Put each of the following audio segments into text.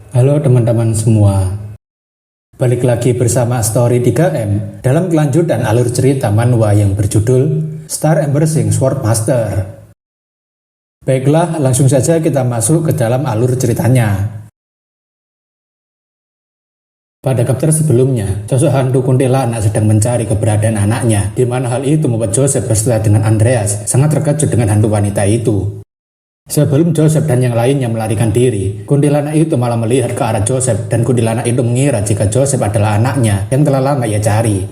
Halo teman-teman semua, balik lagi bersama Story 3M dalam kelanjutan alur cerita manhwa yang berjudul Star Embracing Swordmaster. Baiklah, langsung saja kita masuk ke dalam alur ceritanya. Pada chapter sebelumnya, sosok hantu kuntilanak sedang mencari keberadaan anaknya, di mana hal itu membuat Joseph bersetelah dengan Andreas sangat terkejut dengan hantu wanita itu. Sebelum Joseph dan yang lainnya melarikan diri, kuntilanak itu malah melihat ke arah Joseph dan kuntilanak itu mengira jika Joseph adalah anaknya yang telah lama ia cari.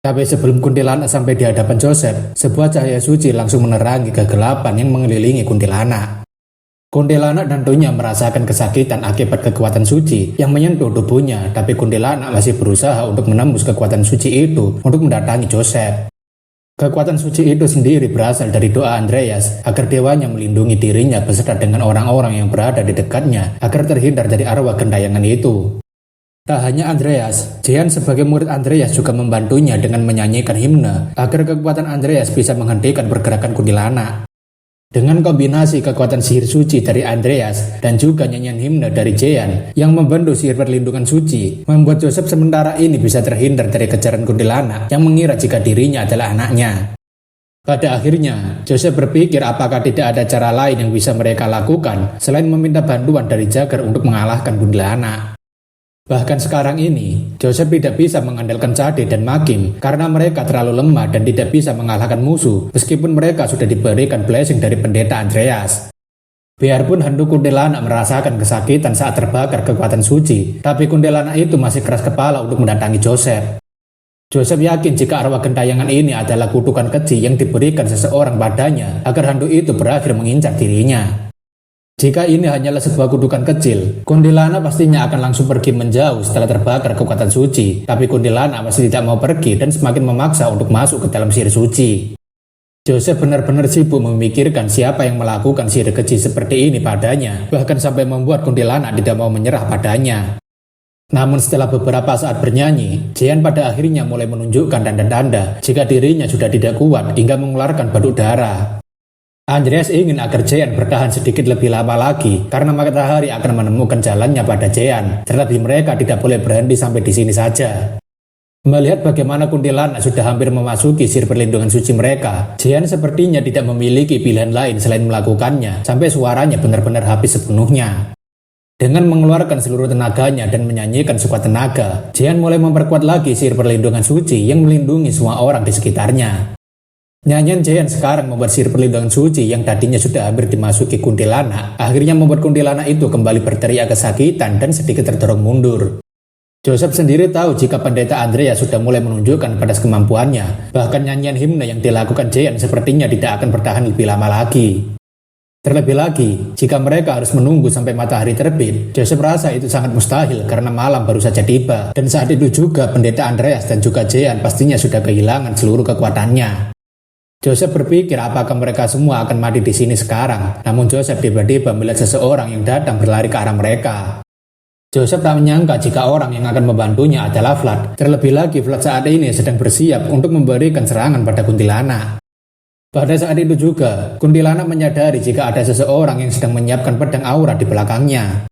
Tapi sebelum kuntilanak sampai di hadapan Joseph, sebuah cahaya suci langsung menerangi kegelapan yang mengelilingi kuntilanak. Kuntilanak tentunya merasakan kesakitan akibat kekuatan suci yang menyentuh tubuhnya, tapi kuntilanak masih berusaha untuk menembus kekuatan suci itu untuk mendatangi Joseph. Kekuatan suci itu sendiri berasal dari doa Andreas agar dewanya melindungi dirinya beserta dengan orang-orang yang berada di dekatnya agar terhindar dari arwah gentayangan itu. Tak hanya Andreas, Jean sebagai murid Andreas juga membantunya dengan menyanyikan himne agar kekuatan Andreas bisa menghentikan pergerakan kuntilanak. Dengan kombinasi kekuatan sihir suci dari Andreas dan juga nyanyian himne dari Jean yang membantu sihir perlindungan suci, membuat Joseph sementara ini bisa terhindar dari kejaran kuntilanak yang mengira jika dirinya adalah anaknya. Pada akhirnya, Joseph berpikir apakah tidak ada cara lain yang bisa mereka lakukan selain meminta bantuan dari Jagar untuk mengalahkan kuntilanak. Bahkan sekarang ini, Joseph tidak bisa mengandalkan Cade dan Makim karena mereka terlalu lemah dan tidak bisa mengalahkan musuh meskipun mereka sudah diberikan blessing dari pendeta Andreas. Biarpun hantu kuntilanak merasakan kesakitan saat terbakar kekuatan suci, tapi kuntilanak itu masih keras kepala untuk mendatangi Joseph. Joseph yakin jika arwah gentayangan ini adalah kutukan keji yang diberikan seseorang padanya agar hantu itu berakhir mengincar dirinya. Jika ini hanyalah sebuah kutukan kecil, kuntilanak pastinya akan langsung pergi menjauh setelah terbakar kekuatan suci. Tapi kuntilanak masih tidak mau pergi dan semakin memaksa untuk masuk ke dalam sihir suci. Joseph benar-benar sibuk memikirkan siapa yang melakukan sihir keji seperti ini padanya, bahkan sampai membuat kuntilanak tidak mau menyerah padanya. Namun setelah beberapa saat bernyanyi, Jean pada akhirnya mulai menunjukkan tanda-tanda jika dirinya sudah tidak kuat hingga mengeluarkan badut darah. Andreas ingin agar Jean bertahan sedikit lebih lama lagi karena matahari akan menemukan jalannya pada Jean. Terlebih mereka tidak boleh berhenti sampai di sini saja. Melihat bagaimana kuntilanak sudah hampir memasuki sihir perlindungan suci mereka, Jean sepertinya tidak memiliki pilihan lain selain melakukannya sampai suaranya benar-benar habis sepenuhnya. Dengan mengeluarkan seluruh tenaganya dan menyanyikan sekuat tenaga, Jean mulai memperkuat lagi sihir perlindungan suci yang melindungi semua orang di sekitarnya. Nyanyian Jean sekarang membuat sihir perlindungan suci yang tadinya sudah hampir dimasuki kuntilanak, akhirnya membuat kuntilanak itu kembali berteriak kesakitan dan sedikit terdorong mundur. Joseph sendiri tahu jika pendeta Andreas sudah mulai menunjukkan batas kemampuannya, bahkan nyanyian himne yang dilakukan Jean sepertinya tidak akan bertahan lebih lama lagi. Terlebih lagi, jika mereka harus menunggu sampai matahari terbit, Joseph rasa itu sangat mustahil karena malam baru saja tiba, dan saat itu juga pendeta Andreas dan juga Jean pastinya sudah kehilangan seluruh kekuatannya. Joseph berpikir apakah mereka semua akan mati di sini sekarang, namun Joseph tiba-tiba melihat seseorang yang datang berlari ke arah mereka. Joseph tak menyangka jika orang yang akan membantunya adalah Vlad. Terlebih lagi Vlad saat ini sedang bersiap untuk memberikan serangan pada kuntilanak. Pada saat itu juga, kuntilanak menyadari jika ada seseorang yang sedang menyiapkan pedang aura di belakangnya.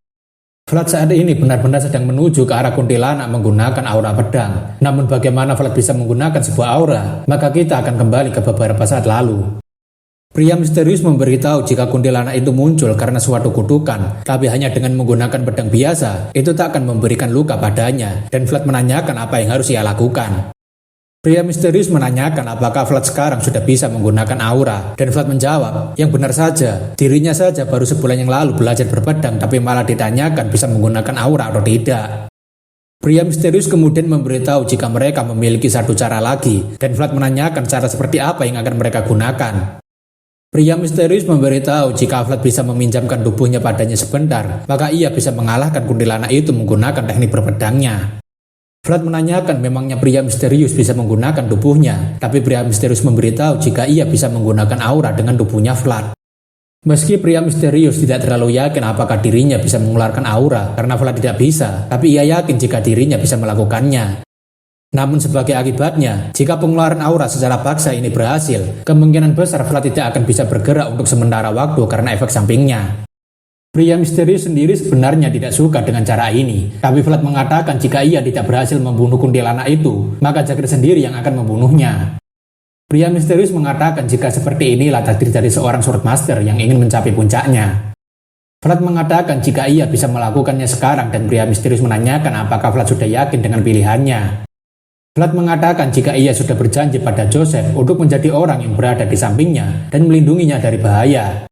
Vlad saat ini benar-benar sedang menuju ke arah kuntilanak menggunakan aura pedang. Namun bagaimana Vlad bisa menggunakan sebuah aura? Maka kita akan kembali ke beberapa saat lalu. Pria misterius memberitahu jika kuntilanak itu muncul karena suatu kutukan, tapi hanya dengan menggunakan pedang biasa, itu tak akan memberikan luka padanya, dan Vlad menanyakan apa yang harus ia lakukan. Pria misterius menanyakan apakah Vlad sekarang sudah bisa menggunakan aura, dan Vlad menjawab, yang benar saja, dirinya saja baru sebulan yang lalu belajar berpedang tapi malah ditanyakan bisa menggunakan aura atau tidak. Pria misterius kemudian memberitahu jika mereka memiliki satu cara lagi, dan Vlad menanyakan cara seperti apa yang akan mereka gunakan. Pria misterius memberitahu jika Vlad bisa meminjamkan tubuhnya padanya sebentar, maka ia bisa mengalahkan kuntilanak itu menggunakan teknik berpedangnya. Vlad menanyakan memangnya pria misterius bisa menggunakan tubuhnya, tapi pria misterius memberitahu jika ia bisa menggunakan aura dengan tubuhnya Vlad. Meski pria misterius tidak terlalu yakin apakah dirinya bisa mengeluarkan aura karena Vlad tidak bisa, tapi ia yakin jika dirinya bisa melakukannya. Namun sebagai akibatnya, jika pengeluaran aura secara paksa ini berhasil, kemungkinan besar Vlad tidak akan bisa bergerak untuk sementara waktu karena efek sampingnya. Pria misterius sendiri sebenarnya tidak suka dengan cara ini, tapi Vlad mengatakan jika ia tidak berhasil membunuh kuntilanak itu, maka Jagger sendiri yang akan membunuhnya. Pria misterius mengatakan jika seperti inilah takdir dari seorang Swordmaster yang ingin mencapai puncaknya. Vlad mengatakan jika ia bisa melakukannya sekarang dan pria misterius menanyakan apakah Vlad sudah yakin dengan pilihannya. Vlad mengatakan jika ia sudah berjanji pada Joseph untuk menjadi orang yang berada di sampingnya dan melindunginya dari bahaya.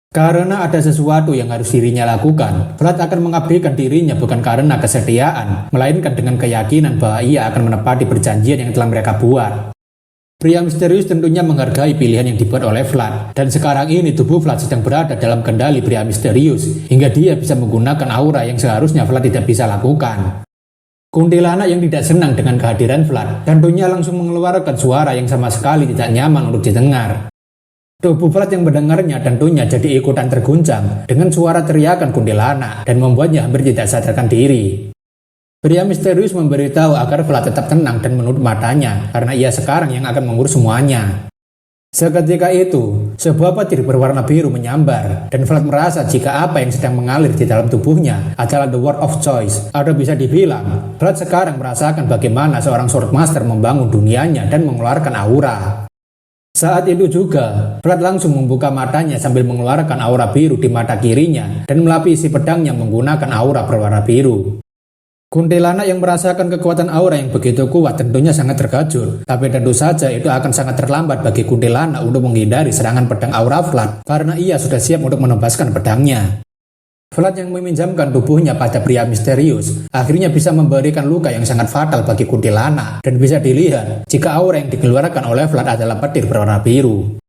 Karena ada sesuatu yang harus dirinya lakukan, Vlad akan mengabdikan dirinya bukan karena kesetiaan, melainkan dengan keyakinan bahwa ia akan menepati perjanjian yang telah mereka buat. Pria misterius tentunya menghargai pilihan yang dibuat oleh Vlad, dan sekarang ini tubuh Vlad sedang berada dalam kendali pria misterius, hingga dia bisa menggunakan aura yang seharusnya Vlad tidak bisa lakukan. Kuntilanak yang tidak senang dengan kehadiran Vlad tentunya langsung mengeluarkan suara yang sama sekali tidak nyaman untuk didengar. Tubuh Vlad yang mendengarnya tentunya jadi ikutan terguncang dengan suara teriakan kuntilanak dan membuatnya hampir tidak sadarkan diri. Pria misterius memberitahu agar Vlad tetap tenang dan menutup matanya karena ia sekarang yang akan mengurus semuanya. Seketika itu, sebuah petir berwarna biru menyambar dan Vlad merasa jika apa yang sedang mengalir di dalam tubuhnya adalah the word of choice, atau bisa dibilang Vlad sekarang merasakan bagaimana seorang Swordmaster membangun dunianya dan mengeluarkan aura. Saat itu juga, Vlad langsung membuka matanya sambil mengeluarkan aura biru di mata kirinya dan melapisi pedangnya menggunakan aura berwarna biru. Kuntilanak yang merasakan kekuatan aura yang begitu kuat tentunya sangat terkejut, tapi tentu saja itu akan sangat terlambat bagi kuntilanak untuk menghindari serangan pedang aura Vlad karena ia sudah siap untuk menembaskan pedangnya. Vlad yang meminjamkan tubuhnya pada pria misterius akhirnya bisa memberikan luka yang sangat fatal bagi kuntilanak dan bisa dilihat jika aura yang dikeluarkan oleh Vlad adalah petir berwarna biru.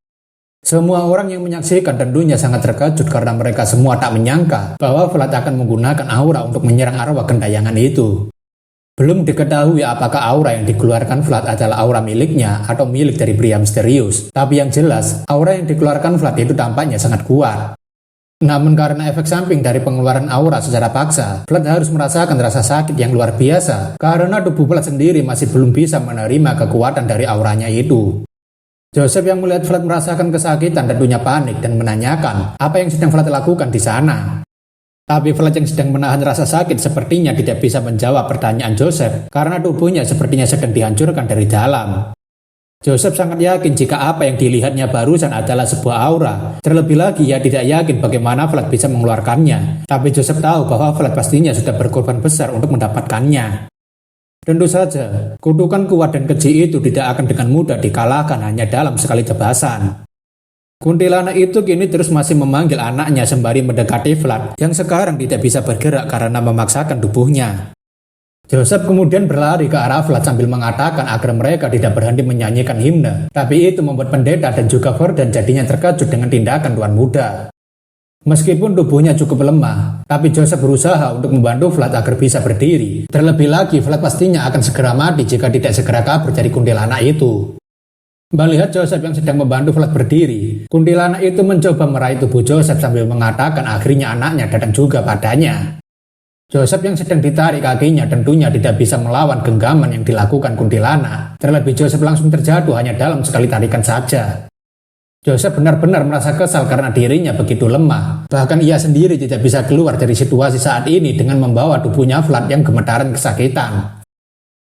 Semua orang yang menyaksikan tentunya sangat terkejut karena mereka semua tak menyangka bahwa Vlad akan menggunakan aura untuk menyerang arwah gentayangan itu. Belum diketahui apakah aura yang dikeluarkan Vlad adalah aura miliknya atau milik dari pria misterius, tapi yang jelas aura yang dikeluarkan Vlad itu tampaknya sangat kuat. Namun karena efek samping dari pengeluaran aura secara paksa, Vlad harus merasakan rasa sakit yang luar biasa karena tubuh Vlad sendiri masih belum bisa menerima kekuatan dari auranya itu. Joseph yang melihat Vlad merasakan kesakitan tentunya panik dan menanyakan apa yang sedang Vlad lakukan di sana. Tapi Vlad yang sedang menahan rasa sakit sepertinya tidak bisa menjawab pertanyaan Joseph karena tubuhnya sepertinya sedang dihancurkan dari dalam. Joseph sangat yakin jika apa yang dilihatnya barusan adalah sebuah aura. Terlebih lagi ia tidak yakin bagaimana Vlad bisa mengeluarkannya. Tapi Joseph tahu bahwa Vlad pastinya sudah berkorban besar untuk mendapatkannya. Tentu saja, kutukan kuat dan keji itu tidak akan dengan mudah dikalahkan hanya dalam sekali tebasan. Kuntilanak itu kini terus masih memanggil anaknya sembari mendekati Vlad yang sekarang tidak bisa bergerak karena memaksakan tubuhnya. Joseph kemudian berlari ke arah Vlad sambil mengatakan agar mereka tidak berhenti menyanyikan himne, tapi itu membuat pendeta dan juga Vordan jadinya terkejut dengan tindakan tuan muda. Meskipun tubuhnya cukup lemah, tapi Joseph berusaha untuk membantu Vlad agar bisa berdiri. Terlebih lagi, Vlad pastinya akan segera mati jika tidak segera kabur dari kuntilanak itu. Melihat Joseph yang sedang membantu Vlad berdiri, kuntilanak itu mencoba meraih tubuh Joseph sambil mengatakan akhirnya anaknya datang juga padanya. Joseph yang sedang ditarik kakinya tentunya tidak bisa melawan genggaman yang dilakukan kuntilanak. Terlebih Joseph langsung terjatuh hanya dalam sekali tarikan saja. Joseph benar-benar merasa kesal karena dirinya begitu lemah. Bahkan ia sendiri tidak bisa keluar dari situasi saat ini dengan membawa tubuhnya Vlad yang gemetaran kesakitan.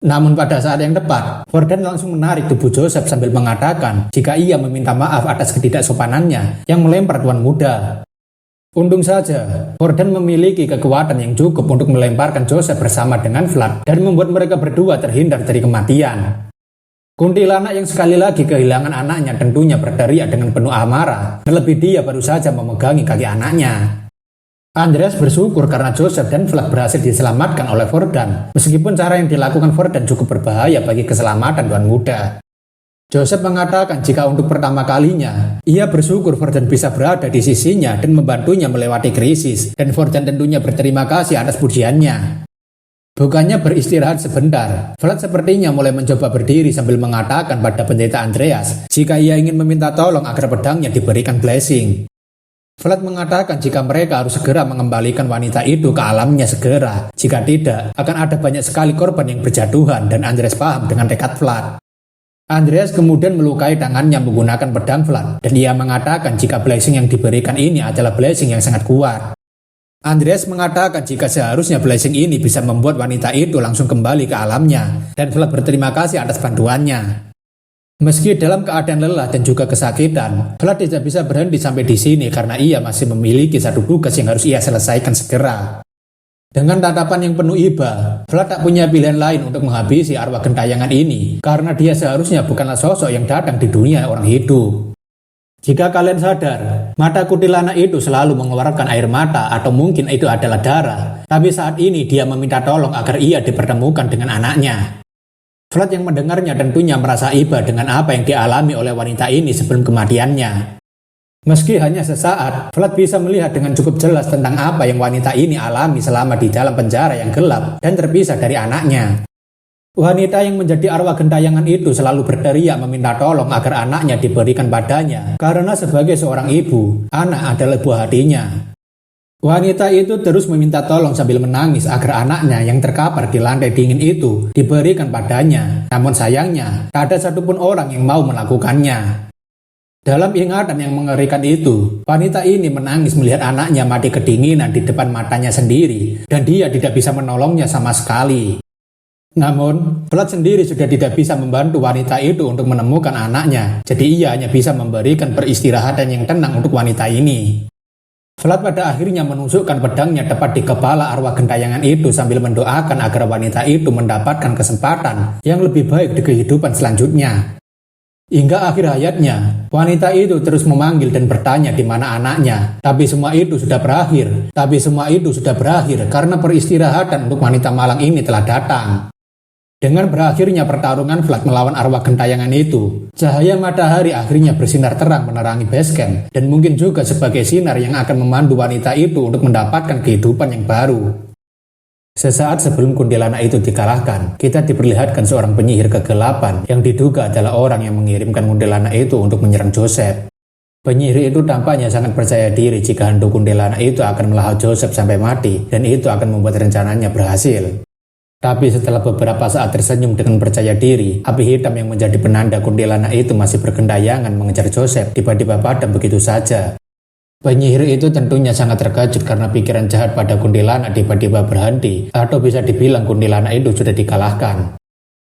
Namun pada saat yang tepat, Vordan langsung menarik tubuh Joseph sambil mengatakan jika ia meminta maaf atas ketidaksopanannya yang melempar tuan muda. Untung saja, Vordan memiliki kekuatan yang cukup untuk melemparkan Joseph bersama dengan Vlad dan membuat mereka berdua terhindar dari kematian. Kuntilanak yang sekali lagi kehilangan anaknya tentunya berteriak dengan penuh amarah, terlebih dia baru saja memegangi kaki anaknya. Andreas bersyukur karena Joseph dan Vlad berhasil diselamatkan oleh Vordan, meskipun cara yang dilakukan Vordan cukup berbahaya bagi keselamatan tuan muda. Joseph mengatakan jika untuk pertama kalinya, ia bersyukur Vordan bisa berada di sisinya dan membantunya melewati krisis, dan Vordan tentunya berterima kasih atas pujiannya. Bukannya beristirahat sebentar, Vlad sepertinya mulai mencoba berdiri sambil mengatakan pada pendeta Andreas jika ia ingin meminta tolong agar pedangnya diberikan blessing. Vlad mengatakan jika mereka harus segera mengembalikan wanita itu ke alamnya segera, jika tidak akan ada banyak sekali korban yang berjatuhan dan Andreas paham dengan tekad Vlad. Andreas kemudian melukai tangannya menggunakan pedang Vlad dan ia mengatakan jika blessing yang diberikan ini adalah blessing yang sangat kuat. Andreas mengatakan jika seharusnya blessing ini bisa membuat wanita itu langsung kembali ke alamnya, dan Vlad berterima kasih atas bantuannya. Meski dalam keadaan lelah dan juga kesakitan, Vlad tidak bisa berhenti sampai di sini karena ia masih memiliki satu tugas yang harus ia selesaikan segera. Dengan tatapan yang penuh iba, Vlad tak punya pilihan lain untuk menghabisi arwah gentayangan ini karena dia seharusnya bukanlah sosok yang datang di dunia orang hidup. Jika kalian sadar, mata kuntilanak itu selalu mengeluarkan air mata atau mungkin itu adalah darah, tapi saat ini dia meminta tolong agar ia dipertemukan dengan anaknya. Vlad yang mendengarnya tentunya merasa iba dengan apa yang dialami oleh wanita ini sebelum kematiannya. Meski hanya sesaat, Vlad bisa melihat dengan cukup jelas tentang apa yang wanita ini alami selama di dalam penjara yang gelap dan terpisah dari anaknya. Wanita yang menjadi arwah gentayangan itu selalu berteriak meminta tolong agar anaknya diberikan padanya, karena sebagai seorang ibu, anak adalah buah hatinya. Wanita itu terus meminta tolong sambil menangis agar anaknya yang terkapar di lantai dingin itu diberikan padanya. Namun sayangnya, tak ada satupun orang yang mau melakukannya. Dalam ingatan yang mengerikan itu, wanita ini menangis melihat anaknya mati kedinginan di depan matanya sendiri, dan dia tidak bisa menolongnya sama sekali. Namun, Vlad sendiri sudah tidak bisa membantu wanita itu untuk menemukan anaknya, jadi ia hanya bisa memberikan peristirahatan yang tenang untuk wanita ini. Vlad pada akhirnya menusukkan pedangnya tepat di kepala arwah gentayangan itu sambil mendoakan agar wanita itu mendapatkan kesempatan yang lebih baik di kehidupan selanjutnya. Hingga akhir hayatnya, wanita itu terus memanggil dan bertanya di mana anaknya. Tapi semua itu sudah berakhir karena peristirahatan untuk wanita malang ini telah datang. Dengan berakhirnya pertarungan Vlad melawan arwah gentayangan itu, cahaya matahari akhirnya bersinar terang menerangi base camp dan mungkin juga sebagai sinar yang akan memandu wanita itu untuk mendapatkan kehidupan yang baru. Sesaat sebelum kuntilanak itu dikalahkan, kita diperlihatkan seorang penyihir kegelapan yang diduga adalah orang yang mengirimkan kuntilanak itu untuk menyerang Joseph. Penyihir itu tampaknya sangat percaya diri jika hantu kuntilanak itu akan melahap Joseph sampai mati dan itu akan membuat rencananya berhasil. Tapi setelah beberapa saat tersenyum dengan percaya diri, api hitam yang menjadi penanda kuntilanak itu masih bergendayangan mengejar Joseph tiba-tiba padam begitu saja. Penyihir itu tentunya sangat terkejut karena pikiran jahat pada kuntilanak tiba-tiba berhenti, atau bisa dibilang kuntilanak itu sudah dikalahkan.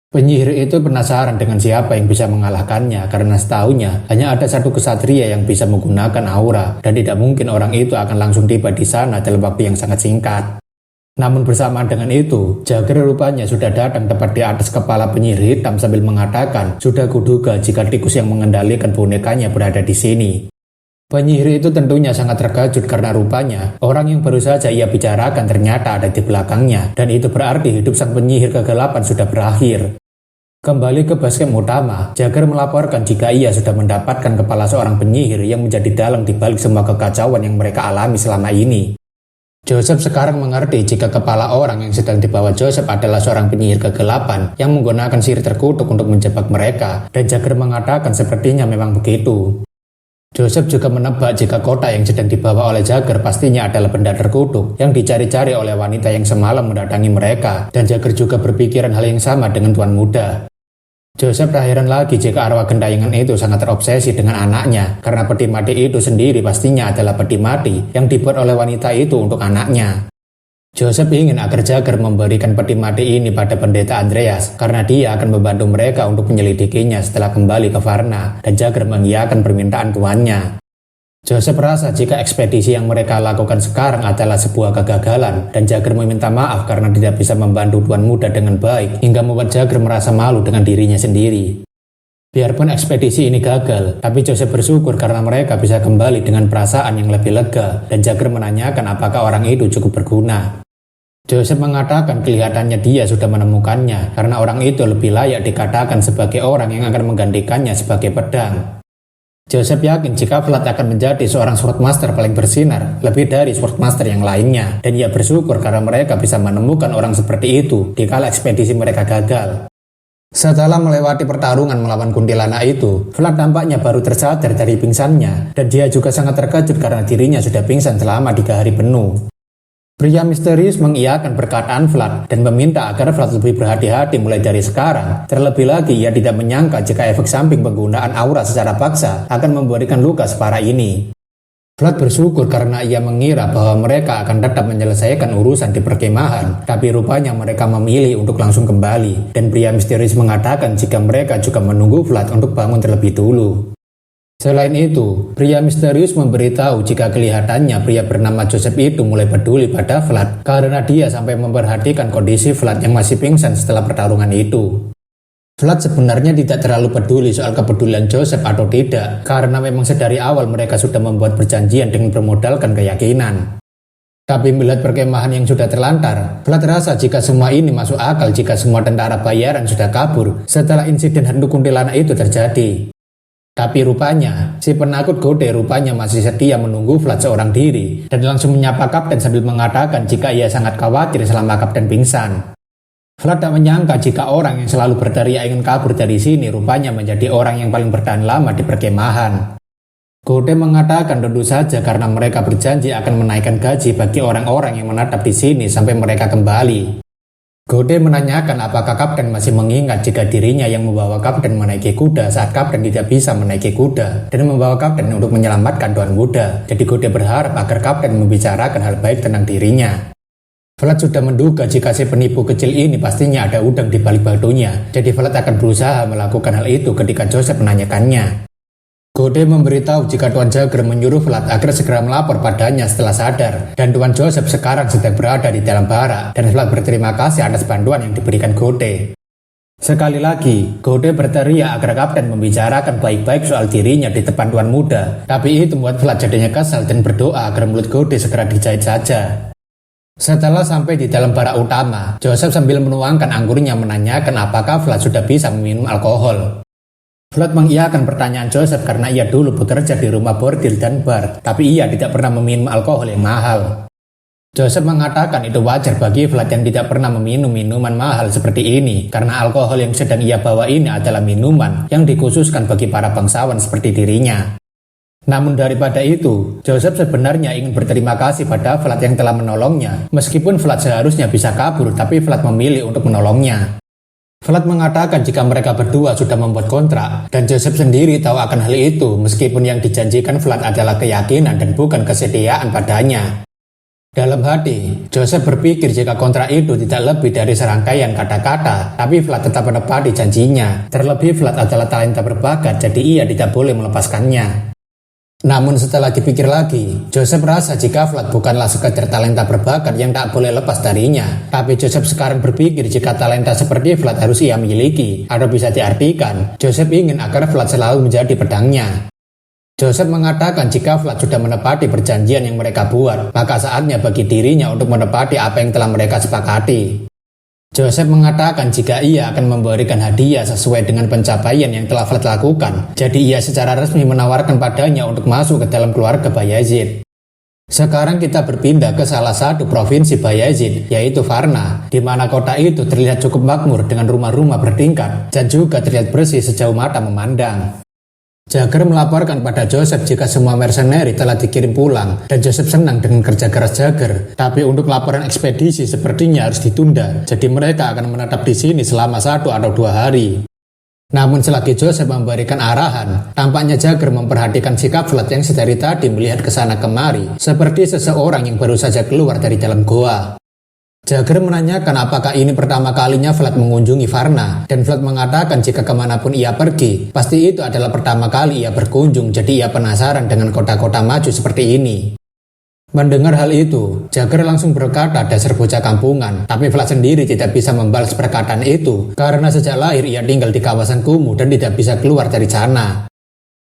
Penyihir itu penasaran dengan siapa yang bisa mengalahkannya karena setahunya hanya ada satu kesatria yang bisa menggunakan aura dan tidak mungkin orang itu akan langsung tiba di sana dalam waktu yang sangat singkat. Namun bersamaan dengan itu, Jagger rupanya sudah datang tepat di atas kepala penyihir hitam sambil mengatakan, sudah kuduga jika tikus yang mengendalikan bonekanya berada di sini. Penyihir itu tentunya sangat terkejut karena rupanya orang yang baru saja ia bicarakan ternyata ada di belakangnya, dan itu berarti hidup sang penyihir kegelapan sudah berakhir. Kembali ke basecamp utama, Jagger melaporkan jika ia sudah mendapatkan kepala seorang penyihir yang menjadi dalang di balik semua kekacauan yang mereka alami selama ini. Joseph sekarang mengerti jika kepala orang yang sedang dibawa Joseph adalah seorang penyihir kegelapan yang menggunakan sihir terkutuk untuk menjebak mereka, dan Jagger mengatakan sepertinya memang begitu. Joseph juga menebak jika kotak yang sedang dibawa oleh Jagger pastinya adalah benda terkutuk yang dicari-cari oleh wanita yang semalam mendatangi mereka, dan Jagger juga berpikiran hal yang sama dengan tuan muda. Joseph tak heran lagi jika arwah gentayangan itu sangat terobsesi dengan anaknya, karena peti mati itu sendiri pastinya adalah peti mati yang dibuat oleh wanita itu untuk anaknya. Joseph ingin agar Jagger memberikan peti mati ini pada pendeta Andreas, karena dia akan membantu mereka untuk menyelidikinya setelah kembali ke Varna, dan Jagger mengiyakan permintaan tuannya. Joseph merasa jika ekspedisi yang mereka lakukan sekarang adalah sebuah kegagalan, dan Jagger meminta maaf karena tidak bisa membantu tuan muda dengan baik, hingga membuat Jagger merasa malu dengan dirinya sendiri. Biarpun ekspedisi ini gagal, tapi Joseph bersyukur karena mereka bisa kembali dengan perasaan yang lebih lega, dan Jagger menanyakan apakah orang itu cukup berguna. Joseph mengatakan kelihatannya dia sudah menemukannya, karena orang itu lebih layak dikatakan sebagai orang yang akan menggantikannya sebagai pedang. Joseph yakin jika Vlad akan menjadi seorang swordmaster paling bersinar, lebih dari swordmaster yang lainnya, dan ia bersyukur karena mereka bisa menemukan orang seperti itu di kala ekspedisi mereka gagal. Setelah melewati pertarungan melawan kuntilanak itu, Vlad tampaknya baru tersadar dari pingsannya, dan dia juga sangat terkejut karena dirinya sudah pingsan selama 3 hari penuh. Pria misterius mengiyakan perkataan Vlad dan meminta agar Vlad lebih berhati-hati mulai dari sekarang. Terlebih lagi, ia tidak menyangka jika efek samping penggunaan aura secara paksa akan memberikan luka separah ini. Vlad bersyukur karena ia mengira bahwa mereka akan tetap menyelesaikan urusan di perkemahan, tapi rupanya mereka memilih untuk langsung kembali, dan pria misterius mengatakan jika mereka juga menunggu Vlad untuk bangun terlebih dulu. Selain itu, pria misterius memberitahu jika kelihatannya pria bernama Joseph itu mulai peduli pada Vlad karena dia sampai memperhatikan kondisi Vlad yang masih pingsan setelah pertarungan itu. Vlad sebenarnya tidak terlalu peduli soal kepedulian Joseph atau tidak, karena memang sedari awal mereka sudah membuat perjanjian dengan bermodalkan keyakinan. Tapi melihat perkemahan yang sudah terlantar, Vlad rasa jika semua ini masuk akal jika semua tentara bayaran sudah kabur setelah insiden hantu kuntilanak itu terjadi. Tapi rupanya, si penakut Gode rupanya masih setia menunggu Vlad seorang diri dan langsung menyapa kapten sambil mengatakan jika ia sangat khawatir selama kapten pingsan. Vlad tak menyangka jika orang yang selalu berteriak ingin kabur dari sini rupanya menjadi orang yang paling bertahan lama di perkemahan. Gode mengatakan tentu saja karena mereka berjanji akan menaikkan gaji bagi orang-orang yang menetap di sini sampai mereka kembali. Gode menanyakan apakah kapten masih mengingat jika dirinya yang membawa kapten menaiki kuda saat kapten tidak bisa menaiki kuda dan membawa kapten untuk menyelamatkan Tuan Muda. Jadi Gode berharap agar kapten membicarakan hal baik tentang dirinya. Vlad sudah menduga jika si penipu kecil ini pastinya ada udang di balik batunya, jadi Vlad akan berusaha melakukan hal itu ketika Joseph menanyakannya. Gode memberitahu jika Tuan Jagger menyuruh Vlad agar segera melapor padanya setelah sadar, dan Tuan Joseph sekarang sedang berada di dalam barak, dan Vlad berterima kasih atas bantuan yang diberikan Gode. Sekali lagi, Gode berteriak agar kapten membicarakan baik-baik soal dirinya di depan Tuan Muda, tapi itu membuat Vlad jadinya kesal dan berdoa agar mulut Gode segera dijahit saja. Setelah sampai di dalam barak utama, Joseph sambil menuangkan anggurnya menanyakan apakah Vlad sudah bisa meminum alkohol. Vlad mengiyakan pertanyaan Joseph karena ia dulu bekerja di rumah bordil dan bar, tapi ia tidak pernah meminum alkohol yang mahal. Joseph mengatakan itu wajar bagi Vlad yang tidak pernah meminum minuman mahal seperti ini, karena alkohol yang sedang ia bawa ini adalah minuman yang dikhususkan bagi para bangsawan seperti dirinya. Namun daripada itu, Joseph sebenarnya ingin berterima kasih pada Vlad yang telah menolongnya, meskipun Vlad seharusnya bisa kabur, tapi Vlad memilih untuk menolongnya. Vlad mengatakan jika mereka berdua sudah membuat kontrak, dan Joseph sendiri tahu akan hal itu, meskipun yang dijanjikan Vlad adalah keyakinan dan bukan kesetiaan padanya. Dalam hati, Joseph berpikir jika kontrak itu tidak lebih dari serangkaian kata-kata, tapi Vlad tetap menepati janjinya. Terlebih Vlad adalah talenta berbakat, jadi ia tidak boleh melepaskannya. Namun setelah dipikir lagi, Joseph rasa jika Vlad bukanlah sekedar talenta berbakat yang tak boleh lepas darinya. Tapi Joseph sekarang berpikir jika talenta seperti Vlad harus ia miliki, atau bisa diartikan, Joseph ingin agar Vlad selalu menjadi pedangnya. Joseph mengatakan jika Vlad sudah menepati perjanjian yang mereka buat, maka saatnya bagi dirinya untuk menepati apa yang telah mereka sepakati. Joseph mengatakan jika ia akan memberikan hadiah sesuai dengan pencapaian yang telah Vlad lakukan, jadi ia secara resmi menawarkan padanya untuk masuk ke dalam keluarga Bayezid. Sekarang kita berpindah ke salah satu provinsi Bayezid, yaitu Varna, di mana kota itu terlihat cukup makmur dengan rumah-rumah bertingkat, dan juga terlihat bersih sejauh mata memandang. Jagger melaporkan pada Joseph jika semua mercenary telah dikirim pulang, dan Joseph senang dengan kerja keras Jagger. Tapi untuk laporan ekspedisi sepertinya harus ditunda, jadi mereka akan menetap di sini selama 1 atau 2 hari. Namun selagi Joseph memberikan arahan, tampaknya Jagger memperhatikan sikap Vlad yang sedari tadi melihat ke sana kemari, seperti seseorang yang baru saja keluar dari dalam goa. Jagger menanyakan apakah ini pertama kalinya Vlad mengunjungi Varna, dan Vlad mengatakan jika kemanapun ia pergi, pasti itu adalah pertama kali ia berkunjung, jadi ia penasaran dengan kota-kota maju seperti ini. Mendengar hal itu, Jagger langsung berkata dasar bocah kampungan, tapi Vlad sendiri tidak bisa membalas perkataan itu, karena sejak lahir ia tinggal di kawasan kumuh dan tidak bisa keluar dari sana.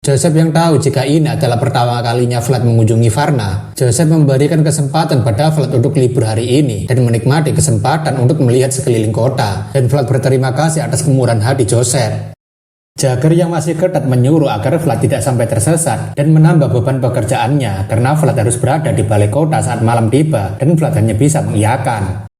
Joseph yang tahu jika ini adalah pertama kalinya Vlad mengunjungi Varna, Joseph memberikan kesempatan pada Vlad untuk libur hari ini dan menikmati kesempatan untuk melihat sekeliling kota, dan Vlad berterima kasih atas kemurahan hati Joseph. Jagger yang masih ketat menyuruh agar Vlad tidak sampai tersesat dan menambah beban pekerjaannya karena Vlad harus berada di balik kota saat malam tiba dan Vlad hanya bisa mengiyakan.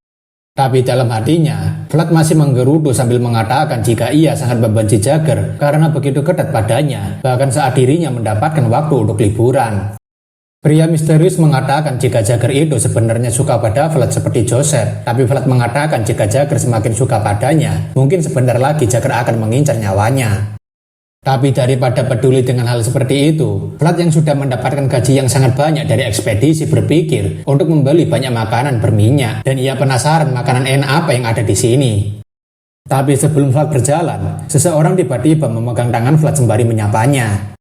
Tapi dalam hatinya, Vlad masih menggerutu sambil mengatakan jika ia sangat membenci Jagger karena begitu ketat padanya, bahkan saat dirinya mendapatkan waktu untuk liburan. Pria misterius mengatakan jika Jagger itu sebenarnya suka pada Vlad seperti Joseph, tapi Vlad mengatakan jika Jagger semakin suka padanya, mungkin sebentar lagi Jagger akan mengincar nyawanya. Tapi daripada peduli dengan hal seperti itu, Vlad yang sudah mendapatkan gaji yang sangat banyak dari ekspedisi berpikir untuk membeli banyak makanan berminyak, dan ia penasaran makanan enak apa yang ada di sini. Tapi sebelum Vlad berjalan, seseorang tiba-tiba memegang tangan Vlad sembari menyapanya.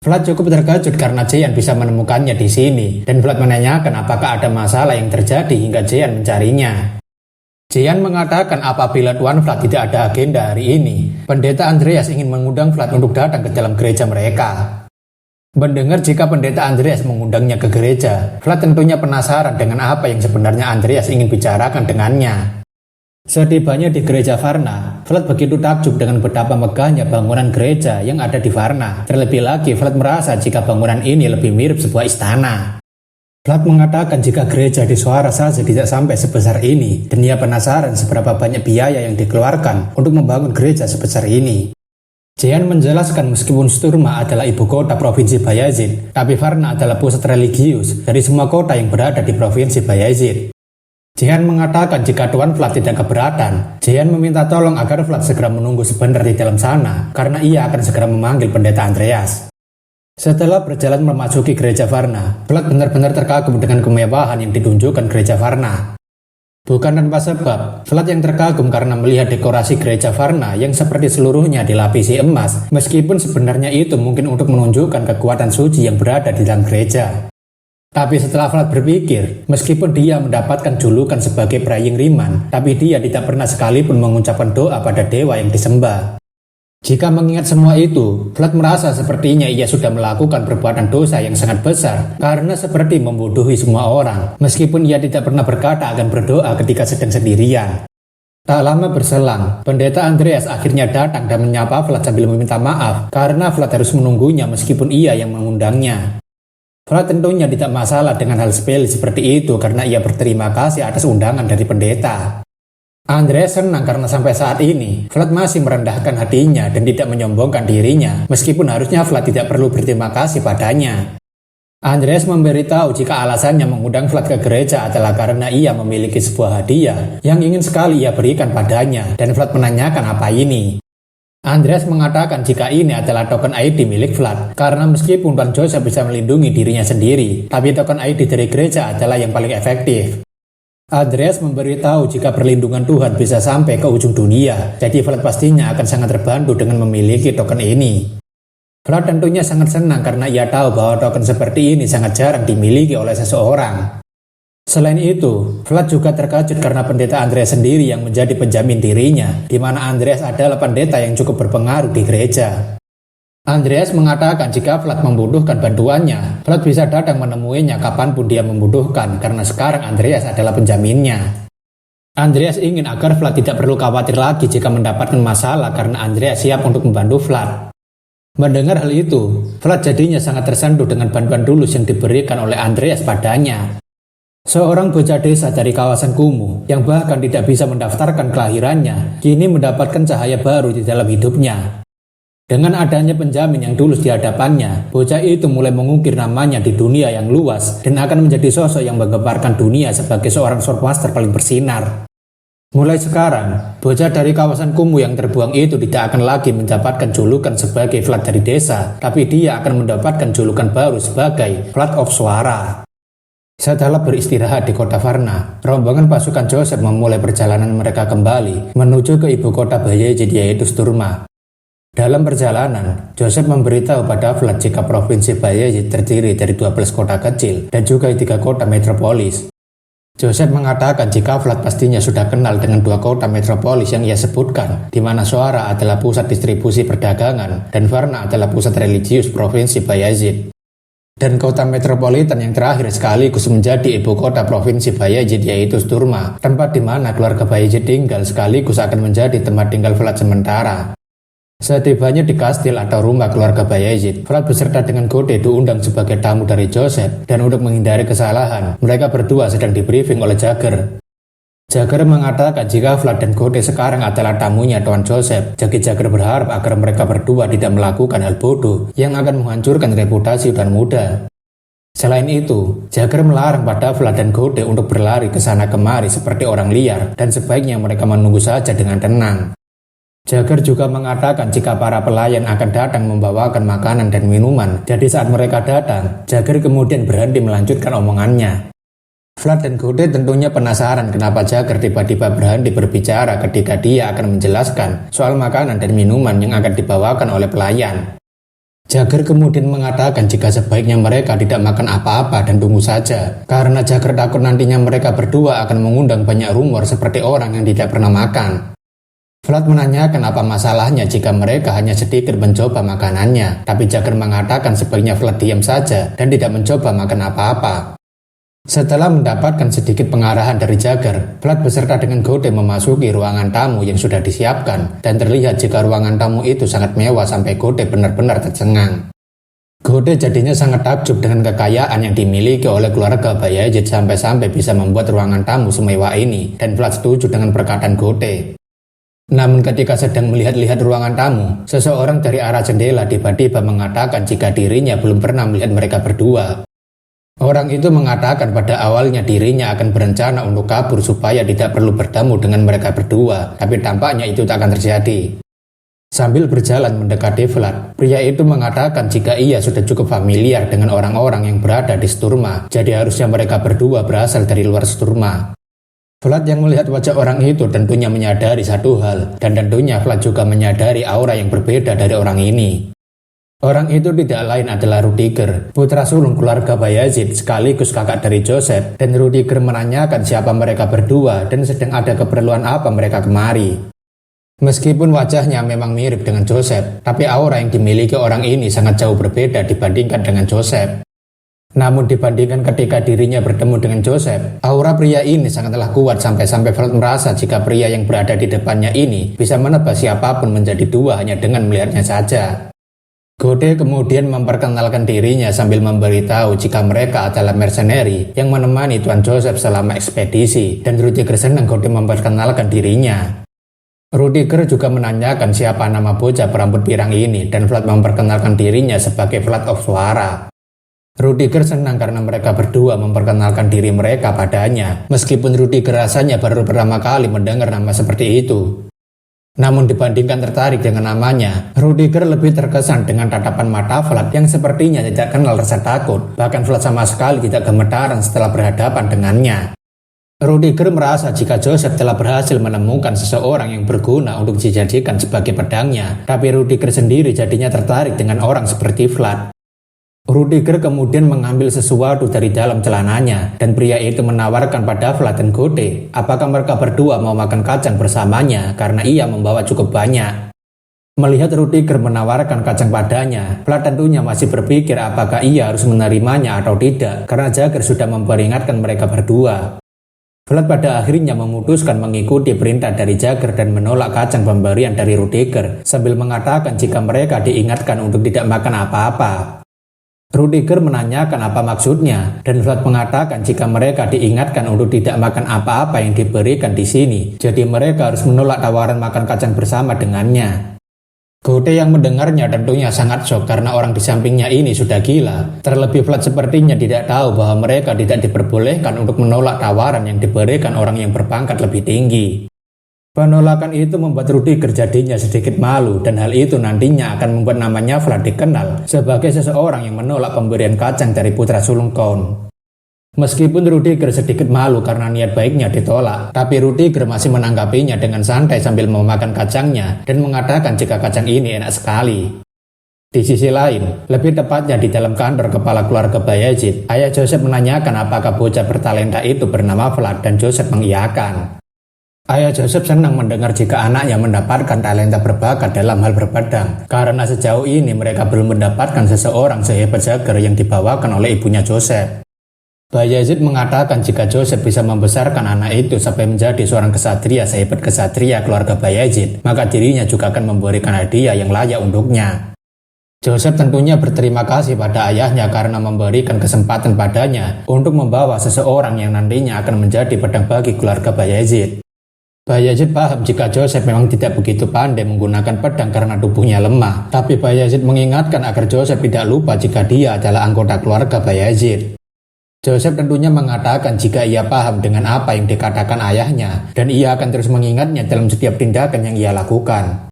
Vlad cukup terkejut karena Jean bisa menemukannya di sini, dan Vlad menanyakan apakah ada masalah yang terjadi hingga Jean mencarinya. Jean mengatakan apabila Tuan Vlad tidak ada agenda hari ini, Pendeta Andreas ingin mengundang Vlad untuk datang ke dalam gereja mereka. Mendengar jika Pendeta Andreas mengundangnya ke gereja, Vlad tentunya penasaran dengan apa yang sebenarnya Andreas ingin bicarakan dengannya. Setibanya di gereja Varna, Vlad begitu takjub dengan betapa megahnya bangunan gereja yang ada di Varna. Terlebih lagi, Vlad merasa jika bangunan ini lebih mirip sebuah istana. Vlad mengatakan jika gereja di Suara saja tidak sampai sebesar ini, dan ia penasaran seberapa banyak biaya yang dikeluarkan untuk membangun gereja sebesar ini. Jean menjelaskan meskipun Sturma adalah ibu kota provinsi Bayazid, tapi Varna adalah pusat religius dari semua kota yang berada di provinsi Bayazid. Jean mengatakan jika Tuan Vlad tidak keberatan, Jean meminta tolong agar Vlad segera menunggu sebentar di dalam sana, karena ia akan segera memanggil Pendeta Andreas. Setelah berjalan memasuki gereja Varna, Vlad benar-benar terkagum dengan kemewahan yang ditunjukkan gereja Varna. Bukan tanpa sebab, Vlad yang terkagum karena melihat dekorasi gereja Varna yang seperti seluruhnya dilapisi emas, meskipun sebenarnya itu mungkin untuk menunjukkan kekuatan suci yang berada di dalam gereja. Tapi setelah Vlad berpikir, meskipun dia mendapatkan julukan sebagai Praying Riman, tapi dia tidak pernah sekalipun mengucapkan doa pada dewa yang disembah. Jika mengingat semua itu, Vlad merasa sepertinya ia sudah melakukan perbuatan dosa yang sangat besar karena seperti membodohi semua orang, meskipun ia tidak pernah berkata akan berdoa ketika sedang sendirian. Tak lama berselang, Pendeta Andreas akhirnya datang dan menyapa Vlad sambil meminta maaf karena Vlad harus menunggunya meskipun ia yang mengundangnya. Vlad tentunya tidak masalah dengan hal sepele seperti itu karena ia berterima kasih atas undangan dari pendeta. Andreas senang karena sampai saat ini, Vlad masih merendahkan hatinya dan tidak menyombongkan dirinya, meskipun harusnya Vlad tidak perlu berterima kasih padanya. Andreas memberitahu jika alasannya mengundang Vlad ke gereja adalah karena ia memiliki sebuah hadiah yang ingin sekali ia berikan padanya, dan Vlad menanyakan apa ini. Andreas mengatakan jika ini adalah token ID milik Vlad, karena meskipun Tuan Joseph bisa melindungi dirinya sendiri, tapi token ID dari gereja adalah yang paling efektif. Andreas memberitahu jika perlindungan Tuhan bisa sampai ke ujung dunia, jadi Vlad pastinya akan sangat terbantu dengan memiliki token ini. Vlad tentunya sangat senang karena ia tahu bahwa token seperti ini sangat jarang dimiliki oleh seseorang. Selain itu, Vlad juga terkejut karena Pendeta Andreas sendiri yang menjadi penjamin dirinya, di mana Andreas adalah pendeta yang cukup berpengaruh di gereja. Andreas mengatakan jika Vlad membutuhkan bantuannya, Vlad bisa datang menemuinya kapanpun dia membutuhkan karena sekarang Andreas adalah penjaminnya. Andreas ingin agar Vlad tidak perlu khawatir lagi jika mendapatkan masalah karena Andreas siap untuk membantu Vlad. Mendengar hal itu, Vlad jadinya sangat tersentuh dengan bantuan tulus yang diberikan oleh Andreas padanya. Seorang bocah desa dari kawasan kumuh yang bahkan tidak bisa mendaftarkan kelahirannya, kini mendapatkan cahaya baru di dalam hidupnya. Dengan adanya penjamin yang tulus di hadapannya, bocah itu mulai mengukir namanya di dunia yang luas dan akan menjadi sosok yang menggemparkan dunia sebagai seorang swordmaster paling bersinar. Mulai sekarang, bocah dari kawasan kumuh yang terbuang itu tidak akan lagi mendapatkan julukan sebagai Vlad dari desa, tapi dia akan mendapatkan julukan baru sebagai Vlad of Suara. Setelah beristirahat di kota Varna, rombongan pasukan Joseph memulai perjalanan mereka kembali menuju ke ibu kota Bayezid yaitu Sturma. Dalam perjalanan, Joseph memberitahu pada Vlad jika provinsi Bayezid terdiri dari 12 kota kecil dan juga 3 kota metropolis. Joseph mengatakan jika Vlad pastinya sudah kenal dengan 2 kota metropolis yang ia sebutkan, di mana Suara adalah pusat distribusi perdagangan dan Varna adalah pusat religius provinsi Bayezid. Dan kota metropolitan yang terakhir sekaligus menjadi ibu kota provinsi Bayezid yaitu Sturma, tempat di mana keluarga Bayezid tinggal sekaligus akan menjadi tempat tinggal Vlad sementara. Setibanya di kastil atau rumah keluarga Bayezid, Vlad beserta dengan Gode diundang sebagai tamu dari Joseph, dan untuk menghindari kesalahan, mereka berdua sedang dibriefing oleh Jagger. Jagger mengatakan jika Vlad dan Gode sekarang adalah tamunya Tuan Joseph, jadi Jagger berharap agar mereka berdua tidak melakukan hal bodoh yang akan menghancurkan reputasi Tuan Muda. Selain itu, Jagger melarang pada Vlad dan Gode untuk berlari ke sana kemari seperti orang liar, dan sebaiknya mereka menunggu saja dengan tenang. Jagger juga mengatakan jika para pelayan akan datang membawakan makanan dan minuman. Jadi saat mereka datang, Jagger kemudian berhenti melanjutkan omongannya. Vlad dan Gode tentunya penasaran kenapa Jagger tiba-tiba berhenti berbicara ketika dia akan menjelaskan soal makanan dan minuman yang akan dibawakan oleh pelayan. Jagger kemudian mengatakan jika sebaiknya mereka tidak makan apa-apa dan tunggu saja, karena Jagger takut nantinya mereka berdua akan mengundang banyak rumor seperti orang yang tidak pernah makan. Vlad menanyakan apa masalahnya jika mereka hanya sedikit mencoba makanannya, tapi Jagger mengatakan sebaiknya Vlad diam saja dan tidak mencoba makan apa-apa. Setelah mendapatkan sedikit pengarahan dari Jagger, Vlad beserta dengan Gode memasuki ruangan tamu yang sudah disiapkan, dan terlihat jika ruangan tamu itu sangat mewah sampai Gode benar-benar tercengang. Gode jadinya sangat takjub dengan kekayaan yang dimiliki oleh keluarga Bayezid sampai-sampai bisa membuat ruangan tamu semewah ini, dan Vlad setuju dengan perkataan Gode. Namun ketika sedang melihat-lihat ruangan tamu, seseorang dari arah jendela tiba-tiba mengatakan jika dirinya belum pernah melihat mereka berdua. Orang itu mengatakan pada awalnya dirinya akan berencana untuk kabur supaya tidak perlu bertemu dengan mereka berdua, tapi tampaknya itu tak akan terjadi. Sambil berjalan mendekati Vlad, pria itu mengatakan jika ia sudah cukup familiar dengan orang-orang yang berada di Sturma, jadi harusnya mereka berdua berasal dari luar Sturma. Vlad yang melihat wajah orang itu tentunya menyadari satu hal, dan tentunya Vlad juga menyadari aura yang berbeda dari orang ini. Orang itu tidak lain adalah Rudiger, putra sulung keluarga Bayezid sekaligus kakak dari Joseph, dan Rudiger menanyakan siapa mereka berdua dan sedang ada keperluan apa mereka kemari. Meskipun wajahnya memang mirip dengan Joseph, tapi aura yang dimiliki orang ini sangat jauh berbeda dibandingkan dengan Joseph. Namun dibandingkan ketika dirinya bertemu dengan Joseph, aura pria ini sangatlah kuat sampai-sampai Vlad merasa jika pria yang berada di depannya ini bisa menebas siapapun menjadi dua hanya dengan melihatnya saja. Gode kemudian memperkenalkan dirinya sambil memberitahu jika mereka adalah mercenary yang menemani Tuan Joseph selama ekspedisi, dan Rudiger senang Gode memperkenalkan dirinya. Rudiger juga menanyakan siapa nama bocah berambut pirang ini, dan Vlad memperkenalkan dirinya sebagai Vlad of Suara. Rudiger senang karena mereka berdua memperkenalkan diri mereka padanya, meskipun Rudiger rasanya baru pertama kali mendengar nama seperti itu. Namun dibandingkan tertarik dengan namanya, Rudiger lebih terkesan dengan tatapan mata Vlad yang sepertinya tidak kenal rasa takut, bahkan Vlad sama sekali tidak gemetaran setelah berhadapan dengannya. Rudiger merasa jika Joseph telah berhasil menemukan seseorang yang berguna untuk dijadikan sebagai pedangnya, tapi Rudiger sendiri jadinya tertarik dengan orang seperti Vlad. Rudiger kemudian mengambil sesuatu dari dalam celananya, dan pria itu menawarkan pada Vlad dan Gode apakah mereka berdua mau makan kacang bersamanya karena ia membawa cukup banyak. Melihat Rudiger menawarkan kacang padanya, Vlad tentunya masih berpikir apakah ia harus menerimanya atau tidak, karena Jagger sudah memperingatkan mereka berdua. Vlad pada akhirnya memutuskan mengikuti perintah dari Jagger dan menolak kacang pemberian dari Rudiger, sambil mengatakan jika mereka diingatkan untuk tidak makan apa-apa. Rudiger menanyakan apa maksudnya, dan Vlad mengatakan jika mereka diingatkan untuk tidak makan apa-apa yang diberikan di sini, jadi mereka harus menolak tawaran makan kacang bersama dengannya. Gode yang mendengarnya tentunya sangat shock karena orang di sampingnya ini sudah gila. Terlebih Vlad sepertinya tidak tahu bahwa mereka tidak diperbolehkan untuk menolak tawaran yang diberikan orang yang berpangkat lebih tinggi. Penolakan itu membuat Rudiger jadinya sedikit malu, dan hal itu nantinya akan membuat namanya Vlad dikenal sebagai seseorang yang menolak pemberian kacang dari putra sulung Count. Meskipun Rudiger sedikit malu karena niat baiknya ditolak, tapi Rudiger masih menanggapinya dengan santai sambil memakan kacangnya dan mengatakan jika kacang ini enak sekali. Di sisi lain, lebih tepatnya di dalam kantor kepala keluarga Bayezid, ayah Joseph menanyakan apakah bocah bertalenta itu bernama Vlad, dan Joseph mengiyakan. Ayah Joseph senang mendengar jika anaknya mendapatkan talenta berbakat dalam hal berpedang, karena sejauh ini mereka belum mendapatkan seseorang sehebat Jagger yang dibawakan oleh ibunya Joseph. Bayezid mengatakan jika Joseph bisa membesarkan anak itu sampai menjadi seorang kesatria sehebat kesatria keluarga Bayezid, maka dirinya juga akan memberikan hadiah yang layak untuknya. Joseph tentunya berterima kasih pada ayahnya karena memberikan kesempatan padanya untuk membawa seseorang yang nantinya akan menjadi pedang bagi keluarga Bayezid. Bayezid paham jika Joseph memang tidak begitu pandai menggunakan pedang karena tubuhnya lemah, tapi Bayezid mengingatkan agar Joseph tidak lupa jika dia adalah anggota keluarga Bayezid. Joseph tentunya mengatakan jika ia paham dengan apa yang dikatakan ayahnya, dan ia akan terus mengingatnya dalam setiap tindakan yang ia lakukan.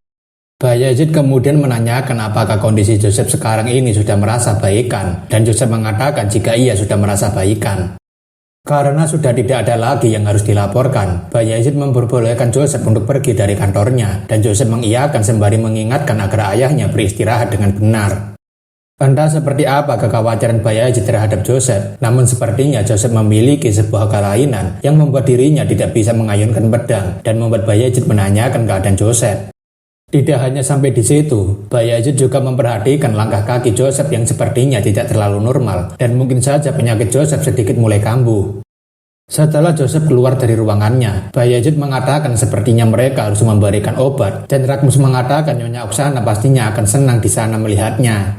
Bayezid kemudian menanyakan apakah kondisi Joseph sekarang ini sudah merasa baikan, dan Joseph mengatakan jika ia sudah merasa baikan. Karena sudah tidak ada lagi yang harus dilaporkan, Bayezid memperbolehkan Joseph untuk pergi dari kantornya, dan Joseph mengiyakan sembari mengingatkan agar ayahnya beristirahat dengan benar. Entah seperti apa kekhawatiran Bayezid terhadap Joseph, namun sepertinya Joseph memiliki sebuah kelainan yang membuat dirinya tidak bisa mengayunkan pedang, dan membuat Bayezid menanyakan keadaan Joseph. Tidak hanya sampai di situ, Bayezid juga memperhatikan langkah kaki Joseph yang sepertinya tidak terlalu normal, dan mungkin saja penyakit Joseph sedikit mulai kambuh. Setelah Joseph keluar dari ruangannya, Bayezid mengatakan sepertinya mereka harus memberikan obat, dan Ragmus mengatakan Nyonya Oksana pastinya akan senang di sana melihatnya.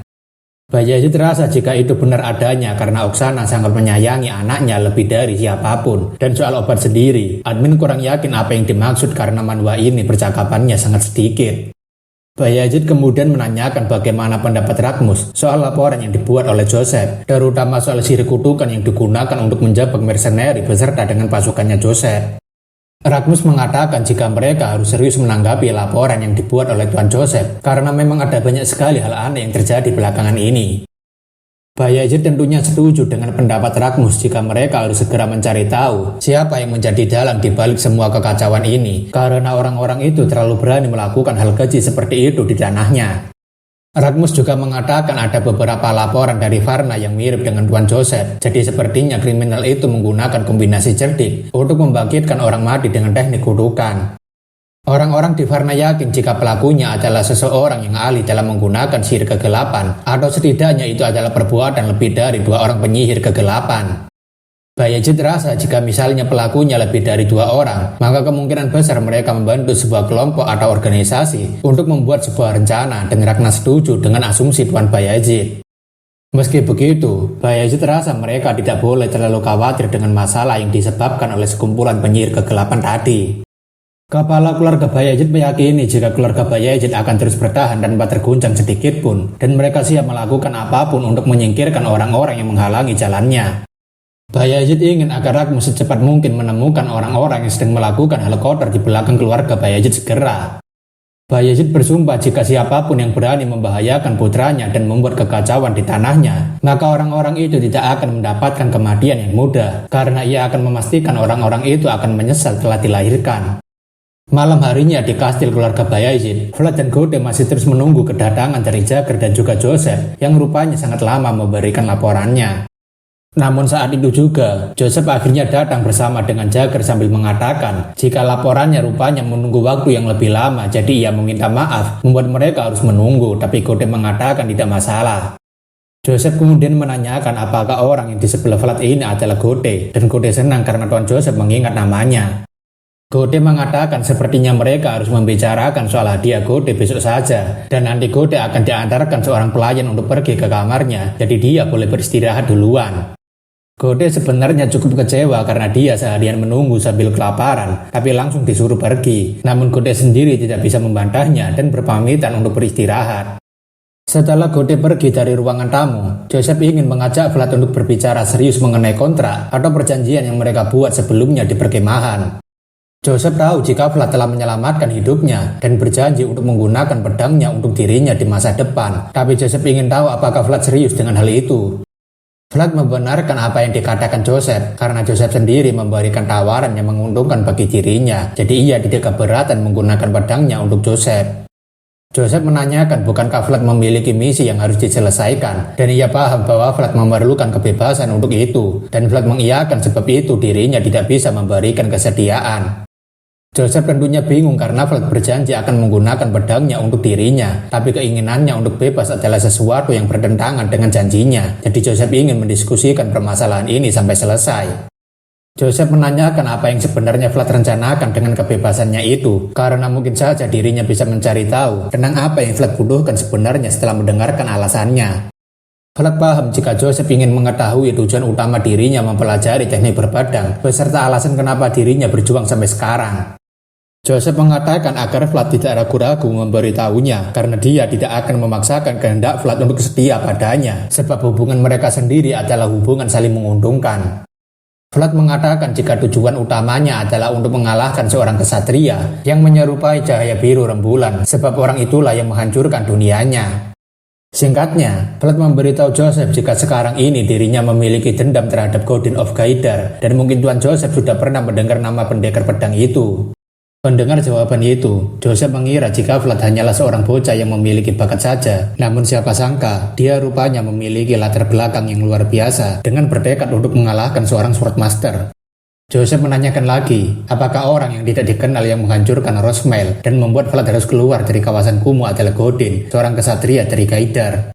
Bayezid rasa jika itu benar adanya karena Oksana sangat menyayangi anaknya lebih dari siapapun. Dan soal obat sendiri, admin kurang yakin apa yang dimaksud karena manhwa ini percakapannya sangat sedikit. Bayezid kemudian menanyakan bagaimana pendapat Ragmus soal laporan yang dibuat oleh Joseph, terutama soal sihir kutukan yang digunakan untuk menjebak mercenary beserta dengan pasukannya Joseph. Ragmus mengatakan jika mereka harus serius menanggapi laporan yang dibuat oleh Tuan Joseph karena memang ada banyak sekali hal aneh yang terjadi belakangan ini. Bayezid tentunya setuju dengan pendapat Ragmus jika mereka harus segera mencari tahu siapa yang menjadi dalang di balik semua kekacauan ini karena orang-orang itu terlalu berani melakukan hal keji seperti itu di tanahnya. Ragmus juga mengatakan ada beberapa laporan dari Varna yang mirip dengan Tuan Joseph, jadi sepertinya kriminal itu menggunakan kombinasi cerdik untuk membangkitkan orang mati dengan teknik kutukan. Orang-orang di Varna yakin jika pelakunya adalah seseorang yang ahli dalam menggunakan sihir kegelapan, atau setidaknya itu adalah perbuatan lebih dari 2 orang penyihir kegelapan. Bayezid rasa jika misalnya pelakunya lebih dari 2 orang, maka kemungkinan besar mereka membantu sebuah kelompok atau organisasi untuk membuat sebuah rencana, dan Ragnar setuju dengan asumsi Tuan Bayezid. Meski begitu, Bayezid rasa mereka tidak boleh terlalu khawatir dengan masalah yang disebabkan oleh sekumpulan penyihir kegelapan tadi. Kepala keluarga Bayezid meyakini jika keluarga Bayezid akan terus bertahan tanpa terguncang sedikit pun, dan mereka siap melakukan apapun untuk menyingkirkan orang-orang yang menghalangi jalannya. Bayezid ingin agar Ragmus secepat mungkin menemukan orang-orang yang sedang melakukan hal kotor di belakang keluarga Bayezid segera. Bayezid bersumpah jika siapapun yang berani membahayakan putranya dan membuat kekacauan di tanahnya, maka orang-orang itu tidak akan mendapatkan kematian yang mudah, karena ia akan memastikan orang-orang itu akan menyesal telah dilahirkan. Malam harinya di kastil keluarga Bayezid, Vlad dan Gode masih terus menunggu kedatangan dari Jagger dan juga Joseph yang rupanya sangat lama memberikan laporannya. Namun saat itu juga, Joseph akhirnya datang bersama dengan Jagger sambil mengatakan jika laporannya rupanya menunggu waktu yang lebih lama, jadi ia meminta maaf membuat mereka harus menunggu, tapi Gode mengatakan tidak masalah. Joseph kemudian menanyakan apakah orang yang di sebelah Vlad ini adalah Gode, dan Gode senang karena Tuan Joseph mengingat namanya. Gode mengatakan sepertinya mereka harus membicarakan soal hadiah Gode besok saja, dan nanti Gode akan diantarkan seorang pelayan untuk pergi ke kamarnya, jadi dia boleh beristirahat duluan. Gode sebenarnya cukup kecewa karena dia seharian menunggu sambil kelaparan, tapi langsung disuruh pergi. Namun Gode sendiri tidak bisa membantahnya dan berpamitan untuk beristirahat. Setelah Gode pergi dari ruangan tamu, Joseph ingin mengajak Vlad untuk berbicara serius mengenai kontrak atau perjanjian yang mereka buat sebelumnya di perkemahan. Joseph tahu jika Vlad telah menyelamatkan hidupnya dan berjanji untuk menggunakan pedangnya untuk dirinya di masa depan, tapi Joseph ingin tahu apakah Vlad serius dengan hal itu. Vlad membenarkan apa yang dikatakan Joseph karena Joseph sendiri memberikan tawaran yang menguntungkan bagi dirinya, jadi ia tidak keberatan menggunakan pedangnya untuk Joseph. Joseph menanyakan bukankah Vlad memiliki misi yang harus diselesaikan, dan ia paham bahwa Vlad memerlukan kebebasan untuk itu, dan Vlad mengiyakan sebab itu dirinya tidak bisa memberikan kesediaan. Joseph tentunya bingung karena Vlad berjanji akan menggunakan pedangnya untuk dirinya, tapi keinginannya untuk bebas adalah sesuatu yang bertentangan dengan janjinya, jadi Joseph ingin mendiskusikan permasalahan ini sampai selesai. Joseph menanyakan apa yang sebenarnya Vlad rencanakan dengan kebebasannya itu, karena mungkin saja dirinya bisa mencari tahu tentang apa yang Vlad butuhkan sebenarnya setelah mendengarkan alasannya. Vlad paham jika Joseph ingin mengetahui tujuan utama dirinya mempelajari teknik berpedang, beserta alasan kenapa dirinya berjuang sampai sekarang. Joseph mengatakan agar Vlad tidak ragu-ragu memberitahunya, karena dia tidak akan memaksakan kehendak Vlad untuk setia padanya, sebab hubungan mereka sendiri adalah hubungan saling menguntungkan. Vlad mengatakan jika tujuan utamanya adalah untuk mengalahkan seorang kesatria yang menyerupai cahaya biru rembulan, sebab orang itulah yang menghancurkan dunianya. Singkatnya, Vlad memberitahu Joseph jika sekarang ini dirinya memiliki dendam terhadap Godin of Gaidar, dan mungkin Tuan Joseph sudah pernah mendengar nama pendekar pedang itu. Mendengar jawaban itu, Joseph mengira jika Vlad hanyalah seorang bocah yang memiliki bakat saja. Namun siapa sangka, dia rupanya memiliki latar belakang yang luar biasa dengan bertekad untuk mengalahkan seorang swordmaster. Joseph menanyakan lagi, apakah orang yang tidak dikenal yang menghancurkan Rosmail dan membuat Vlad harus keluar dari kawasan kumuh adalah Godin, seorang kesatria dari Gaidar.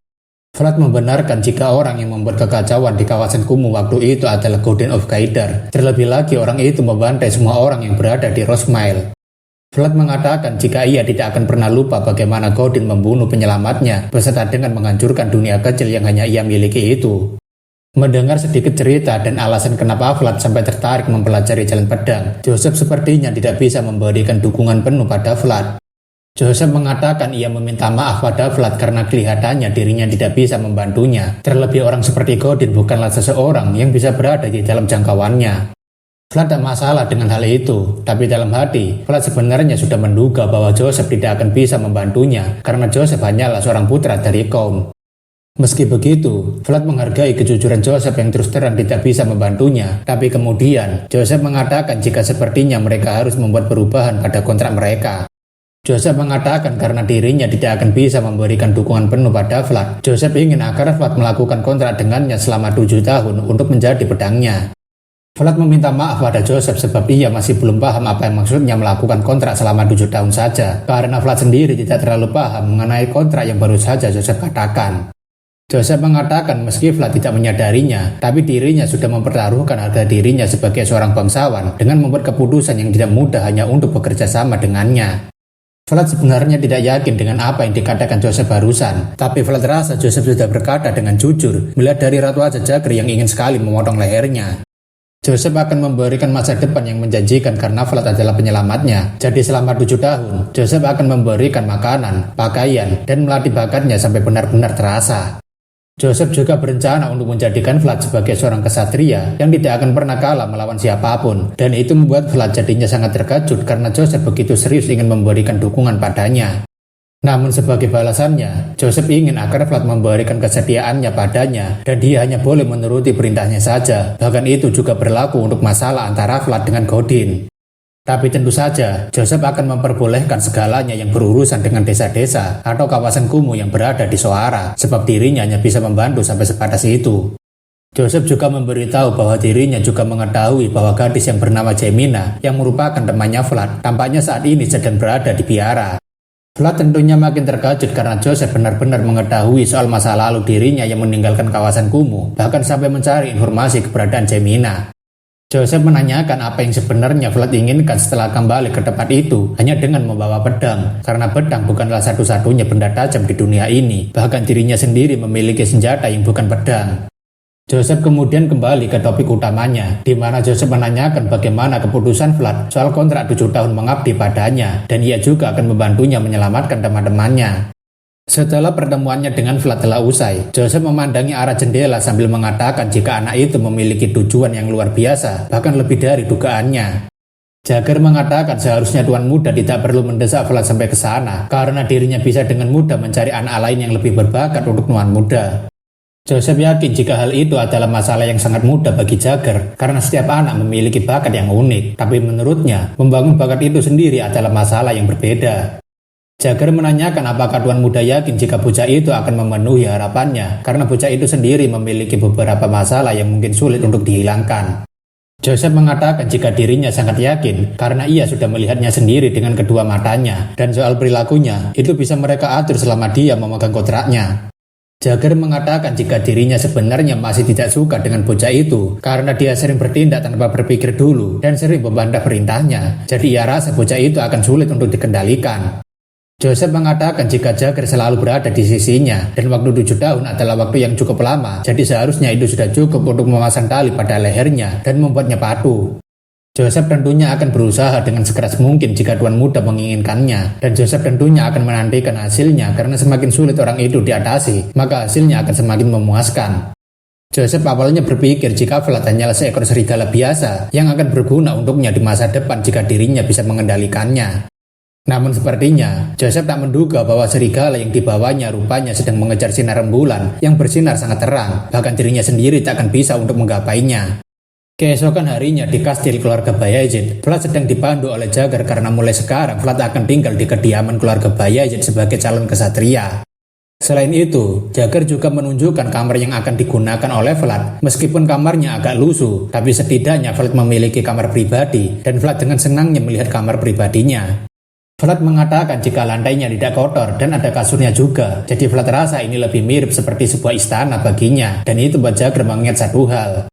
Vlad membenarkan jika orang yang membuat kekacauan di kawasan kumuh waktu itu adalah Godin of Gaidar. Terlebih lagi orang itu membantai semua orang yang berada di Rosmail. Vlad mengatakan jika ia tidak akan pernah lupa bagaimana Godin membunuh penyelamatnya beserta dengan menghancurkan dunia kecil yang hanya ia miliki itu. Mendengar sedikit cerita dan alasan kenapa Vlad sampai tertarik mempelajari jalan pedang, Joseph sepertinya tidak bisa memberikan dukungan penuh pada Vlad. Joseph mengatakan ia meminta maaf pada Vlad karena kelihatannya dirinya tidak bisa membantunya. Terlebih orang seperti Godin bukanlah seseorang yang bisa berada di dalam jangkauannya. Vlad tak masalah dengan hal itu, tapi dalam hati, Vlad sebenarnya sudah menduga bahwa Joseph tidak akan bisa membantunya karena Joseph hanyalah seorang putra dari kaum. Meski begitu, Vlad menghargai kejujuran Joseph yang terus terang tidak bisa membantunya, tapi kemudian Joseph mengatakan jika sepertinya mereka harus membuat perubahan pada kontrak mereka. Joseph mengatakan karena dirinya tidak akan bisa memberikan dukungan penuh pada Vlad, Joseph ingin agar Vlad melakukan kontrak dengannya selama 7 tahun untuk menjadi pedangnya. Vlad meminta maaf pada Joseph sebab ia masih belum paham apa yang maksudnya melakukan kontrak selama 7 tahun saja, karena Vlad sendiri tidak terlalu paham mengenai kontrak yang baru saja Joseph katakan. Joseph mengatakan meski Vlad tidak menyadarinya, tapi dirinya sudah mempertaruhkan harga dirinya sebagai seorang bangsawan dengan membuat keputusan yang tidak mudah hanya untuk bekerja sama dengannya. Vlad sebenarnya tidak yakin dengan apa yang dikatakan Joseph barusan, tapi Vlad rasa Joseph sudah berkata dengan jujur melihat dari Ratu Ajajagri yang ingin sekali memotong lehernya. Joseph akan memberikan masa depan yang menjanjikan karena Vlad adalah penyelamatnya. Jadi selama 7 tahun, Joseph akan memberikan makanan, pakaian, dan melatih bakatnya sampai benar-benar terasa. Joseph juga berencana untuk menjadikan Vlad sebagai seorang kesatria yang tidak akan pernah kalah melawan siapapun. Dan itu membuat Vlad jadinya sangat terkejut karena Joseph begitu serius ingin memberikan dukungan padanya. Namun sebagai balasannya, Joseph ingin agar Vlad memberikan kesetiaannya padanya dan dia hanya boleh menuruti perintahnya saja. Bahkan itu juga berlaku untuk masalah antara Vlad dengan Godin. Tapi tentu saja, Joseph akan memperbolehkan segalanya yang berurusan dengan desa-desa atau kawasan kumuh yang berada di Sohara, sebab dirinya hanya bisa membantu sampai sebatas itu. Joseph juga memberitahu bahwa dirinya juga mengetahui bahwa gadis yang bernama Jemina, yang merupakan temannya Vlad, tampaknya saat ini sedang berada di biara. Vlad tentunya makin terkejut karena Joseph benar-benar mengetahui soal masa lalu dirinya yang meninggalkan kawasan kumuh, bahkan sampai mencari informasi keberadaan Jemina. Joseph menanyakan apa yang sebenarnya Vlad inginkan setelah kembali ke tempat itu hanya dengan membawa pedang, karena pedang bukanlah satu-satunya benda tajam di dunia ini, bahkan dirinya sendiri memiliki senjata yang bukan pedang. Joseph kemudian kembali ke topik utamanya, di mana Joseph menanyakan bagaimana keputusan Vlad soal kontrak 7 tahun mengabdi padanya, dan ia juga akan membantunya menyelamatkan teman-temannya. Setelah pertemuannya dengan Vlad telah usai, Joseph memandangi arah jendela sambil mengatakan jika anak itu memiliki tujuan yang luar biasa, bahkan lebih dari dugaannya. Jagger mengatakan seharusnya tuan muda tidak perlu mendesak Vlad sampai ke sana, karena dirinya bisa dengan mudah mencari anak lain yang lebih berbakat untuk tuan muda. Joseph yakin jika hal itu adalah masalah yang sangat mudah bagi Jagger, karena setiap anak memiliki bakat yang unik, tapi menurutnya, membangun bakat itu sendiri adalah masalah yang berbeda. Jagger menanyakan apakah tuan muda yakin jika bocah itu akan memenuhi harapannya, karena bocah itu sendiri memiliki beberapa masalah yang mungkin sulit untuk dihilangkan. Joseph mengatakan jika dirinya sangat yakin, karena ia sudah melihatnya sendiri dengan kedua matanya, dan soal perilakunya, itu bisa mereka atur selama dia memegang kontraknya. Jagger mengatakan jika dirinya sebenarnya masih tidak suka dengan bocah itu karena dia sering bertindak tanpa berpikir dulu dan sering membantah perintahnya, jadi ia rasa bocah itu akan sulit untuk dikendalikan. Joseph mengatakan jika Jagger selalu berada di sisinya dan waktu 7 tahun adalah waktu yang cukup lama, jadi seharusnya itu sudah cukup untuk memasang tali pada lehernya dan membuatnya patuh. Joseph tentunya akan berusaha dengan sekeras mungkin jika tuan muda menginginkannya, dan Joseph tentunya akan menantikan hasilnya karena semakin sulit orang itu diatasi, maka hasilnya akan semakin memuaskan. Joseph awalnya berpikir jika Vlad hanyalah seekor serigala biasa yang akan berguna untuknya di masa depan jika dirinya bisa mengendalikannya. Namun sepertinya Joseph tak menduga bahwa serigala yang dibawanya rupanya sedang mengejar sinar rembulan yang bersinar sangat terang, bahkan dirinya sendiri tak akan bisa untuk menggapainya. Keesokan harinya di kastil keluarga Bayezid, Vlad sedang dipandu oleh Jagger karena mulai sekarang Vlad akan tinggal di kediaman keluarga Bayezid sebagai calon kesatria. Selain itu, Jagger juga menunjukkan kamar yang akan digunakan oleh Vlad. Meskipun kamarnya agak lusuh, tapi setidaknya Vlad memiliki kamar pribadi, dan Vlad dengan senangnya melihat kamar pribadinya. Vlad mengatakan jika lantainya tidak kotor dan ada kasurnya juga, jadi Vlad rasa ini lebih mirip seperti sebuah istana baginya, dan itu buat Jagger mengingat satu hal.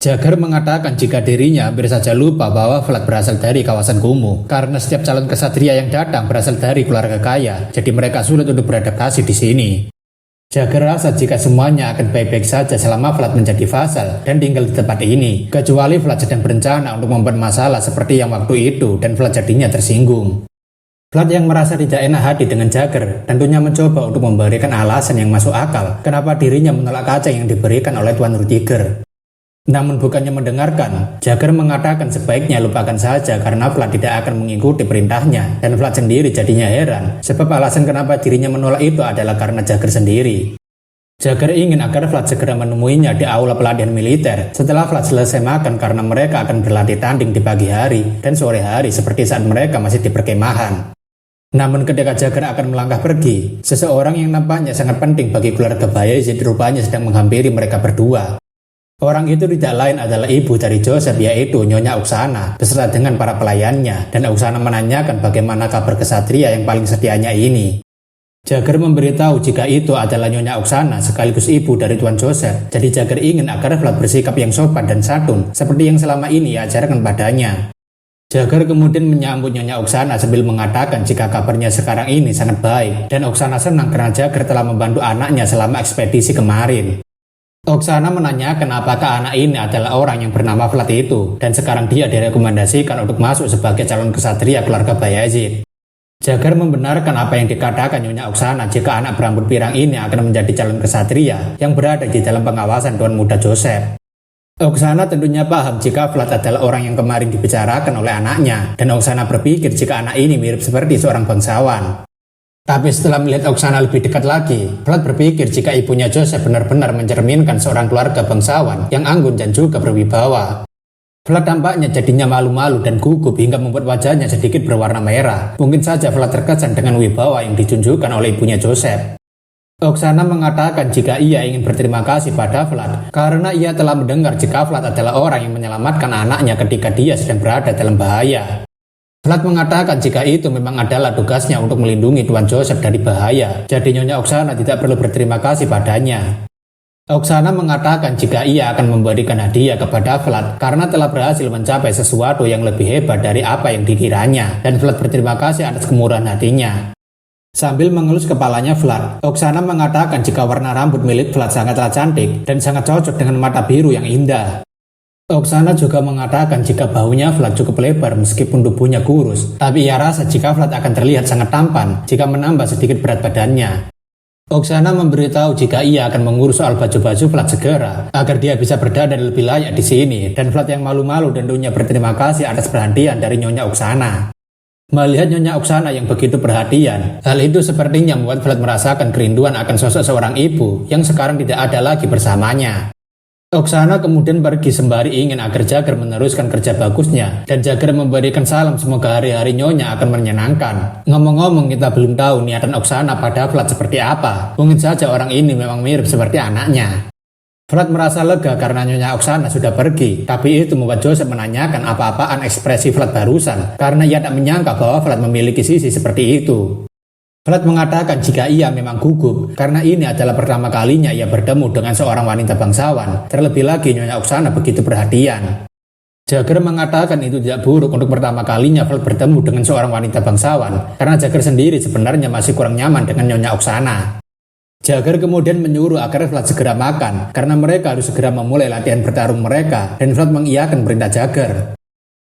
Jagger mengatakan jika dirinya hampir saja lupa bahwa Vlad berasal dari kawasan kumuh, karena setiap calon kesatria yang datang berasal dari keluarga kaya, jadi mereka sulit untuk beradaptasi di sini. Jagger rasa jika semuanya akan baik-baik saja selama Vlad menjadi vassal dan tinggal di tempat ini, kecuali Vlad sedang berencana untuk membuat masalah seperti yang waktu itu dan Vlad jadinya tersinggung. Vlad yang merasa tidak enak hati dengan Jagger tentunya mencoba untuk memberikan alasan yang masuk akal kenapa dirinya menolak kacang yang diberikan oleh Tuan Rudiger. Namun bukannya mendengarkan, Jagger mengatakan sebaiknya lupakan saja karena Vlad tidak akan mengikuti perintahnya, dan Vlad sendiri jadinya heran sebab alasan kenapa dirinya menolak itu adalah karena Jagger sendiri. Jagger ingin agar Vlad segera menemuinya di aula pelatihan militer setelah Vlad selesai makan karena mereka akan berlatih tanding di pagi hari dan sore hari seperti saat mereka masih di perkemahan. Namun ketika Jagger akan melangkah pergi, seseorang yang nampaknya sangat penting bagi keluarga Bayezid rupanya sedang menghampiri mereka berdua. Orang itu tidak lain adalah ibu dari Joseph, yaitu Nyonya Oksana beserta dengan para pelayannya, dan Oksana menanyakan bagaimana kabar kesatria yang paling setianya ini. Jagger memberitahu jika itu adalah Nyonya Oksana sekaligus ibu dari Tuan Joseph, jadi Jagger ingin agar Vlad bersikap yang sopan dan santun seperti yang selama ini diajarkan padanya. Jagger kemudian menyambut Nyonya Oksana sambil mengatakan jika kabarnya sekarang ini sangat baik, dan Oksana senang karena Jagger telah membantu anaknya selama ekspedisi kemarin. Oksana menanyakan apakah anak ini adalah orang yang bernama Vlad itu, dan sekarang dia direkomendasikan untuk masuk sebagai calon kesatria keluarga Bayezid. Jagger membenarkan apa yang dikatakan Nyonya Oksana jika anak berambut pirang ini akan menjadi calon kesatria yang berada di dalam pengawasan Tuan Muda Joseph. Oksana tentunya paham jika Vlad adalah orang yang kemarin dibicarakan oleh anaknya, dan Oksana berpikir jika anak ini mirip seperti seorang bangsawan. Tapi setelah melihat Oksana lebih dekat lagi, Vlad berpikir jika ibunya Joseph benar-benar mencerminkan seorang keluarga bangsawan yang anggun dan juga berwibawa. Vlad tampaknya jadinya malu-malu dan gugup hingga membuat wajahnya sedikit berwarna merah. Mungkin saja Vlad terkesan dengan wibawa yang ditunjukkan oleh ibunya Joseph. Oksana mengatakan jika ia ingin berterima kasih pada Vlad karena ia telah mendengar jika Vlad adalah orang yang menyelamatkan anaknya ketika dia sedang berada dalam bahaya. Vlad mengatakan jika itu memang adalah tugasnya untuk melindungi Tuan Joseph dari bahaya, jadi Nyonya Oksana tidak perlu berterima kasih padanya. Oksana mengatakan jika ia akan memberikan hadiah kepada Vlad karena telah berhasil mencapai sesuatu yang lebih hebat dari apa yang dikiranya, dan Vlad berterima kasih atas kemurahan hatinya. Sambil mengelus kepalanya Vlad, Oksana mengatakan jika warna rambut milik Vlad sangatlah cantik dan sangat cocok dengan mata biru yang indah. Oksana juga mengatakan jika bahunya Vlad cukup lebar meskipun tubuhnya kurus, tapi ia rasa jika Vlad akan terlihat sangat tampan jika menambah sedikit berat badannya. Oksana memberitahu jika ia akan mengurus soal baju-baju Vlad segera, agar dia bisa berdadar lebih layak di sini, dan Vlad yang malu-malu tentunya berterima kasih atas perhatian dari Nyonya Oksana. Melihat Nyonya Oksana yang begitu perhatian, hal itu sepertinya membuat Vlad merasakan kerinduan akan sosok seorang ibu yang sekarang tidak ada lagi bersamanya. Oksana kemudian pergi sembari ingin agar Jagger meneruskan kerja bagusnya, dan Jagger memberikan salam semoga hari-hari Nyonya akan menyenangkan. Ngomong-ngomong, kita belum tahu niatan Oksana pada Vlad seperti apa. Mungkin saja orang ini memang mirip seperti anaknya. Vlad merasa lega karena Nyonya Oksana sudah pergi, tapi itu membuat Joseph menanyakan apa-apaan ekspresi Vlad barusan, karena ia tak menyangka bahwa Vlad memiliki sisi seperti itu. Vlad mengatakan jika ia memang gugup karena ini adalah pertama kalinya ia bertemu dengan seorang wanita bangsawan, terlebih lagi Nyonya Oksana begitu perhatian. Jagger mengatakan itu tidak buruk untuk pertama kalinya Vlad bertemu dengan seorang wanita bangsawan, karena Jagger sendiri sebenarnya masih kurang nyaman dengan Nyonya Oksana. Jagger kemudian menyuruh agar Vlad segera makan, karena mereka harus segera memulai latihan bertarung mereka, dan Vlad mengiyakan perintah Jagger.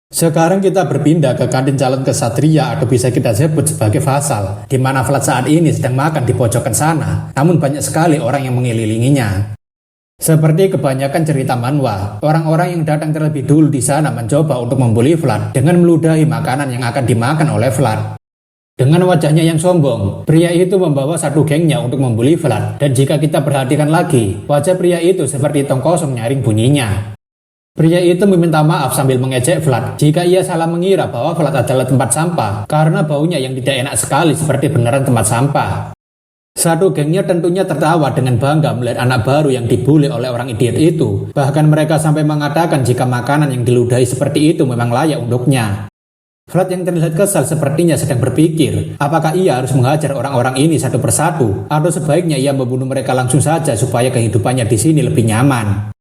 Sekarang kita berpindah ke kantin calon kesatria atau bisa kita sebut sebagai vassal, di mana Vlad saat ini sedang makan di pojokan sana, namun banyak sekali orang yang mengelilinginya. Seperti kebanyakan cerita manhwa, orang-orang yang datang terlebih dulu di sana mencoba untuk membuli Vlad dengan meludahi makanan yang akan dimakan oleh Vlad. Dengan wajahnya yang sombong, pria itu membawa satu gengnya untuk membuli Vlad. Dan jika kita perhatikan lagi, wajah pria itu seperti tong kosong nyaring bunyinya. Pria itu meminta maaf sambil mengejek Vlad jika ia salah mengira bahwa Vlad adalah tempat sampah karena baunya yang tidak enak sekali seperti beneran tempat sampah. Satu gengnya tentunya tertawa dengan bangga melihat anak baru yang dibuli oleh orang idiot itu. Bahkan mereka sampai mengatakan jika makanan yang diludahi seperti itu memang layak untuknya. Vlad yang terlihat kesal sepertinya sedang berpikir, apakah ia harus menghajar orang-orang ini satu persatu, atau sebaiknya ia membunuh mereka langsung saja supaya kehidupannya di sini lebih nyaman.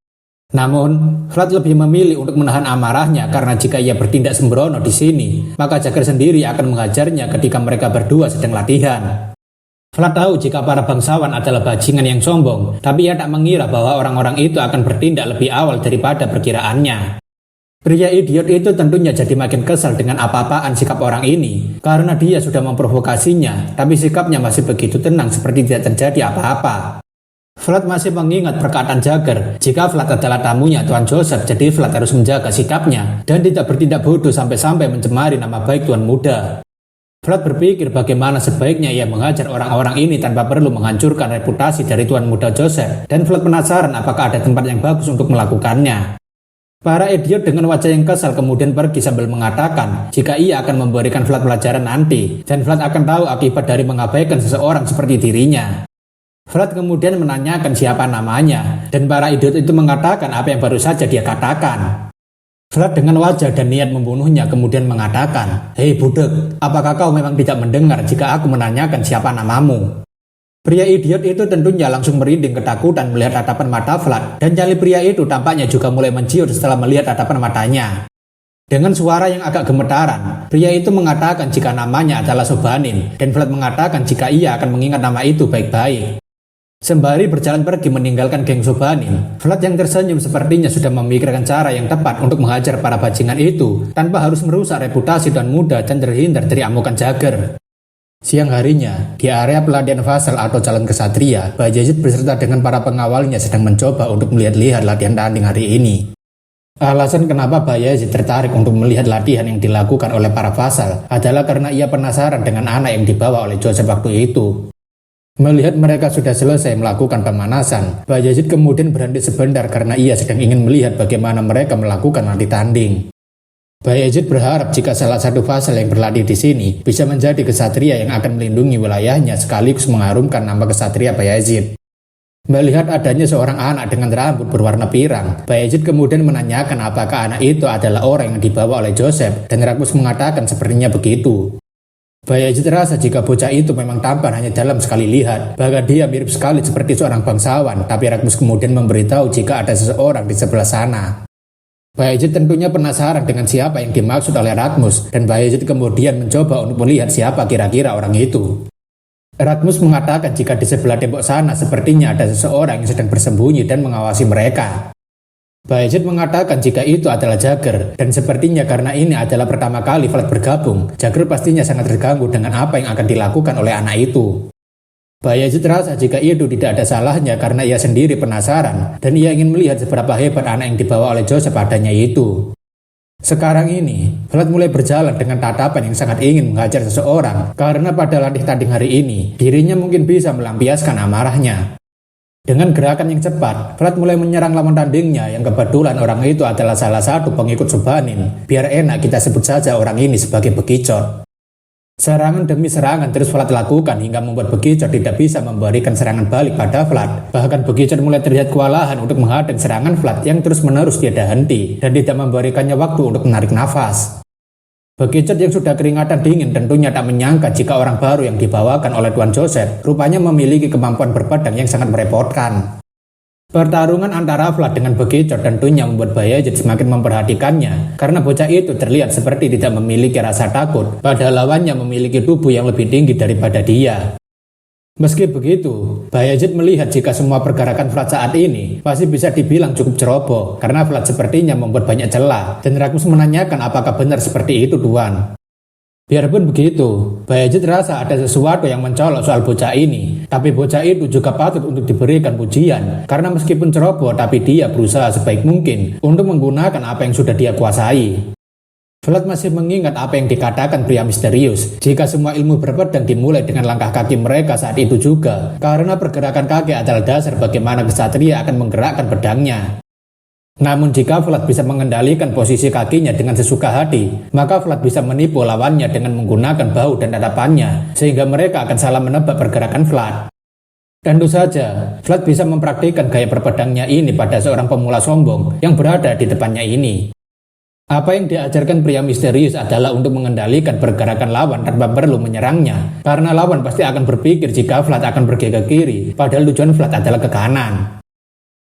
Namun, Vlad lebih memilih untuk menahan amarahnya karena jika ia bertindak sembrono di sini, maka Jagger sendiri akan menghajarnya ketika mereka berdua sedang latihan. Vlad tahu jika para bangsawan adalah bajingan yang sombong, tapi ia tak mengira bahwa orang-orang itu akan bertindak lebih awal daripada perkiraannya. Pria idiot itu tentunya jadi makin kesal dengan apa-apaan sikap orang ini, karena dia sudah memprovokasinya, tapi sikapnya masih begitu tenang seperti tidak terjadi apa-apa. Vlad masih mengingat perkataan Jagger, jika Vlad adalah tamunya Tuan Joseph, jadi Vlad harus menjaga sikapnya, dan tidak bertindak bodoh sampai-sampai mencemari nama baik Tuan Muda. Vlad berpikir bagaimana sebaiknya ia menghajar orang-orang ini tanpa perlu menghancurkan reputasi dari Tuan Muda Joseph, dan Vlad penasaran apakah ada tempat yang bagus untuk melakukannya. Para idiot dengan wajah yang kesal kemudian pergi sambil mengatakan jika ia akan memberikan Vlad pelajaran nanti, dan Vlad akan tahu akibat dari mengabaikan seseorang seperti dirinya. Vlad kemudian menanyakan siapa namanya, dan para idiot itu mengatakan apa yang baru saja dia katakan. Vlad dengan wajah dan niat membunuhnya kemudian mengatakan, "Hei budek, apakah kau memang tidak mendengar jika aku menanyakan siapa namamu?" Pria idiot itu tentunya langsung merinding ketakutan melihat tatapan mata Vlad, dan nyali pria itu tampaknya juga mulai menciut setelah melihat tatapan matanya. Dengan suara yang agak gemetaran, pria itu mengatakan jika namanya adalah Sobanin, dan Vlad mengatakan jika ia akan mengingat nama itu baik-baik. Sembari berjalan pergi meninggalkan geng Sobanin, Vlad yang tersenyum sepertinya sudah memikirkan cara yang tepat untuk menghajar para bajingan itu tanpa harus merusak reputasi Tuan Muda dan terhindar dari amukan Jagger. Siang harinya, di area pelatihan Vassal atau calon kesatria, Bayezid beserta dengan para pengawalnya sedang mencoba untuk melihat-lihat latihan tanding hari ini. Alasan kenapa Bayezid tertarik untuk melihat latihan yang dilakukan oleh para Vassal adalah karena ia penasaran dengan anak yang dibawa oleh Joseph waktu itu. Melihat mereka sudah selesai melakukan pemanasan, Bayezid kemudian berhenti sebentar karena ia sedang ingin melihat bagaimana mereka melakukan latih tanding. Bayezid berharap jika salah satu Vassal yang berlatih di sini bisa menjadi kesatria yang akan melindungi wilayahnya sekaligus mengharumkan nama kesatria Bayezid. Melihat adanya seorang anak dengan rambut berwarna pirang, Bayezid kemudian menanyakan apakah anak itu adalah orang yang dibawa oleh Joseph, dan Rakus mengatakan sepertinya begitu. Bayezid rasa jika bocah itu memang tampan hanya dalam sekali lihat, bahkan dia mirip sekali seperti seorang bangsawan, tapi Rakus kemudian memberitahu jika ada seseorang di sebelah sana. Bayezid tentunya penasaran dengan siapa yang dimaksud oleh Rakus, dan Bayezid kemudian mencoba untuk melihat siapa kira-kira orang itu. Rakus mengatakan jika di sebelah tembok sana sepertinya ada seseorang yang sedang bersembunyi dan mengawasi mereka. Bayezid mengatakan jika itu adalah Jagger, dan sepertinya karena ini adalah pertama kali Vlad bergabung, Jagger pastinya sangat terganggu dengan apa yang akan dilakukan oleh anak itu. Bayezid rasa jika itu tidak ada salahnya karena ia sendiri penasaran, dan ia ingin melihat seberapa hebat anak yang dibawa oleh Joseph adanya itu. Sekarang ini, Vlad mulai berjalan dengan tatapan yang sangat ingin menghajar seseorang, karena pada latih tanding hari ini, dirinya mungkin bisa melampiaskan amarahnya. Dengan gerakan yang cepat, Vlad mulai menyerang lawan tandingnya yang kebetulan orang itu adalah salah satu pengikut Sobanin. Biar enak kita sebut saja orang ini sebagai Bekicot. Serangan demi serangan terus Vlad lakukan hingga membuat Bekicot tidak bisa memberikan serangan balik pada Vlad. Bahkan Bekicot mulai terlihat kewalahan untuk menghadang serangan Vlad yang terus-menerus tiada henti dan tidak memberikannya waktu untuk menarik nafas. Bekicot yang sudah keringatan dingin tentunya tak menyangka jika orang baru yang dibawakan oleh Tuan Joseph rupanya memiliki kemampuan berpedang yang sangat merepotkan. Pertarungan antara Vlad dengan Bekicot tentunya membuat Bayezid semakin memperhatikannya karena bocah itu terlihat seperti tidak memiliki rasa takut padahal lawannya memiliki tubuh yang lebih tinggi daripada dia. Meski begitu, Bayezid melihat jika semua pergerakan Vlad saat ini masih bisa dibilang cukup ceroboh karena Vlad sepertinya membuat banyak celah dan Rakus menanyakan apakah benar seperti itu Tuan. Biarpun begitu, Bayezid rasa ada sesuatu yang mencolok soal bocah ini. Tapi bocah itu juga patut untuk diberikan pujian, karena meskipun ceroboh tapi dia berusaha sebaik mungkin untuk menggunakan apa yang sudah dia kuasai. Vlad masih mengingat apa yang dikatakan pria misterius, jika semua ilmu berpedang dimulai dengan langkah kaki mereka saat itu juga, karena pergerakan kaki adalah dasar bagaimana kesatria akan menggerakkan pedangnya. Namun jika Vlad bisa mengendalikan posisi kakinya dengan sesuka hati, maka Vlad bisa menipu lawannya dengan menggunakan bahu dan tatapannya, sehingga mereka akan salah menebak pergerakan Vlad. Tentu saja, Vlad bisa mempraktikkan gaya berpedangnya ini pada seorang pemula sombong yang berada di depannya ini. Apa yang diajarkan pria misterius adalah untuk mengendalikan pergerakan lawan tanpa perlu menyerangnya, karena lawan pasti akan berpikir jika Vlad akan pergi ke kiri, padahal tujuan Vlad adalah ke kanan.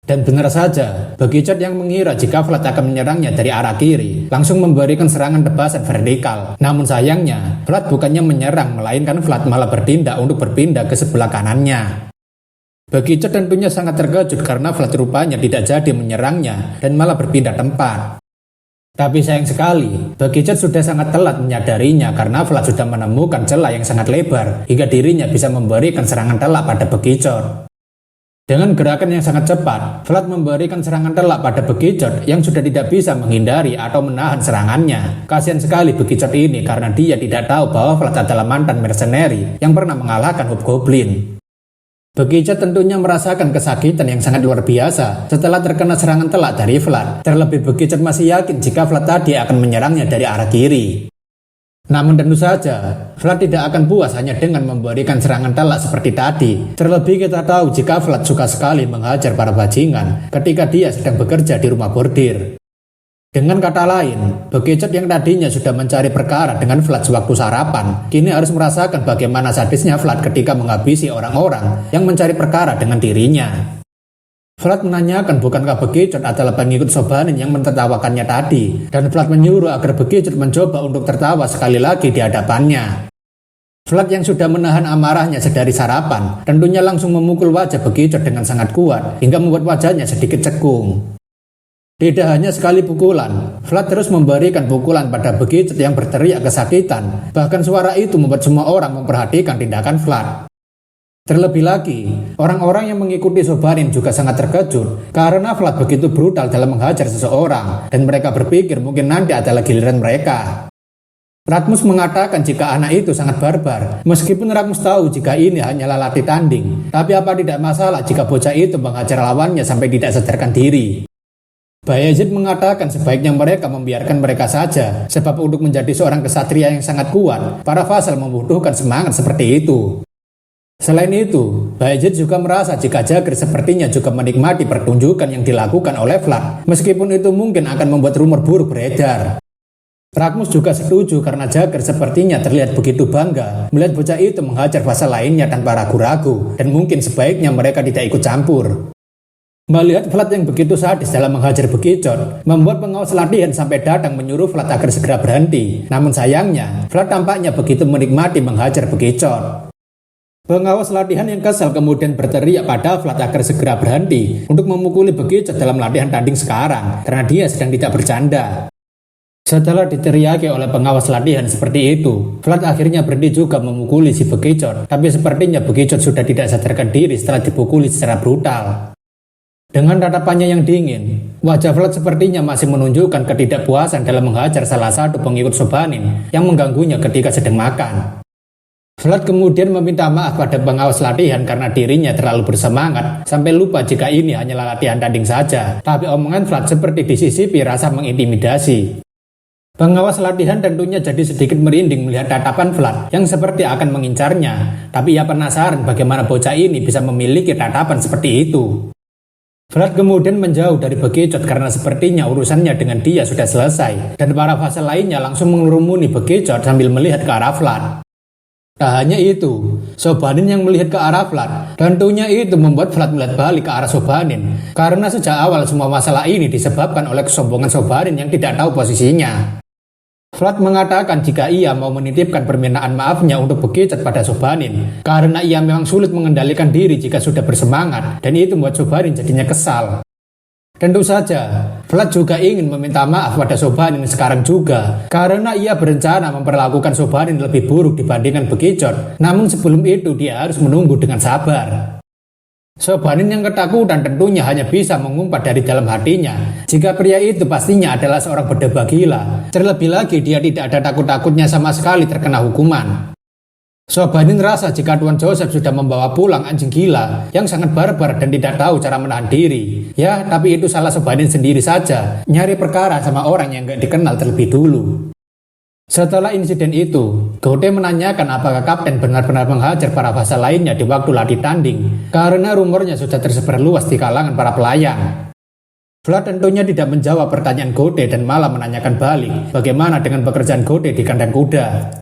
Dan benar saja, Begijot yang mengira jika Vlad akan menyerangnya dari arah kiri, langsung memberikan serangan tebasan vertikal. Namun sayangnya, Vlad bukannya menyerang, melainkan Vlad malah bertindak untuk berpindah ke sebelah kanannya. Begijot tentunya sangat terkejut karena Vlad rupanya tidak jadi menyerangnya dan malah berpindah tempat. Tapi sayang sekali, Begijot sudah sangat telat menyadarinya karena Vlad sudah menemukan celah yang sangat lebar hingga dirinya bisa memberikan serangan telak pada Begijot. Dengan gerakan yang sangat cepat, Vlad memberikan serangan telak pada Begijot yang sudah tidak bisa menghindari atau menahan serangannya. Kasihan sekali Begijot ini karena dia tidak tahu bahwa Vlad adalah mantan mercenary yang pernah mengalahkan Hobgoblin. Begijot tentunya merasakan kesakitan yang sangat luar biasa setelah terkena serangan telak dari Vlad. Terlebih Begijot masih yakin jika Vlad tadi akan menyerangnya dari arah kiri. Namun tentu saja, Vlad tidak akan puas hanya dengan memberikan serangan telak seperti tadi. Terlebih kita tahu jika Vlad suka sekali menghajar para bajingan ketika dia sedang bekerja di rumah bordir. Dengan kata lain, Begijot yang tadinya sudah mencari perkara dengan Vlad sewaktu sarapan, kini harus merasakan bagaimana sadisnya Vlad ketika menghabisi orang-orang yang mencari perkara dengan dirinya. Vlad menanyakan bukankah Begijot adalah pengikut Sobanin yang mentertawakannya tadi, dan Vlad menyuruh agar Begijot mencoba untuk tertawa sekali lagi di hadapannya. Vlad yang sudah menahan amarahnya sedari sarapan, tentunya langsung memukul wajah Begijot dengan sangat kuat, hingga membuat wajahnya sedikit cekung. Tidak hanya sekali pukulan, Vlad terus memberikan pukulan pada Begijot yang berteriak kesakitan, bahkan suara itu membuat semua orang memperhatikan tindakan Vlad. Terlebih lagi, orang-orang yang mengikuti Sobanin juga sangat terkejut karena Vlad begitu brutal dalam menghajar seseorang dan mereka berpikir mungkin nanti adalah giliran mereka. Ratmus mengatakan jika anak itu sangat barbar, meskipun Ratmus tahu jika ini hanyalah latih tanding, tapi apa tidak masalah jika bocah itu menghajar lawannya sampai tidak sadarkan diri. Bayezid mengatakan sebaiknya mereka membiarkan mereka saja, sebab untuk menjadi seorang kesatria yang sangat kuat, para vassal membutuhkan semangat seperti itu. Selain itu, Bayezid juga merasa jika Jagger sepertinya juga menikmati pertunjukan yang dilakukan oleh Vlad, meskipun itu mungkin akan membuat rumor buruk beredar. Ratmus juga setuju karena Jagger sepertinya terlihat begitu bangga melihat bocah itu menghajar vassal lainnya tanpa ragu-ragu, dan mungkin sebaiknya mereka tidak ikut campur. Melihat Vlad yang begitu sadis dalam menghajar Begijot, membuat pengawas latihan sampai datang menyuruh Vlad agar segera berhenti. Namun sayangnya, Vlad tampaknya begitu menikmati menghajar Begijot. Pengawas latihan yang kesal kemudian berteriak pada Vlad agar segera berhenti untuk memukuli Begijot dalam latihan tanding sekarang karena dia sedang tidak bercanda. Setelah diteriaki oleh pengawas latihan seperti itu, Vlad akhirnya berhenti juga memukuli si Begijot, tapi sepertinya Begijot sudah tidak sadarkan diri setelah dipukuli secara brutal. Dengan tatapannya yang dingin, wajah Vlad sepertinya masih menunjukkan ketidakpuasan dalam menghajar salah satu pengikut Sobanin yang mengganggunya ketika sedang makan. Vlad kemudian meminta maaf pada pengawas latihan karena dirinya terlalu bersemangat sampai lupa jika ini hanyalah latihan tanding saja. Tapi omongan Vlad seperti disisipi rasa mengintimidasi. Pengawas latihan tentunya jadi sedikit merinding melihat tatapan Vlad yang seperti akan mengincarnya. Tapi ia penasaran bagaimana bocah ini bisa memiliki tatapan seperti itu. Vlad kemudian menjauh dari Begijot karena sepertinya urusannya dengan dia sudah selesai. Dan para vassal lainnya langsung mengerumuni Begijot sambil melihat ke arah Vlad. Tak hanya itu, Sobanin yang melihat ke arah Vlad, tentunya itu membuat Vlad melihat balik ke arah Sobanin, karena sejak awal semua masalah ini disebabkan oleh kesombongan Sobanin yang tidak tahu posisinya. Vlad mengatakan jika ia mau menitipkan permintaan maafnya untuk Begijot pada Sobanin, karena ia memang sulit mengendalikan diri jika sudah bersemangat, dan itu membuat Sobanin jadinya kesal. Tentu saja, Vlad juga ingin meminta maaf pada Sobanin sekarang juga, karena ia berencana memperlakukan Sobanin lebih buruk dibandingkan Bekicot. Namun sebelum itu dia harus menunggu dengan sabar. Sobanin yang ketakutan tentunya hanya bisa mengumpat dari dalam hatinya jika pria itu pastinya adalah seorang berdebah gila. Terlebih lagi dia tidak ada takut-takutnya sama sekali terkena hukuman. Sobanin rasa jika Tuan Joseph sudah membawa pulang anjing gila yang sangat barbar dan tidak tahu cara menahan diri. Ya, tapi itu salah Sobanin sendiri saja, nyari perkara sama orang yang gak dikenal terlebih dulu. Setelah insiden itu, Gode menanyakan apakah kapten benar-benar menghajar para vassal lainnya di waktu latih tanding, karena rumornya sudah tersebar luas di kalangan para pelayan. Vlad tentunya tidak menjawab pertanyaan Gode dan malah menanyakan balik bagaimana dengan pekerjaan Gode di kandang kuda.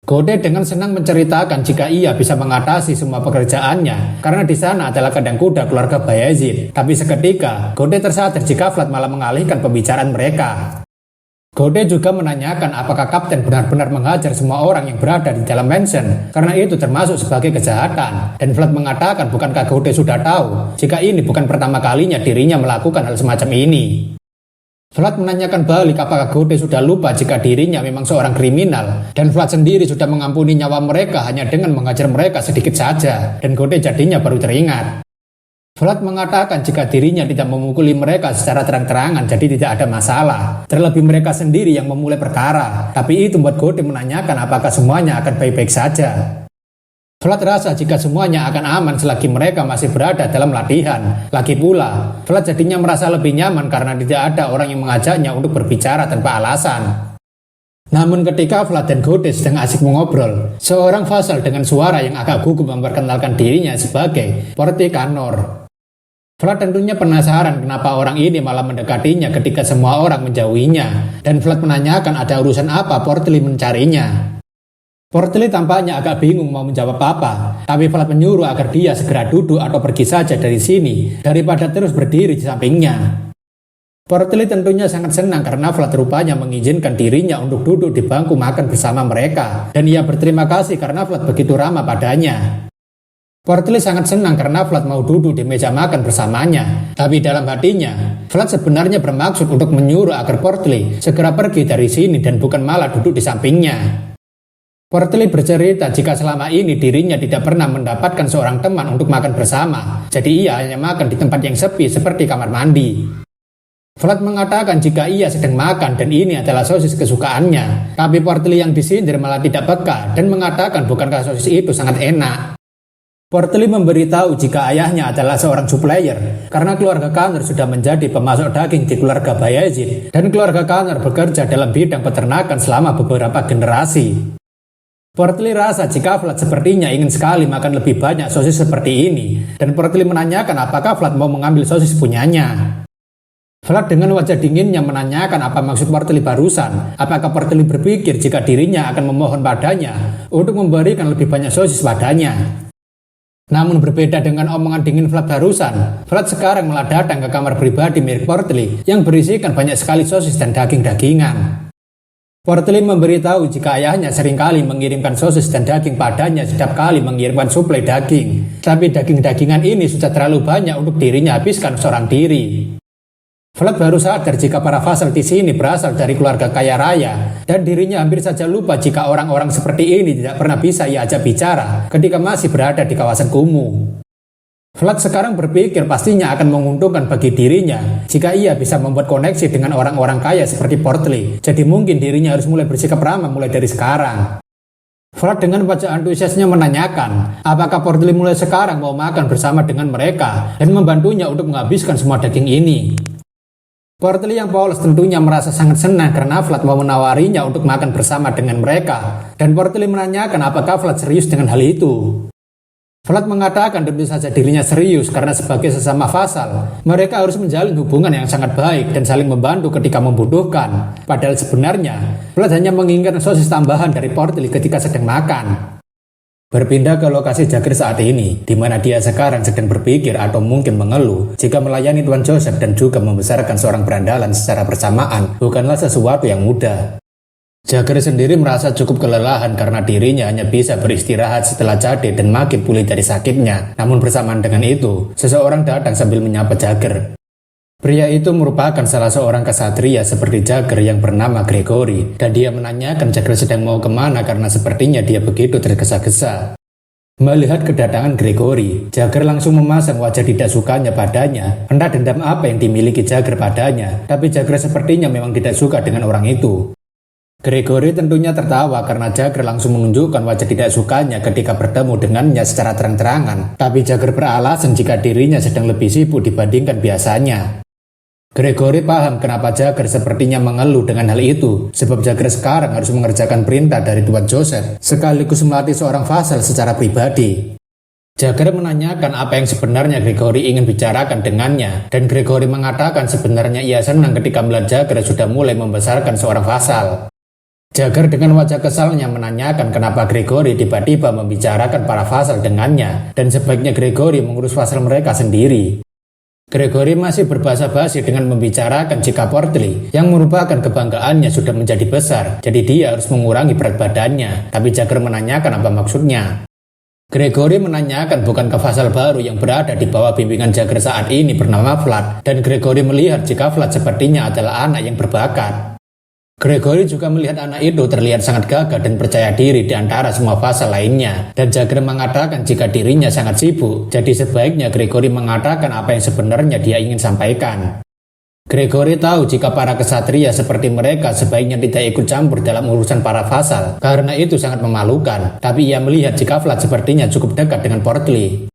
Gode dengan senang menceritakan jika ia bisa mengatasi semua pekerjaannya karena di sana adalah kandang kuda keluarga Bayezid. Tapi seketika, Gode tersadar jika Vlad malah mengalihkan pembicaraan mereka. Gode juga menanyakan apakah kapten benar-benar menghajar semua orang yang berada di dalam mansion karena itu termasuk sebagai kejahatan. Dan Vlad mengatakan bukankah Gode sudah tahu jika ini bukan pertama kalinya dirinya melakukan hal semacam ini. Vlad menanyakan balik apakah Gode sudah lupa jika dirinya memang seorang kriminal dan Vlad sendiri sudah mengampuni nyawa mereka hanya dengan mengajar mereka sedikit saja dan Gode jadinya baru teringat. Vlad mengatakan jika dirinya tidak memukuli mereka secara terang-terangan jadi tidak ada masalah. Terlebih mereka sendiri yang memulai perkara. Tapi itu membuat Gode menanyakan apakah semuanya akan baik-baik saja. Vlad rasa jika semuanya akan aman selagi mereka masih berada dalam latihan. Lagi pula, Vlad jadinya merasa lebih nyaman karena tidak ada orang yang mengajaknya untuk berbicara tanpa alasan. Namun ketika Vlad dan Gode sedang asik mengobrol, seorang vassal dengan suara yang agak gugup memperkenalkan dirinya sebagai Porti Canor. Vlad tentunya penasaran kenapa orang ini malah mendekatinya ketika semua orang menjauhinya, dan Vlad menanyakan ada urusan apa Portli mencarinya. Portli tampaknya agak bingung mau menjawab apa, tapi Vlad menyuruh agar dia segera duduk atau pergi saja dari sini daripada terus berdiri di sampingnya. Portli tentunya sangat senang karena Vlad rupanya mengizinkan dirinya untuk duduk di bangku makan bersama mereka, dan ia berterima kasih karena Vlad begitu ramah padanya. Portli sangat senang karena Vlad mau duduk di meja makan bersamanya, tapi dalam hatinya, Vlad sebenarnya bermaksud untuk menyuruh agar Portli segera pergi dari sini dan bukan malah duduk di sampingnya. Portli bercerita jika selama ini dirinya tidak pernah mendapatkan seorang teman untuk makan bersama, jadi ia hanya makan di tempat yang sepi seperti kamar mandi. Vlad mengatakan jika ia sedang makan dan ini adalah sosis kesukaannya, tapi Portli yang disindir malah tidak peka dan mengatakan bukankah sosis itu sangat enak. Portli memberitahu jika ayahnya adalah seorang supplier karena keluarga Canor sudah menjadi pemasok daging di keluarga Bayezid dan keluarga Canor bekerja dalam bidang peternakan selama beberapa generasi. Portli rasa jika Vlad sepertinya ingin sekali makan lebih banyak sosis seperti ini dan Portli menanyakan apakah Vlad mau mengambil sosis punyanya. Vlad dengan wajah dinginnya menanyakan apa maksud Portli barusan. Apakah Portli berpikir jika dirinya akan memohon padanya untuk memberikan lebih banyak sosis padanya. Namun berbeda dengan omongan dingin Vlad barusan, Vlad sekarang malah datang ke kamar pribadi milik Portli yang berisikan banyak sekali sosis dan daging-dagingan. Portli memberitahu jika ayahnya seringkali mengirimkan sosis dan daging padanya setiap kali mengirimkan suplai daging. Tapi daging-dagingan ini sudah terlalu banyak untuk dirinya habiskan seorang diri. Vlad baru sadar jika para vassal di sini berasal dari keluarga kaya raya dan dirinya hampir saja lupa jika orang-orang seperti ini tidak pernah bisa ia ajak bicara ketika masih berada di kawasan kumuh. Vlad sekarang berpikir pastinya akan menguntungkan bagi dirinya jika ia bisa membuat koneksi dengan orang-orang kaya seperti Portli. Jadi mungkin dirinya harus mulai bersikap ramah mulai dari sekarang. Vlad dengan wajah antusiasnya menanyakan apakah Portli mulai sekarang mau makan bersama dengan mereka dan membantunya untuk menghabiskan semua daging ini. Portli yang polos tentunya merasa sangat senang karena Vlad mau menawarinya untuk makan bersama dengan mereka, dan Portli menanyakan apakah Vlad serius dengan hal itu. Vlad mengatakan tentu saja dirinya serius karena sebagai sesama vassal, mereka harus menjalin hubungan yang sangat baik dan saling membantu ketika membutuhkan. Padahal sebenarnya, Vlad hanya menginginkan sosis tambahan dari Portli ketika sedang makan. Berpindah ke lokasi Jagger saat ini, di mana dia sekarang sedang berpikir atau mungkin mengeluh jika melayani Tuan Joseph dan juga membesarkan seorang berandalan secara bersamaan bukanlah sesuatu yang mudah. Jagger sendiri merasa cukup kelelahan karena dirinya hanya bisa beristirahat setelah Jade dan makin pulih dari sakitnya. Namun bersamaan dengan itu, seseorang datang sambil menyapa Jagger. Pria itu merupakan salah seorang kesatria seperti Jagger yang bernama Gregory, dan dia menanyakan Jagger sedang mau kemana karena sepertinya dia begitu tergesa-gesa. Melihat kedatangan Gregory, Jagger langsung memasang wajah tidak sukanya padanya. Entah dendam apa yang dimiliki Jagger padanya, tapi Jagger sepertinya memang tidak suka dengan orang itu. Gregory tentunya tertawa karena Jagger langsung menunjukkan wajah tidak sukanya ketika bertemu dengannya secara terang-terangan. Tapi Jagger beralasan jika dirinya sedang lebih sibuk dibandingkan biasanya. Gregory paham kenapa Jagger sepertinya mengeluh dengan hal itu, sebab Jagger sekarang harus mengerjakan perintah dari Tuan Joseph, sekaligus melatih seorang vassal secara pribadi. Jagger menanyakan apa yang sebenarnya Gregory ingin bicarakan dengannya, dan Gregory mengatakan sebenarnya ia senang ketika melihat Jagger sudah mulai membesarkan seorang vassal. Jagger dengan wajah kesalnya menanyakan kenapa Gregory tiba-tiba membicarakan para vassal dengannya, dan sebaiknya Gregory mengurus vassal mereka sendiri. Gregory masih berbasa-basi dengan membicarakan jika Portly, yang merupakan kebanggaannya, sudah menjadi besar, jadi dia harus mengurangi berat badannya, tapi Jagger menanyakan apa maksudnya. Gregory menanyakan bukankah vassal baru yang berada di bawah bimbingan Jagger saat ini bernama Vlad, dan Gregory melihat jika Vlad sepertinya adalah anak yang berbakat. Gregory juga melihat anak itu terlihat sangat gagah dan percaya diri di antara semua vassal lainnya, dan Jagger mengatakan jika dirinya sangat sibuk, jadi sebaiknya Gregory mengatakan apa yang sebenarnya dia ingin sampaikan. Gregory tahu jika para kesatria seperti mereka sebaiknya tidak ikut campur dalam urusan para vassal, karena itu sangat memalukan, tapi ia melihat jika Vlad sepertinya cukup dekat dengan Portly.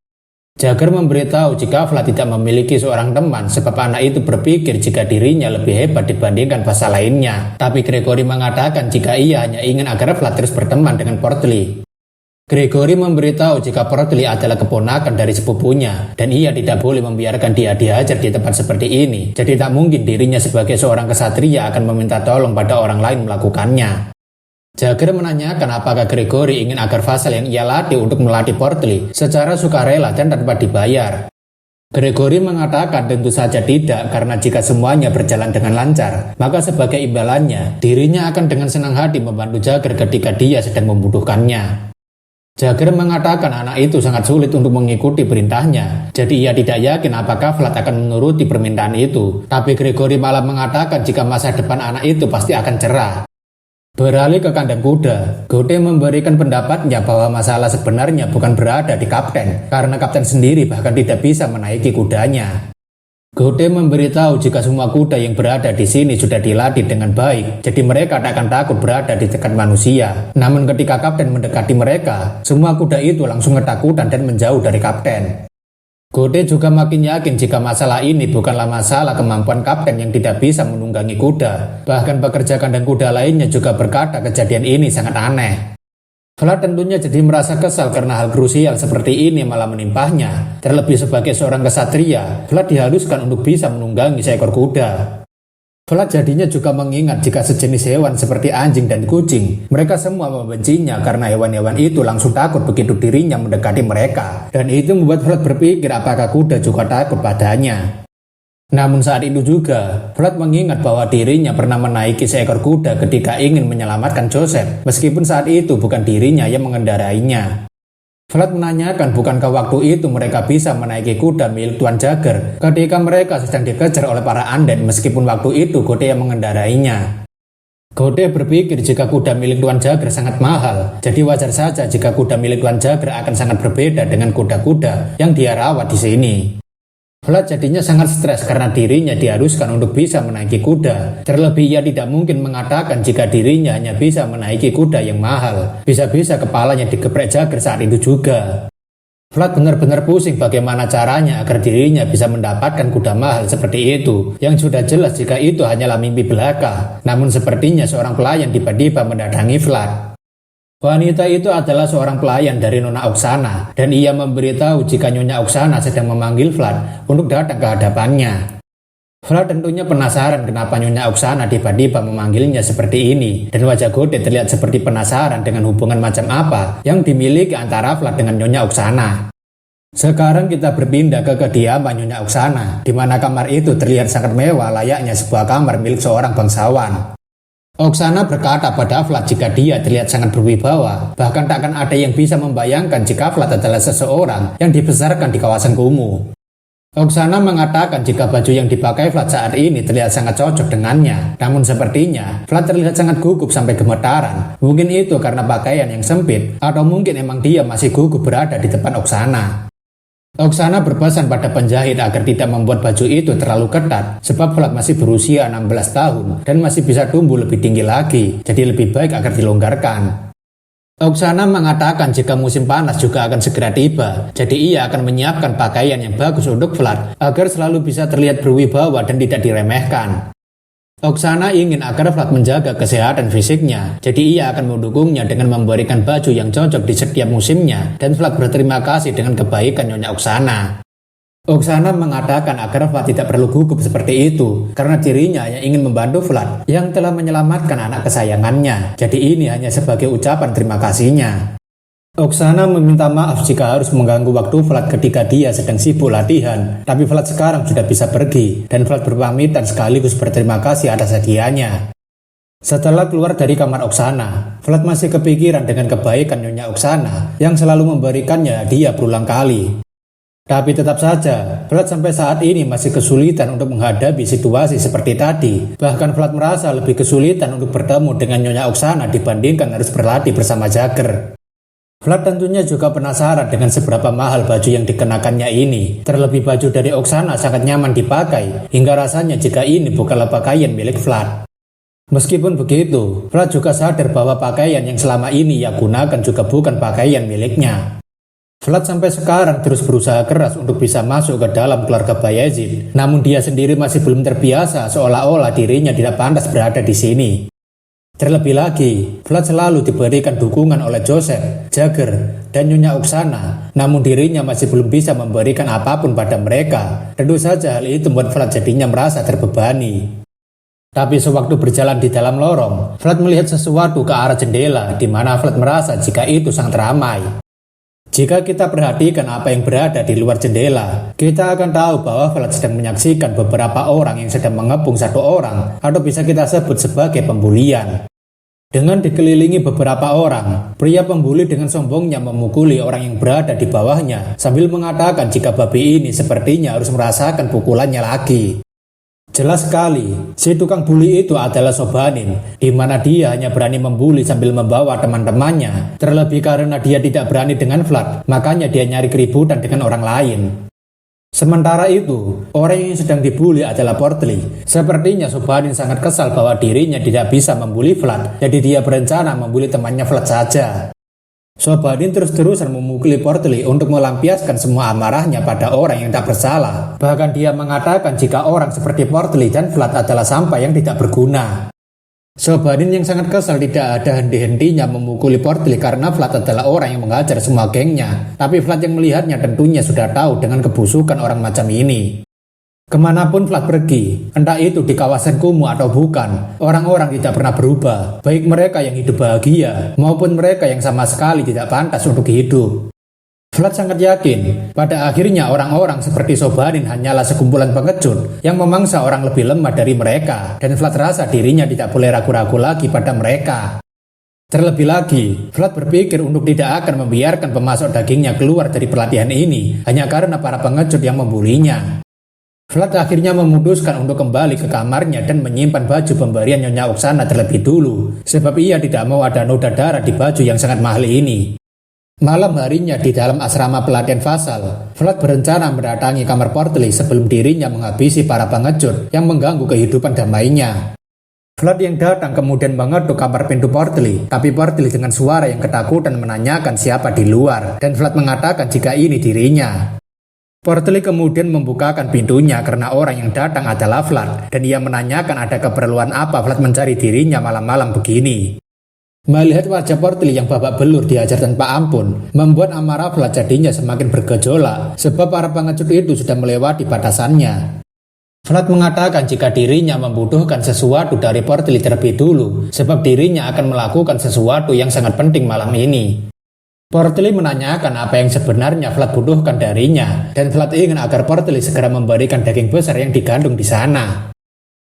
Jagger memberitahu jika Vlad tidak memiliki seorang teman sebab anak itu berpikir jika dirinya lebih hebat dibandingkan vassal lainnya. Tapi Gregory mengatakan jika ia hanya ingin agar Vlad terus berteman dengan Portly. Gregory memberitahu jika Portly adalah keponakan dari sepupunya dan ia tidak boleh membiarkan dia dihajar di tempat seperti ini. Jadi tak mungkin dirinya sebagai seorang kesatria akan meminta tolong pada orang lain melakukannya. Jagger menanyakan apakah Gregory ingin agar vassal yang ia latih untuk melatih Portly secara sukarela dan tanpa dibayar. Gregory mengatakan tentu saja tidak, karena jika semuanya berjalan dengan lancar, maka sebagai imbalannya, dirinya akan dengan senang hati membantu Jagger ketika dia sedang membutuhkannya. Jagger mengatakan anak itu sangat sulit untuk mengikuti perintahnya, jadi ia tidak yakin apakah Vlad akan menuruti permintaan itu. Tapi Gregory malah mengatakan jika masa depan anak itu pasti akan cerah. Beralih ke kandang kuda, Gode memberikan pendapatnya bahwa masalah sebenarnya bukan berada di kapten, karena kapten sendiri bahkan tidak bisa menaiki kudanya. Gode memberitahu jika semua kuda yang berada di sini sudah dilatih dengan baik, jadi mereka tak akan takut berada di dekat manusia. Namun ketika kapten mendekati mereka, semua kuda itu langsung ketakutan dan menjauh dari kapten. Gode juga makin yakin jika masalah ini bukanlah masalah kemampuan kapten yang tidak bisa menunggangi kuda. Bahkan pekerja kandang kuda lainnya juga berkata kejadian ini sangat aneh. Vlad tentunya jadi merasa kesal karena hal krusial seperti ini malah menimpahnya. Terlebih sebagai seorang kesatria, Vlad diharuskan untuk bisa menunggangi seekor kuda. Vlad jadinya juga mengingat jika sejenis hewan seperti anjing dan kucing, mereka semua membencinya karena hewan-hewan itu langsung takut begitu dirinya mendekati mereka. Dan itu membuat Vlad berpikir apakah kuda juga takut padanya. Namun saat itu juga, Vlad mengingat bahwa dirinya pernah menaiki seekor kuda ketika ingin menyelamatkan Joseph, meskipun saat itu bukan dirinya yang mengendarainya. Vlad menanyakan bukankah waktu itu mereka bisa menaiki kuda milik Tuan Jagger ketika mereka sedang dikejar oleh para undead meskipun waktu itu Gode yang mengendarainya. Gode berpikir jika kuda milik Tuan Jagger sangat mahal, jadi wajar saja jika kuda milik Tuan Jagger akan sangat berbeda dengan kuda-kuda yang dia rawat di sini. Vlad jadinya sangat stres karena dirinya diharuskan untuk bisa menaiki kuda. Terlebih ia tidak mungkin mengatakan jika dirinya hanya bisa menaiki kuda yang mahal. Bisa-bisa kepalanya digeprek Jagger saat itu juga. Vlad benar-benar pusing bagaimana caranya agar dirinya bisa mendapatkan kuda mahal seperti itu, yang sudah jelas jika itu hanyalah mimpi belaka. Namun sepertinya seorang pelayan tiba-tiba mendatangi Vlad. Wanita itu adalah seorang pelayan dari Nona Oksana, dan ia memberitahu jika Nyonya Oksana sedang memanggil Vlad untuk datang ke hadapannya. Vlad tentunya penasaran kenapa Nyonya Oksana tiba-tiba memanggilnya seperti ini, dan wajah Gode terlihat seperti penasaran dengan hubungan macam apa yang dimiliki antara Vlad dengan Nyonya Oksana. Sekarang kita berpindah ke kediaman Nyonya Oksana, di mana kamar itu terlihat sangat mewah layaknya sebuah kamar milik seorang bangsawan. Oksana berkata pada Vlad jika dia terlihat sangat berwibawa, bahkan tak akan ada yang bisa membayangkan jika Vlad adalah seseorang yang dibesarkan di kawasan kumuh. Oksana mengatakan jika baju yang dipakai Vlad saat ini terlihat sangat cocok dengannya. Namun sepertinya Vlad terlihat sangat gugup sampai gemetaran. Mungkin itu karena pakaian yang sempit, atau mungkin emang dia masih gugup berada di depan Oksana. Oksana berpesan pada penjahit agar tidak membuat baju itu terlalu ketat, sebab Vlad masih berusia 16 tahun dan masih bisa tumbuh lebih tinggi lagi, jadi lebih baik agar dilonggarkan. Oksana mengatakan jika musim panas juga akan segera tiba, jadi ia akan menyiapkan pakaian yang bagus untuk Vlad agar selalu bisa terlihat berwibawa dan tidak diremehkan. Oksana ingin agar Vlad menjaga kesehatan fisiknya, jadi ia akan mendukungnya dengan memberikan baju yang cocok di setiap musimnya, dan Vlad berterima kasih dengan kebaikan Nyonya Oksana. Oksana mengatakan agar Vlad tidak perlu gugup seperti itu, karena dirinya hanya ingin membantu Vlad yang telah menyelamatkan anak kesayangannya. Jadi ini hanya sebagai ucapan terima kasihnya. Oksana meminta maaf jika harus mengganggu waktu Vlad ketika dia sedang sibuk latihan, tapi Vlad sekarang sudah bisa pergi, dan Vlad berpamitan sekaligus berterima kasih atas hadiahnya. Setelah keluar dari kamar Oksana, Vlad masih kepikiran dengan kebaikan Nyonya Oksana yang selalu memberikannya hadiah berulang kali. Tapi tetap saja, Vlad sampai saat ini masih kesulitan untuk menghadapi situasi seperti tadi. Bahkan Vlad merasa lebih kesulitan untuk bertemu dengan Nyonya Oksana dibandingkan harus berlatih bersama Jagger. Vlad tentunya juga penasaran dengan seberapa mahal baju yang dikenakannya ini. Terlebih baju dari Oksana sangat nyaman dipakai, hingga rasanya jika ini bukanlah pakaian milik Vlad. Meskipun begitu, Vlad juga sadar bahwa pakaian yang selama ini ia gunakan juga bukan pakaian miliknya. Vlad sampai sekarang terus berusaha keras untuk bisa masuk ke dalam keluarga Bayezid. Namun dia sendiri masih belum terbiasa seolah-olah dirinya tidak pantas berada di sini. Terlebih lagi, Vlad selalu diberikan dukungan oleh Joseph, Jagger, dan Nyonya Oksana. Namun dirinya masih belum bisa memberikan apapun pada mereka. Tentu saja hal itu membuat Vlad jadinya merasa terbebani. Tapi sewaktu berjalan di dalam lorong, Vlad melihat sesuatu ke arah jendela, di mana Vlad merasa jika itu sangat ramai. Jika kita perhatikan apa yang berada di luar jendela, kita akan tahu bahwa Vlad sedang menyaksikan beberapa orang yang sedang mengepung satu orang, atau bisa kita sebut sebagai pembulian. Dengan dikelilingi beberapa orang, pria pembuli dengan sombongnya memukuli orang yang berada di bawahnya, sambil mengatakan jika babi ini sepertinya harus merasakan pukulannya lagi. Jelas sekali, si tukang bully itu adalah Sobanin, di mana dia hanya berani membuli sambil membawa teman-temannya. Terlebih karena dia tidak berani dengan Vlad, makanya dia nyari keributan dengan orang lain. Sementara itu, orang yang sedang dibuli adalah Portly. Sepertinya Sobanin sangat kesal bahwa dirinya tidak bisa membuli Vlad, jadi dia berencana membuli temannya Vlad saja. Sobanin terus-terusan memukuli Portly untuk melampiaskan semua amarahnya pada orang yang tak bersalah. Bahkan dia mengatakan jika orang seperti Portly dan Vlad adalah sampah yang tidak berguna. Sobanin yang sangat kesal tidak ada henti-hentinya memukuli Portly karena Vlad adalah orang yang menghajar semua gengnya. Tapi Vlad yang melihatnya tentunya sudah tahu dengan kebusukan orang macam ini. Kemanapun Vlad pergi, entah itu di kawasan kumuh atau bukan, orang-orang tidak pernah berubah, baik mereka yang hidup bahagia maupun mereka yang sama sekali tidak pantas untuk hidup. Vlad sangat yakin, pada akhirnya orang-orang seperti Sobanin hanyalah sekumpulan pengecut yang memangsa orang lebih lemah dari mereka, dan Vlad rasa dirinya tidak boleh ragu-ragu lagi pada mereka. Terlebih lagi, Vlad berpikir untuk tidak akan membiarkan pemasok dagingnya keluar dari pelatihan ini hanya karena para pengecut yang membulinya. Vlad akhirnya memutuskan untuk kembali ke kamarnya dan menyimpan baju pemberian Nyonya Oksana terlebih dulu, sebab ia tidak mau ada noda darah di baju yang sangat mahal ini. Malam harinya di dalam asrama pelatihan Fasal, Vlad berencana mendatangi kamar Portly sebelum dirinya menghabisi para pengecut yang mengganggu kehidupan damainya. Vlad yang datang kemudian mengetuk kamar pintu Portly, tapi Portly dengan suara yang ketakutan menanyakan siapa di luar, dan Vlad mengatakan jika ini dirinya. Portly kemudian membukakan pintunya karena orang yang datang adalah Vlad, dan ia menanyakan ada keperluan apa Vlad mencari dirinya malam-malam begini. Melihat wajah Portly yang babak belur dihajar tanpa ampun, membuat amarah Vlad jadinya semakin bergejolak, sebab para pengecut itu sudah melewati batasannya. Vlad mengatakan jika dirinya membutuhkan sesuatu dari Portly terlebih dulu, sebab dirinya akan melakukan sesuatu yang sangat penting malam ini. Portly menanyakan apa yang sebenarnya Vlad butuhkan darinya, dan Vlad ingin agar Portly segera memberikan daging besar yang digandung di sana.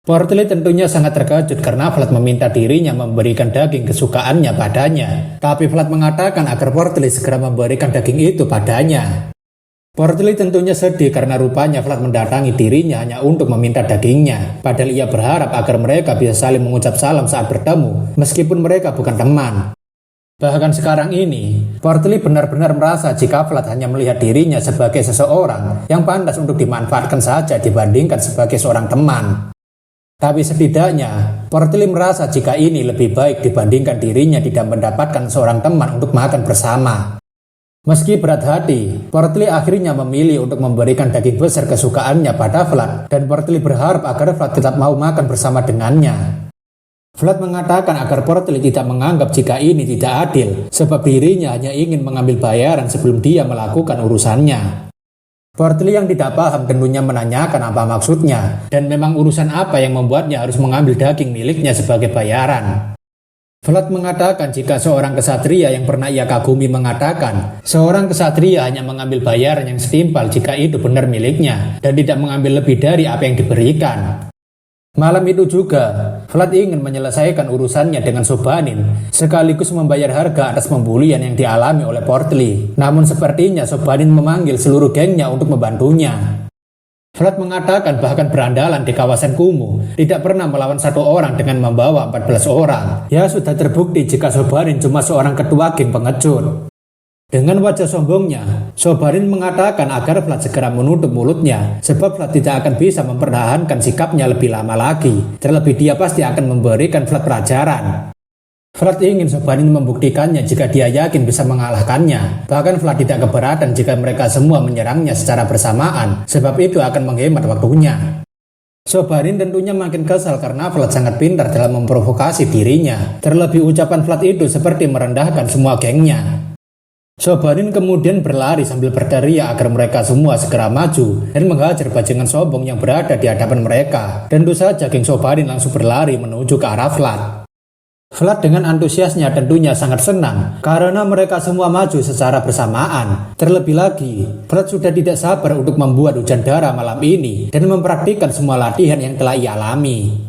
Portly tentunya sangat terkejut karena Vlad meminta dirinya memberikan daging kesukaannya padanya, tapi Vlad mengatakan agar Portly segera memberikan daging itu padanya. Portly tentunya sedih karena rupanya Vlad mendatangi dirinya hanya untuk meminta dagingnya. Padahal ia berharap agar mereka bisa saling mengucap salam saat bertemu, meskipun mereka bukan teman. Bahkan sekarang ini, Portly benar-benar merasa jika Vlad hanya melihat dirinya sebagai seseorang yang pantas untuk dimanfaatkan saja dibandingkan sebagai seorang teman. Tapi setidaknya, Portly merasa jika ini lebih baik dibandingkan dirinya tidak mendapatkan seorang teman untuk makan bersama. Meski berat hati, Portly akhirnya memilih untuk memberikan daging besar kesukaannya pada Vlad, dan Portly berharap agar Vlad tetap mau makan bersama dengannya. Vlad mengatakan agar Portly tidak menganggap jika ini tidak adil, sebab dirinya hanya ingin mengambil bayaran sebelum dia melakukan urusannya. Portly yang tidak paham tentunya menanyakan apa maksudnya, dan memang urusan apa yang membuatnya harus mengambil daging miliknya sebagai bayaran. Vlad mengatakan jika seorang kesatria yang pernah ia kagumi mengatakan, seorang kesatria hanya mengambil bayaran yang setimpal jika itu benar miliknya, dan tidak mengambil lebih dari apa yang diberikan. Malam itu juga, Vlad ingin menyelesaikan urusannya dengan Sobanin, sekaligus membayar harga atas pembulian yang dialami oleh Portly. Namun sepertinya Sobanin memanggil seluruh gengnya untuk membantunya. Vlad mengatakan bahkan berandalan di kawasan kumuh tidak pernah melawan satu orang dengan membawa 14 orang. Ya sudah terbukti jika Sobanin cuma seorang ketua geng pengecut. Dengan wajah sombongnya, Sobanin mengatakan agar Vlad segera menutup mulutnya, sebab Vlad tidak akan bisa mempertahankan sikapnya lebih lama lagi. Terlebih dia pasti akan memberikan Vlad pelajaran. Vlad ingin Sobanin membuktikannya jika dia yakin bisa mengalahkannya. Bahkan Vlad tidak keberatan jika mereka semua menyerangnya secara bersamaan, sebab itu akan menghemat waktunya. Sobanin tentunya makin kesal karena Vlad sangat pintar dalam memprovokasi dirinya. Terlebih ucapan Vlad itu seperti merendahkan semua gengnya. Sobanin kemudian berlari sambil berteriak agar mereka semua segera maju dan menghajar bajingan sombong yang berada di hadapan mereka. Tentu saja geng Sobanin langsung berlari menuju ke arah Vlad. Vlad dengan antusiasnya tentunya sangat senang karena mereka semua maju secara bersamaan. Terlebih lagi, Vlad sudah tidak sabar untuk membuat hujan darah malam ini dan mempraktikkan semua latihan yang telah ia alami.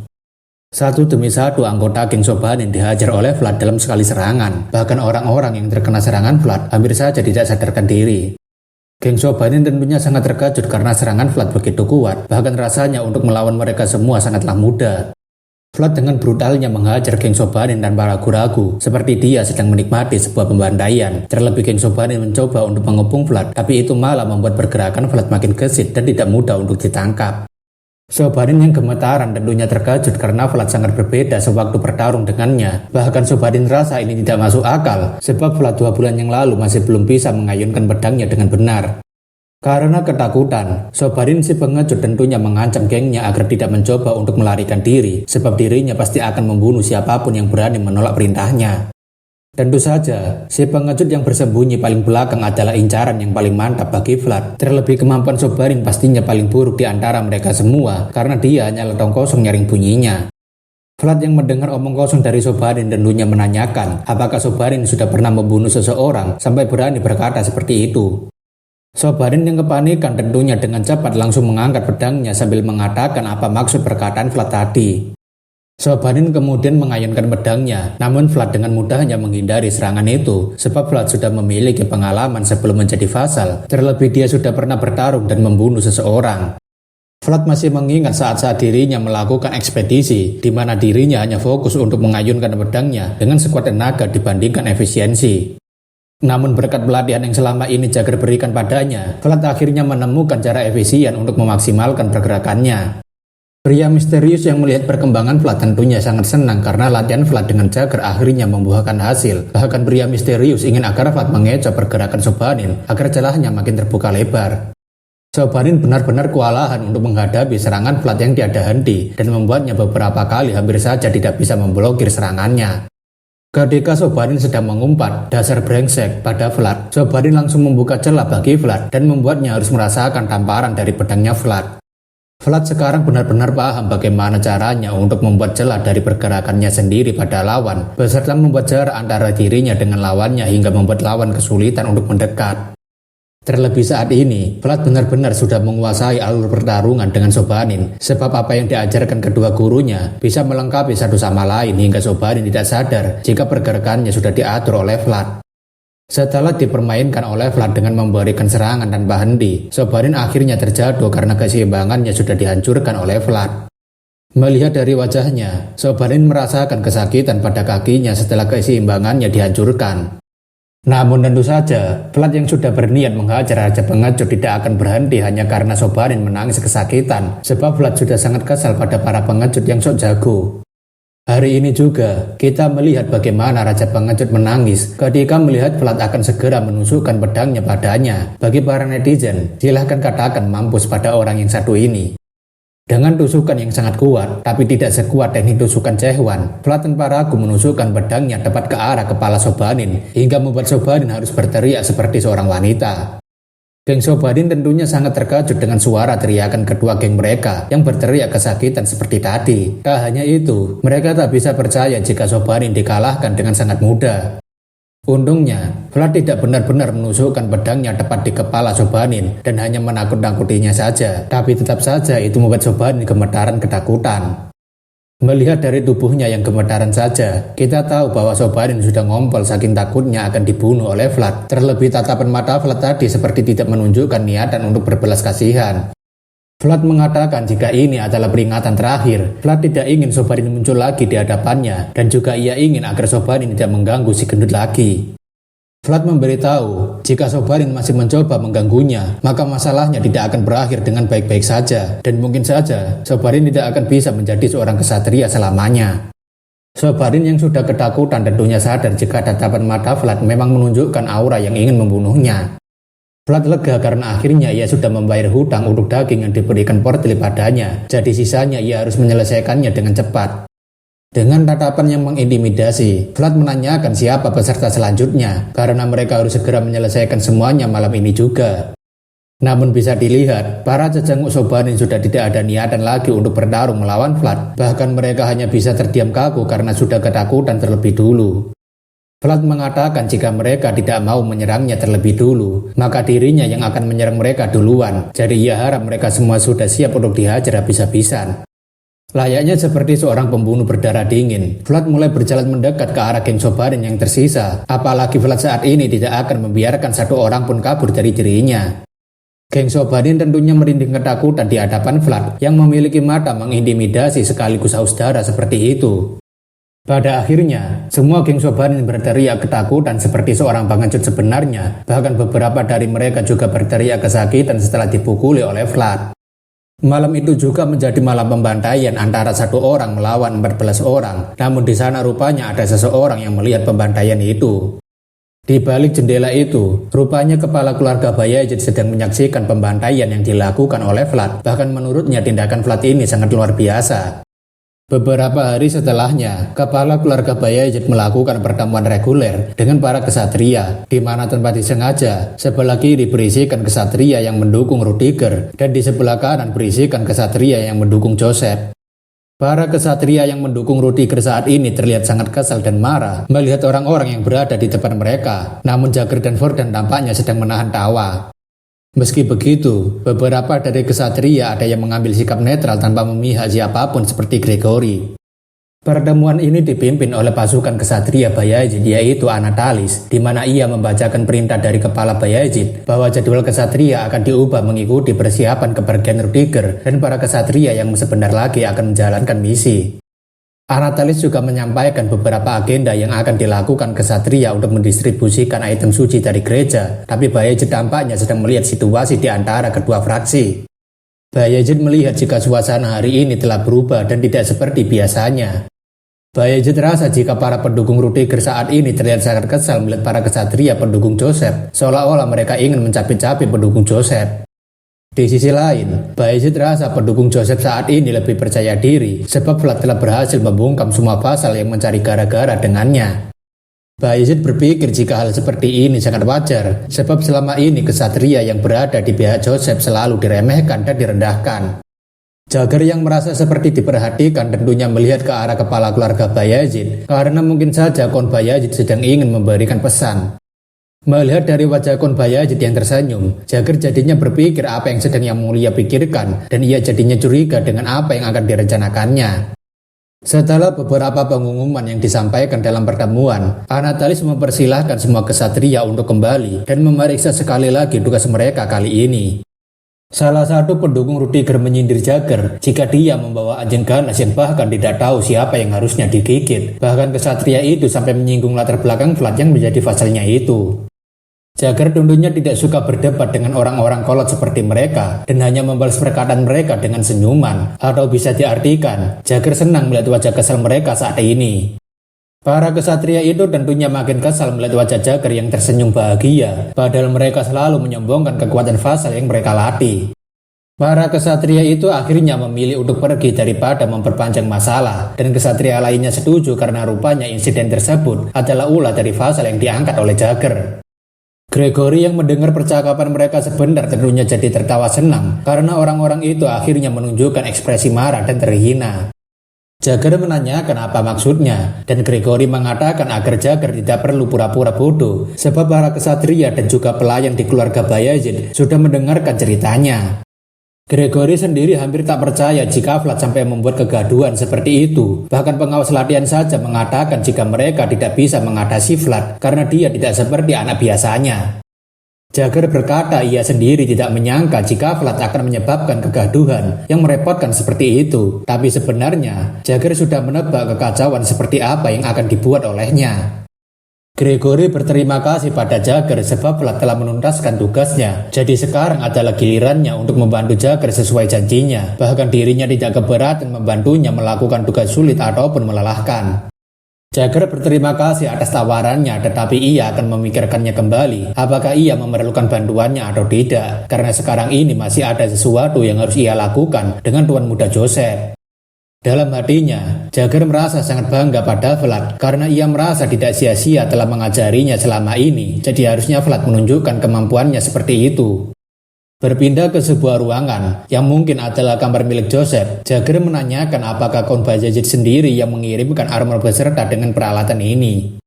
Satu demi satu anggota geng Sobanin dihajar oleh Vlad dalam sekali serangan. Bahkan orang-orang yang terkena serangan Vlad hampir saja tidak sadarkan diri. Geng Sobanin tentunya sangat terkejut karena serangan Vlad begitu kuat. Bahkan rasanya untuk melawan mereka semua sangatlah mudah. Vlad dengan brutalnya menghajar geng Sobanin tanpa ragu-ragu, seperti dia sedang menikmati sebuah pembantaian. Terlebih geng Sobanin mencoba untuk mengepung Vlad, tapi itu malah membuat pergerakan Vlad makin gesit dan tidak mudah untuk ditangkap. Sobanin yang gemetaran tentunya terkejut karena Vlad sangat berbeda sewaktu bertarung dengannya. Bahkan Sobanin rasa ini tidak masuk akal, sebab Vlad 2 bulan yang lalu masih belum bisa mengayunkan pedangnya dengan benar. Karena ketakutan, Sobanin si pengecut tentunya mengancam gengnya agar tidak mencoba untuk melarikan diri, sebab dirinya pasti akan membunuh siapapun yang berani menolak perintahnya. Tentu saja, si pengecut yang bersembunyi paling belakang adalah incaran yang paling mantap bagi Vlad. Terlebih kemampuan Sobanin pastinya paling buruk di antara mereka semua, karena dia hanya letong kosong nyaring bunyinya. Vlad yang mendengar omong kosong dari Sobanin tentunya menanyakan, apakah Sobanin sudah pernah membunuh seseorang sampai berani berkata seperti itu. Sobanin yang kepanikan tentunya dengan cepat langsung mengangkat pedangnya sambil mengatakan apa maksud perkataan Vlad tadi. Sobanin kemudian mengayunkan pedangnya, namun Vlad dengan mudahnya menghindari serangan itu, sebab Vlad sudah memiliki pengalaman sebelum menjadi vassal, terlebih dia sudah pernah bertarung dan membunuh seseorang. Vlad masih mengingat saat-saat dirinya melakukan ekspedisi, di mana dirinya hanya fokus untuk mengayunkan pedangnya dengan sekuat tenaga dibandingkan efisiensi. Namun berkat pelatihan yang selama ini Jagger berikan padanya, Vlad akhirnya menemukan cara efisien untuk memaksimalkan pergerakannya. Pria misterius yang melihat perkembangan Vlad tentunya sangat senang karena latihan Vlad dengan Jagger akhirnya membuahkan hasil. Bahkan pria misterius ingin agar Vlad mengecoh pergerakan Sobanin agar celahnya makin terbuka lebar. Sobanin benar-benar kewalahan untuk menghadapi serangan Vlad yang tiada henti dan membuatnya beberapa kali hampir saja tidak bisa memblokir serangannya. Ketika Sobanin sedang mengumpat dasar brengsek pada Vlad, Sobanin langsung membuka celah bagi Vlad dan membuatnya harus merasakan tamparan dari pedangnya Vlad. Vlad sekarang benar-benar paham bagaimana caranya untuk membuat celah dari pergerakannya sendiri pada lawan, beserta membuat jarak antara dirinya dengan lawannya hingga membuat lawan kesulitan untuk mendekat. Terlebih saat ini, Vlad benar-benar sudah menguasai alur pertarungan dengan Sobanin, sebab apa yang diajarkan kedua gurunya bisa melengkapi satu sama lain hingga Sobanin tidak sadar jika pergerakannya sudah diatur oleh Vlad. Setelah dipermainkan oleh Vlad dengan memberikan serangan tanpa henti, Sobanin akhirnya terjatuh karena keseimbangannya sudah dihancurkan oleh Vlad. Melihat dari wajahnya, Sobanin merasakan kesakitan pada kakinya setelah keseimbangannya dihancurkan. Namun tentu saja, Vlad yang sudah berniat menghajar Raja Pengecut tidak akan berhenti hanya karena Sobanin menangis kesakitan, sebab Vlad sudah sangat kesal pada para pengecut yang sok jago. Hari ini juga, kita melihat bagaimana Raja Pengecut menangis ketika melihat Vlad akan segera menusukkan pedangnya padanya. Bagi para netizen, silahkan katakan mampus pada orang yang satu ini. Dengan tusukan yang sangat kuat, tapi tidak sekuat teknik tusukan Chae-hwan, Vlad tanpa ragu menusukkan pedangnya tepat ke arah kepala Sobanin, hingga membuat Sobanin harus berteriak seperti seorang wanita. Geng Sobanin tentunya sangat terkejut dengan suara teriakan kedua geng mereka yang berteriak kesakitan seperti tadi. Tak hanya itu, mereka tak bisa percaya jika Sobanin dikalahkan dengan sangat mudah. Untungnya, Vlad tidak benar-benar menusukkan pedangnya tepat di kepala Sobanin dan hanya menakut-nakutinya saja. Tapi tetap saja itu membuat Sobanin gemetaran ketakutan. Melihat dari tubuhnya yang gemetaran saja, kita tahu bahwa Sobanin sudah ngompol saking takutnya akan dibunuh oleh Vlad. Terlebih tatapan mata Vlad tadi seperti tidak menunjukkan niatan untuk berbelas kasihan. Vlad mengatakan jika ini adalah peringatan terakhir. Vlad tidak ingin Sobanin muncul lagi di hadapannya, dan juga ia ingin agar Sobanin tidak mengganggu si gendut lagi. Vlad memberitahu, jika Sobanin masih mencoba mengganggunya, maka masalahnya tidak akan berakhir dengan baik-baik saja, dan mungkin saja Sobanin tidak akan bisa menjadi seorang kesatria selamanya. Sobanin yang sudah ketakutan tentunya sadar jika tatapan mata Vlad memang menunjukkan aura yang ingin membunuhnya. Vlad lega karena akhirnya ia sudah membayar hutang untuk daging yang diberikan Portly padanya, jadi sisanya ia harus menyelesaikannya dengan cepat. Dengan tatapan yang mengintimidasi, Vlad menanyakan siapa peserta selanjutnya, karena mereka harus segera menyelesaikan semuanya malam ini juga. Namun bisa dilihat, para cecenguk Sobanin sudah tidak ada niatan lagi untuk bertarung melawan Vlad, bahkan mereka hanya bisa terdiam kaku karena sudah ketakutan terlebih dulu. Vlad mengatakan jika mereka tidak mau menyerangnya terlebih dulu, maka dirinya yang akan menyerang mereka duluan, jadi ia harap mereka semua sudah siap untuk dihajar habis-habisan. Layaknya seperti seorang pembunuh berdarah dingin, Vlad mulai berjalan mendekat ke arah geng Sobanin yang tersisa. Apalagi Vlad saat ini tidak akan membiarkan satu orang pun kabur dari dirinya. Geng Sobanin tentunya merinding ketakutan di hadapan Vlad yang memiliki mata mengintimidasi sekaligus haus darah seperti itu. Pada akhirnya, semua geng Sobanin berteriak ketakutan seperti seorang pengecut sebenarnya. Bahkan beberapa dari mereka juga berteriak kesakitan setelah dipukuli oleh Vlad. Malam itu juga menjadi malam pembantaian antara satu orang melawan 14 orang. Namun di sana rupanya ada seseorang yang melihat pembantaian itu. Di balik jendela itu, rupanya kepala keluarga Bayezid sedang menyaksikan pembantaian yang dilakukan oleh Vlad. Bahkan menurutnya tindakan Vlad ini sangat luar biasa. Beberapa hari setelahnya, kepala keluarga Bayezid melakukan pertemuan reguler dengan para kesatria, di mana tanpa disengaja, sebelah kiri berisikan kesatria yang mendukung Rudiger, dan di sebelah kanan berisikan kesatria yang mendukung Joseph. Para kesatria yang mendukung Rudiger saat ini terlihat sangat kesal dan marah melihat orang-orang yang berada di depan mereka, namun Jagger dan Vordan tampaknya sedang menahan tawa. Meski begitu, beberapa dari kesatria ada yang mengambil sikap netral tanpa memihak siapapun seperti Gregory. Pertemuan ini dipimpin oleh pasukan kesatria Bayezid yaitu Anatalis, di mana ia membacakan perintah dari kepala Bayezid bahwa jadwal kesatria akan diubah mengikuti persiapan kepergian Rudiger dan para kesatria yang sebentar lagi akan menjalankan misi. Anatalis juga menyampaikan beberapa agenda yang akan dilakukan kesatria untuk mendistribusikan item suci dari gereja, tapi Bayezid tampaknya sedang melihat situasi di antara kedua fraksi. Bayezid melihat jika suasana hari ini telah berubah dan tidak seperti biasanya. Bayezid rasa jika para pendukung Rudiger saat ini terlihat sangat kesal melihat para kesatria pendukung Joseph, seolah-olah mereka ingin mencapik-capik pendukung Joseph. Di sisi lain, Bayezid rasa pendukung Joseph saat ini lebih percaya diri sebab Vlad telah berhasil membungkam semua pasal yang mencari gara-gara dengannya. Bayezid berpikir jika hal seperti ini sangat wajar sebab selama ini kesatria yang berada di pihak Joseph selalu diremehkan dan direndahkan. Jagger yang merasa seperti diperhatikan tentunya melihat ke arah kepala keluarga Bayezid karena mungkin saja Kon Bayezid sedang ingin memberikan pesan. Melihat dari wajah Kon Bayezid yang tersenyum, Jagger jadinya berpikir apa yang sedang Yang Mulia pikirkan dan ia jadinya curiga dengan apa yang akan direncanakannya. Setelah beberapa pengumuman yang disampaikan dalam pertemuan, Anatalis mempersilahkan semua kesatria untuk kembali dan memeriksa sekali lagi tugas mereka kali ini. Salah satu pendukung Rudiger menyindir Jagger jika dia membawa anjing ganas yang bahkan tidak tahu siapa yang harusnya digigit. Bahkan kesatria itu sampai menyinggung latar belakang Vlad yang menjadi vasalnya itu. Jagger tentunya tidak suka berdebat dengan orang-orang kolot seperti mereka dan hanya membalas perkataan mereka dengan senyuman. Atau bisa diartikan, Jagger senang melihat wajah kesal mereka saat ini. Para kesatria itu tentunya makin kesal melihat wajah Jagger yang tersenyum bahagia, padahal mereka selalu menyombongkan kekuatan vasal yang mereka latih. Para kesatria itu akhirnya memilih untuk pergi daripada memperpanjang masalah, dan kesatria lainnya setuju karena rupanya insiden tersebut adalah ulah dari vasal yang diangkat oleh Jagger. Gregory yang mendengar percakapan mereka sebentar tentunya jadi tertawa senang karena orang-orang itu akhirnya menunjukkan ekspresi marah dan terhina. Jagger menanyakan apa maksudnya, dan Gregory mengatakan agar Jagger tidak perlu pura-pura bodoh, sebab para kesatria dan juga pelayan di keluarga Bayezid sudah mendengarkan ceritanya. Gregory sendiri hampir tak percaya jika Vlad sampai membuat kegaduhan seperti itu. Bahkan pengawas latihan saja mengatakan jika mereka tidak bisa mengatasi Vlad karena dia tidak seperti anak biasanya. Jagger berkata ia sendiri tidak menyangka jika Vlad akan menyebabkan kegaduhan yang merepotkan seperti itu. Tapi sebenarnya, Jagger sudah menebak kekacauan seperti apa yang akan dibuat olehnya. Gregory berterima kasih pada Jagger sebab Vlad telah menuntaskan tugasnya. Jadi sekarang adalah gilirannya untuk membantu Jagger sesuai janjinya. Bahkan dirinya tidak keberatan membantunya melakukan tugas sulit ataupun melelahkan. Jagger berterima kasih atas tawarannya, tetapi ia akan memikirkannya kembali apakah ia memerlukan bantuannya atau tidak, karena sekarang ini masih ada sesuatu yang harus ia lakukan dengan Tuan Muda Joseph. Dalam hatinya, Jagger merasa sangat bangga pada Vlad karena ia merasa tidak sia-sia telah mengajarinya selama ini, jadi harusnya Vlad menunjukkan kemampuannya seperti itu. Berpindah ke sebuah ruangan yang mungkin adalah kamar milik Joseph, Jagger menanyakan apakah Count Bayezid sendiri yang mengirimkan armor beserta dengan peralatan ini.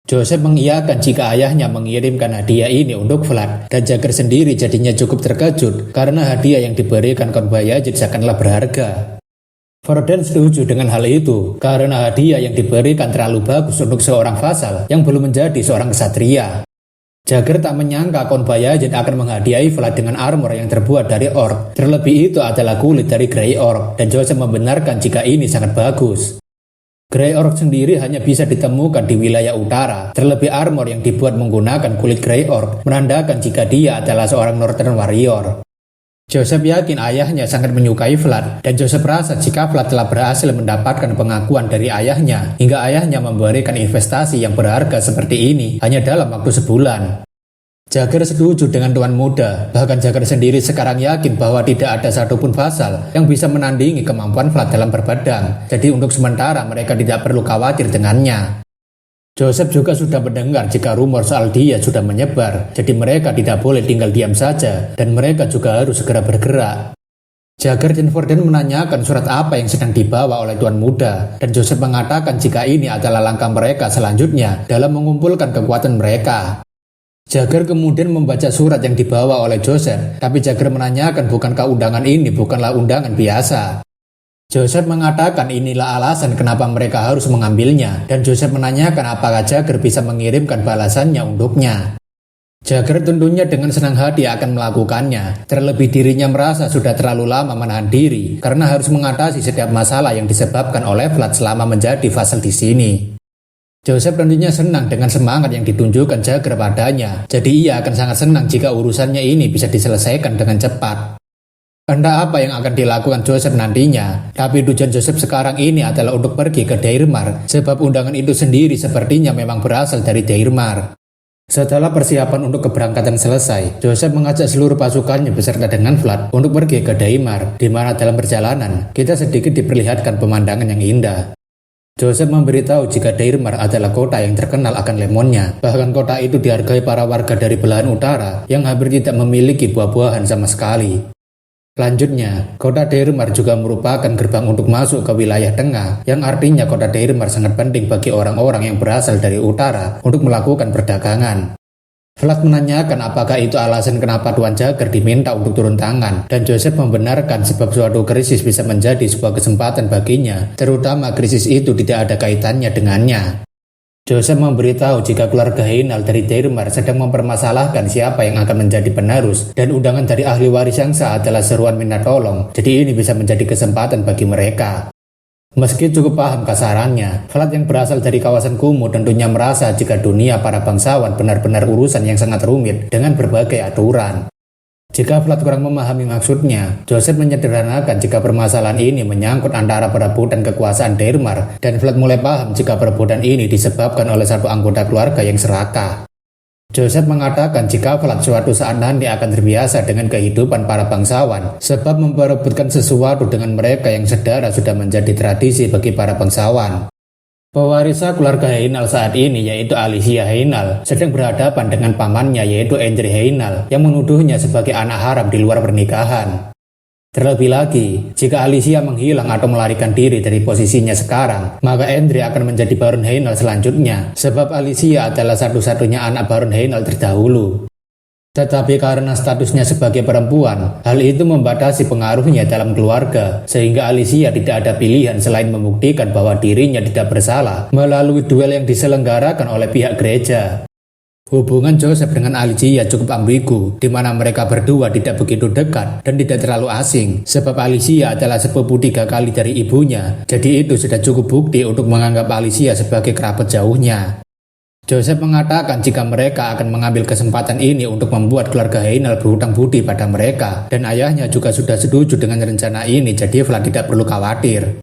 Joseph mengiyakan jika ayahnya mengirimkan hadiah ini untuk Vlad, dan Jagger sendiri jadinya cukup terkejut karena hadiah yang diberikan Count Bayezid sangatlah berharga. Forden setuju dengan hal itu karena hadiah yang diberikan terlalu bagus untuk seorang vasal yang belum menjadi seorang kesatria. Jagger tak menyangka Count Bayezid akan menghadiahi Vlad dengan armor yang terbuat dari orc. Terlebih itu adalah kulit dari Grey Orc, dan Joseph membenarkan jika ini sangat bagus. Grey Orc sendiri hanya bisa ditemukan di wilayah utara. Terlebih armor yang dibuat menggunakan kulit Grey Orc menandakan jika dia adalah seorang Northern Warrior. Joseph yakin ayahnya sangat menyukai Vlad, dan Joseph rasa jika Vlad telah berhasil mendapatkan pengakuan dari ayahnya hingga ayahnya memberikan investasi yang berharga seperti ini hanya dalam waktu sebulan. Jagger setuju dengan Tuan Muda, bahkan Jagger sendiri sekarang yakin bahwa tidak ada satupun vasal yang bisa menandingi kemampuan Vlad dalam berpedang, jadi untuk sementara mereka tidak perlu khawatir dengannya. Joseph juga sudah mendengar jika rumor soal dia sudah menyebar, jadi mereka tidak boleh tinggal diam saja, dan mereka juga harus segera bergerak. Jagger dan Forden menanyakan surat apa yang sedang dibawa oleh Tuan Muda, dan Joseph mengatakan jika ini adalah langkah mereka selanjutnya dalam mengumpulkan kekuatan mereka. Jagger kemudian membaca surat yang dibawa oleh Joseph, tapi Jagger menanyakan bukankah undangan ini bukanlah undangan biasa. Joseph mengatakan inilah alasan kenapa mereka harus mengambilnya, dan Joseph menanyakan apakah Jagger bisa mengirimkan balasannya untuknya. Jagger tentunya dengan senang hati akan melakukannya, terlebih dirinya merasa sudah terlalu lama menahan diri karena harus mengatasi setiap masalah yang disebabkan oleh Vlad selama menjadi vasal di sini. Joseph tentunya senang dengan semangat yang ditunjukkan Jagger padanya, jadi ia akan sangat senang jika urusannya ini bisa diselesaikan dengan cepat. Entah apa yang akan dilakukan Joseph nantinya, tapi tujuan Joseph sekarang ini adalah untuk pergi ke Deirmar, sebab undangan itu sendiri sepertinya memang berasal dari Deirmar. Setelah persiapan untuk keberangkatan selesai, Joseph mengajak seluruh pasukannya beserta dengan Vlad untuk pergi ke Deirmar, di mana dalam perjalanan kita sedikit diperlihatkan pemandangan yang indah. Joseph memberitahu jika Deirmar adalah kota yang terkenal akan lemonnya, bahkan kota itu dihargai para warga dari belahan utara yang hampir tidak memiliki buah-buahan sama sekali. Selanjutnya, kota Deirmar juga merupakan gerbang untuk masuk ke wilayah tengah, yang artinya kota Deirmar sangat penting bagi orang-orang yang berasal dari utara untuk melakukan perdagangan. Vlad menanyakan apakah itu alasan kenapa Tuan Jagger diminta untuk turun tangan, dan Joseph membenarkan sebab suatu krisis bisa menjadi sebuah kesempatan baginya, terutama krisis itu tidak ada kaitannya dengannya. Joseph memberitahu jika keluarga Heinal dari Deirmar sedang mempermasalahkan siapa yang akan menjadi penerus, dan undangan dari ahli waris yang sah adalah seruan minta tolong, jadi ini bisa menjadi kesempatan bagi mereka. Meski cukup paham kasarannya, Vlad yang berasal dari kawasan kumuh tentunya merasa jika dunia para bangsawan benar-benar urusan yang sangat rumit dengan berbagai aturan. Jika Vlad kurang memahami maksudnya, Joseph menyederhanakan jika permasalahan ini menyangkut antara perebutan kekuasaan Deirmar, dan Vlad mulai paham jika perebutan ini disebabkan oleh satu anggota keluarga yang serakah. Joseph mengatakan jika Vlad suatu saat nanti akan terbiasa dengan kehidupan para bangsawan, sebab memperebutkan sesuatu dengan mereka yang sedara sudah menjadi tradisi bagi para bangsawan. Pewarisnya keluarga Heinal saat ini, yaitu Alicia Heinal, sedang berhadapan dengan pamannya, yaitu Endre Heinal, yang menuduhnya sebagai anak haram di luar pernikahan. Terlebih lagi, jika Alicia menghilang atau melarikan diri dari posisinya sekarang, maka Endre akan menjadi Baron Heinal selanjutnya, sebab Alicia adalah satu-satunya anak Baron Heinal terdahulu. Tetapi karena statusnya sebagai perempuan, hal itu membatasi pengaruhnya dalam keluarga, sehingga Alicia tidak ada pilihan selain membuktikan bahwa dirinya tidak bersalah melalui duel yang diselenggarakan oleh pihak gereja. Hubungan Joseph dengan Alicia cukup ambigu, di mana mereka berdua tidak begitu dekat dan tidak terlalu asing, sebab Alicia adalah sepupu 3 kali dari ibunya, jadi itu sudah cukup bukti untuk menganggap Alicia sebagai kerabat jauhnya. Joseph mengatakan jika mereka akan mengambil kesempatan ini untuk membuat keluarga Heinal berhutang budi pada mereka, dan ayahnya juga sudah setuju dengan rencana ini, jadi Vlad tidak perlu khawatir.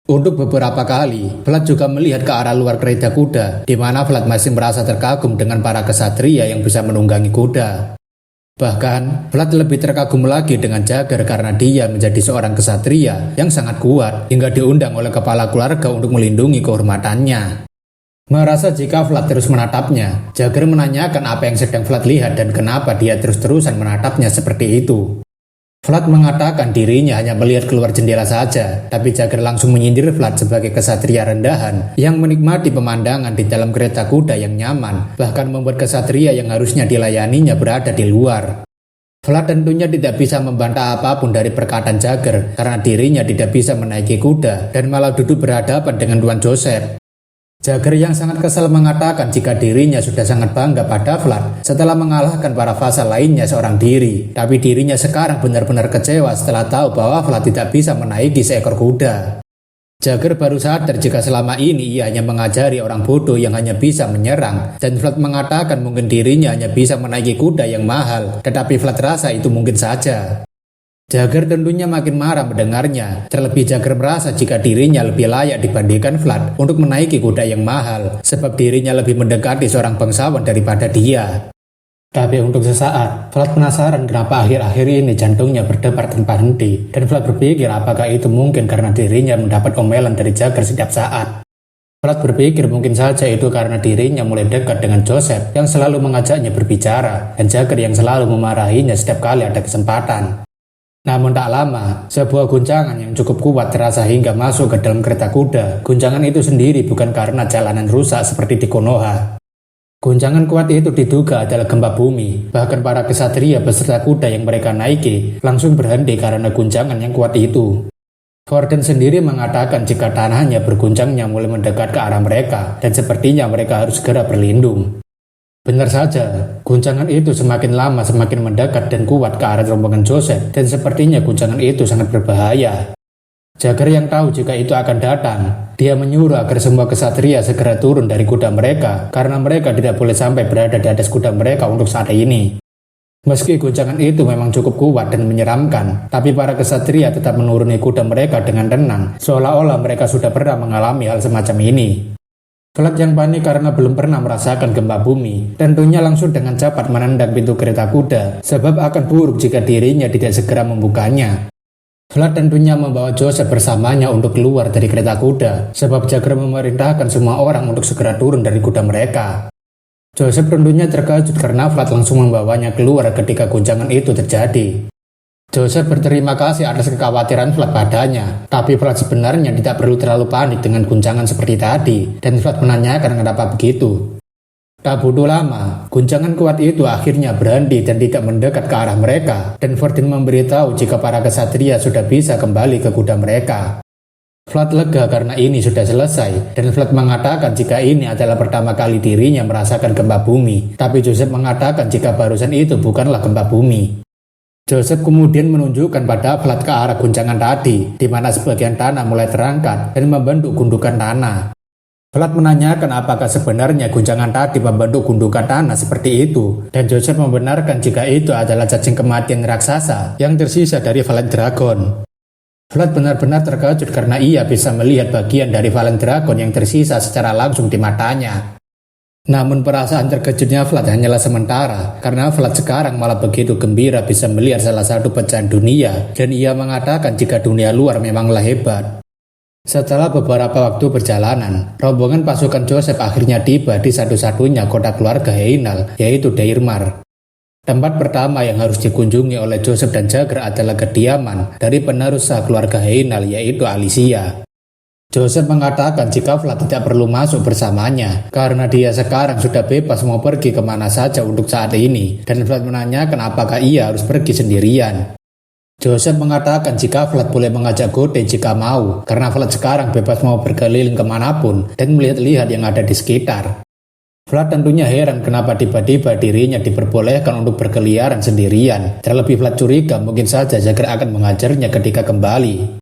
Untuk beberapa kali, Vlad juga melihat ke arah luar kereta kuda, di mana Vlad masih merasa terkagum dengan para kesatria yang bisa menunggangi kuda. Bahkan, Vlad lebih terkagum lagi dengan Jagger karena dia menjadi seorang kesatria yang sangat kuat, hingga diundang oleh kepala keluarga untuk melindungi kehormatannya. Merasa jika Vlad terus menatapnya, Jagger menanyakan apa yang sedang Vlad lihat dan kenapa dia terus-terusan menatapnya seperti itu. Vlad mengatakan dirinya hanya melihat keluar jendela saja, tapi Jagger langsung menyindir Vlad sebagai kesatria rendahan yang menikmati pemandangan di dalam kereta kuda yang nyaman, bahkan membuat kesatria yang harusnya dilayaninya berada di luar. Vlad tentunya tidak bisa membantah apapun dari perkataan Jagger karena dirinya tidak bisa menaiki kuda dan malah duduk berhadapan dengan Tuan Joseph. Jagger yang sangat kesal mengatakan jika dirinya sudah sangat bangga pada Vlad setelah mengalahkan para vasal lainnya seorang diri, tapi dirinya sekarang benar-benar kecewa setelah tahu bahwa Vlad tidak bisa menaiki seekor kuda. Jagger baru sadar jika selama ini ia hanya mengajari orang bodoh yang hanya bisa menyerang, dan Vlad mengatakan mungkin dirinya hanya bisa menaiki kuda yang mahal, tetapi Vlad rasa itu mungkin saja. Jagger tentunya makin marah mendengarnya, terlebih Jagger merasa jika dirinya lebih layak dibandingkan Vlad untuk menaiki kuda yang mahal, sebab dirinya lebih mendekati seorang bangsawan daripada dia. Tapi untuk sesaat, Vlad penasaran kenapa akhir-akhir ini jantungnya berdebar tanpa henti, dan Vlad berpikir apakah itu mungkin karena dirinya mendapat omelan dari Jagger setiap saat. Vlad berpikir mungkin saja itu karena dirinya mulai dekat dengan Joseph yang selalu mengajaknya berbicara, dan Jagger yang selalu memarahinya setiap kali ada kesempatan. Namun tak lama, sebuah guncangan yang cukup kuat terasa hingga masuk ke dalam kereta kuda. Guncangan itu sendiri bukan karena jalanan rusak seperti di Konoha. Guncangan kuat itu diduga adalah gempa bumi. Bahkan para kesatria beserta kuda yang mereka naiki langsung berhenti karena guncangan yang kuat itu. Gordon sendiri mengatakan jika tanahnya berguncangnya mulai mendekat ke arah mereka, dan sepertinya mereka harus segera berlindung. Benar saja, guncangan itu semakin lama semakin mendekat dan kuat ke arah rombongan Joseph, dan sepertinya guncangan itu sangat berbahaya. Jagger yang tahu jika itu akan datang, dia menyuruh agar semua kesatria segera turun dari kuda mereka karena mereka tidak boleh sampai berada di atas kuda mereka untuk saat ini. Meski guncangan itu memang cukup kuat dan menyeramkan, tapi para kesatria tetap menuruni kuda mereka dengan tenang, seolah-olah mereka sudah pernah mengalami hal semacam ini. Vlad yang panik karena belum pernah merasakan gempa bumi, tentunya langsung dengan cepat menendang pintu kereta kuda, sebab akan buruk jika dirinya tidak segera membukanya. Vlad tentunya membawa Joseph bersamanya untuk keluar dari kereta kuda, sebab Jagger memerintahkan semua orang untuk segera turun dari kuda mereka. Joseph tentunya terkejut karena Vlad langsung membawanya keluar ketika guncangan itu terjadi. Joseph berterima kasih atas kekhawatiran Vlad padanya, tapi Vlad sebenarnya tidak perlu terlalu panik dengan guncangan seperti tadi, dan Vlad menanyakan kenapa begitu. Tak butuh lama, guncangan kuat itu akhirnya berhenti dan tidak mendekat ke arah mereka, dan Fordin memberitahu jika para kesatria sudah bisa kembali ke kuda mereka. Vlad lega karena ini sudah selesai, dan Vlad mengatakan jika ini adalah pertama kali dirinya merasakan gempa bumi, tapi Joseph mengatakan jika barusan itu bukanlah gempa bumi. Joseph kemudian menunjukkan pada Vlad ke arah guncangan tadi, di mana sebagian tanah mulai terangkat dan membentuk gundukan tanah. Vlad menanyakan apakah sebenarnya guncangan tadi membentuk gundukan tanah seperti itu, dan Joseph membenarkan jika itu adalah cacing kematian raksasa yang tersisa dari Valen Dragon. Vlad benar-benar terkejut karena ia bisa melihat bagian dari Valen Dragon yang tersisa secara langsung di matanya. Namun perasaan terkejutnya Vlad hanyalah sementara, karena Vlad sekarang malah begitu gembira bisa melihat salah satu pecahan dunia, dan ia mengatakan jika dunia luar memanglah hebat. Setelah beberapa waktu perjalanan, rombongan pasukan Joseph akhirnya tiba di satu-satunya kota keluarga Heinal, yaitu Deirmar. Tempat pertama yang harus dikunjungi oleh Joseph dan Jagger adalah kediaman dari penerus sah keluarga Heinal, yaitu Alicia. Joseph mengatakan jika Vlad tidak perlu masuk bersamanya, karena dia sekarang sudah bebas mau pergi kemana saja untuk saat ini, dan Vlad menanyakan apakah ia harus pergi sendirian. Joseph mengatakan jika Vlad boleh mengajak Gode jika mau, karena Vlad sekarang bebas mau berkeliling kemanapun dan melihat-lihat yang ada di sekitar. Vlad tentunya heran kenapa tiba-tiba dirinya diperbolehkan untuk berkeliaran sendirian. Terlebih Vlad curiga mungkin saja Jagger akan mengajarnya ketika kembali.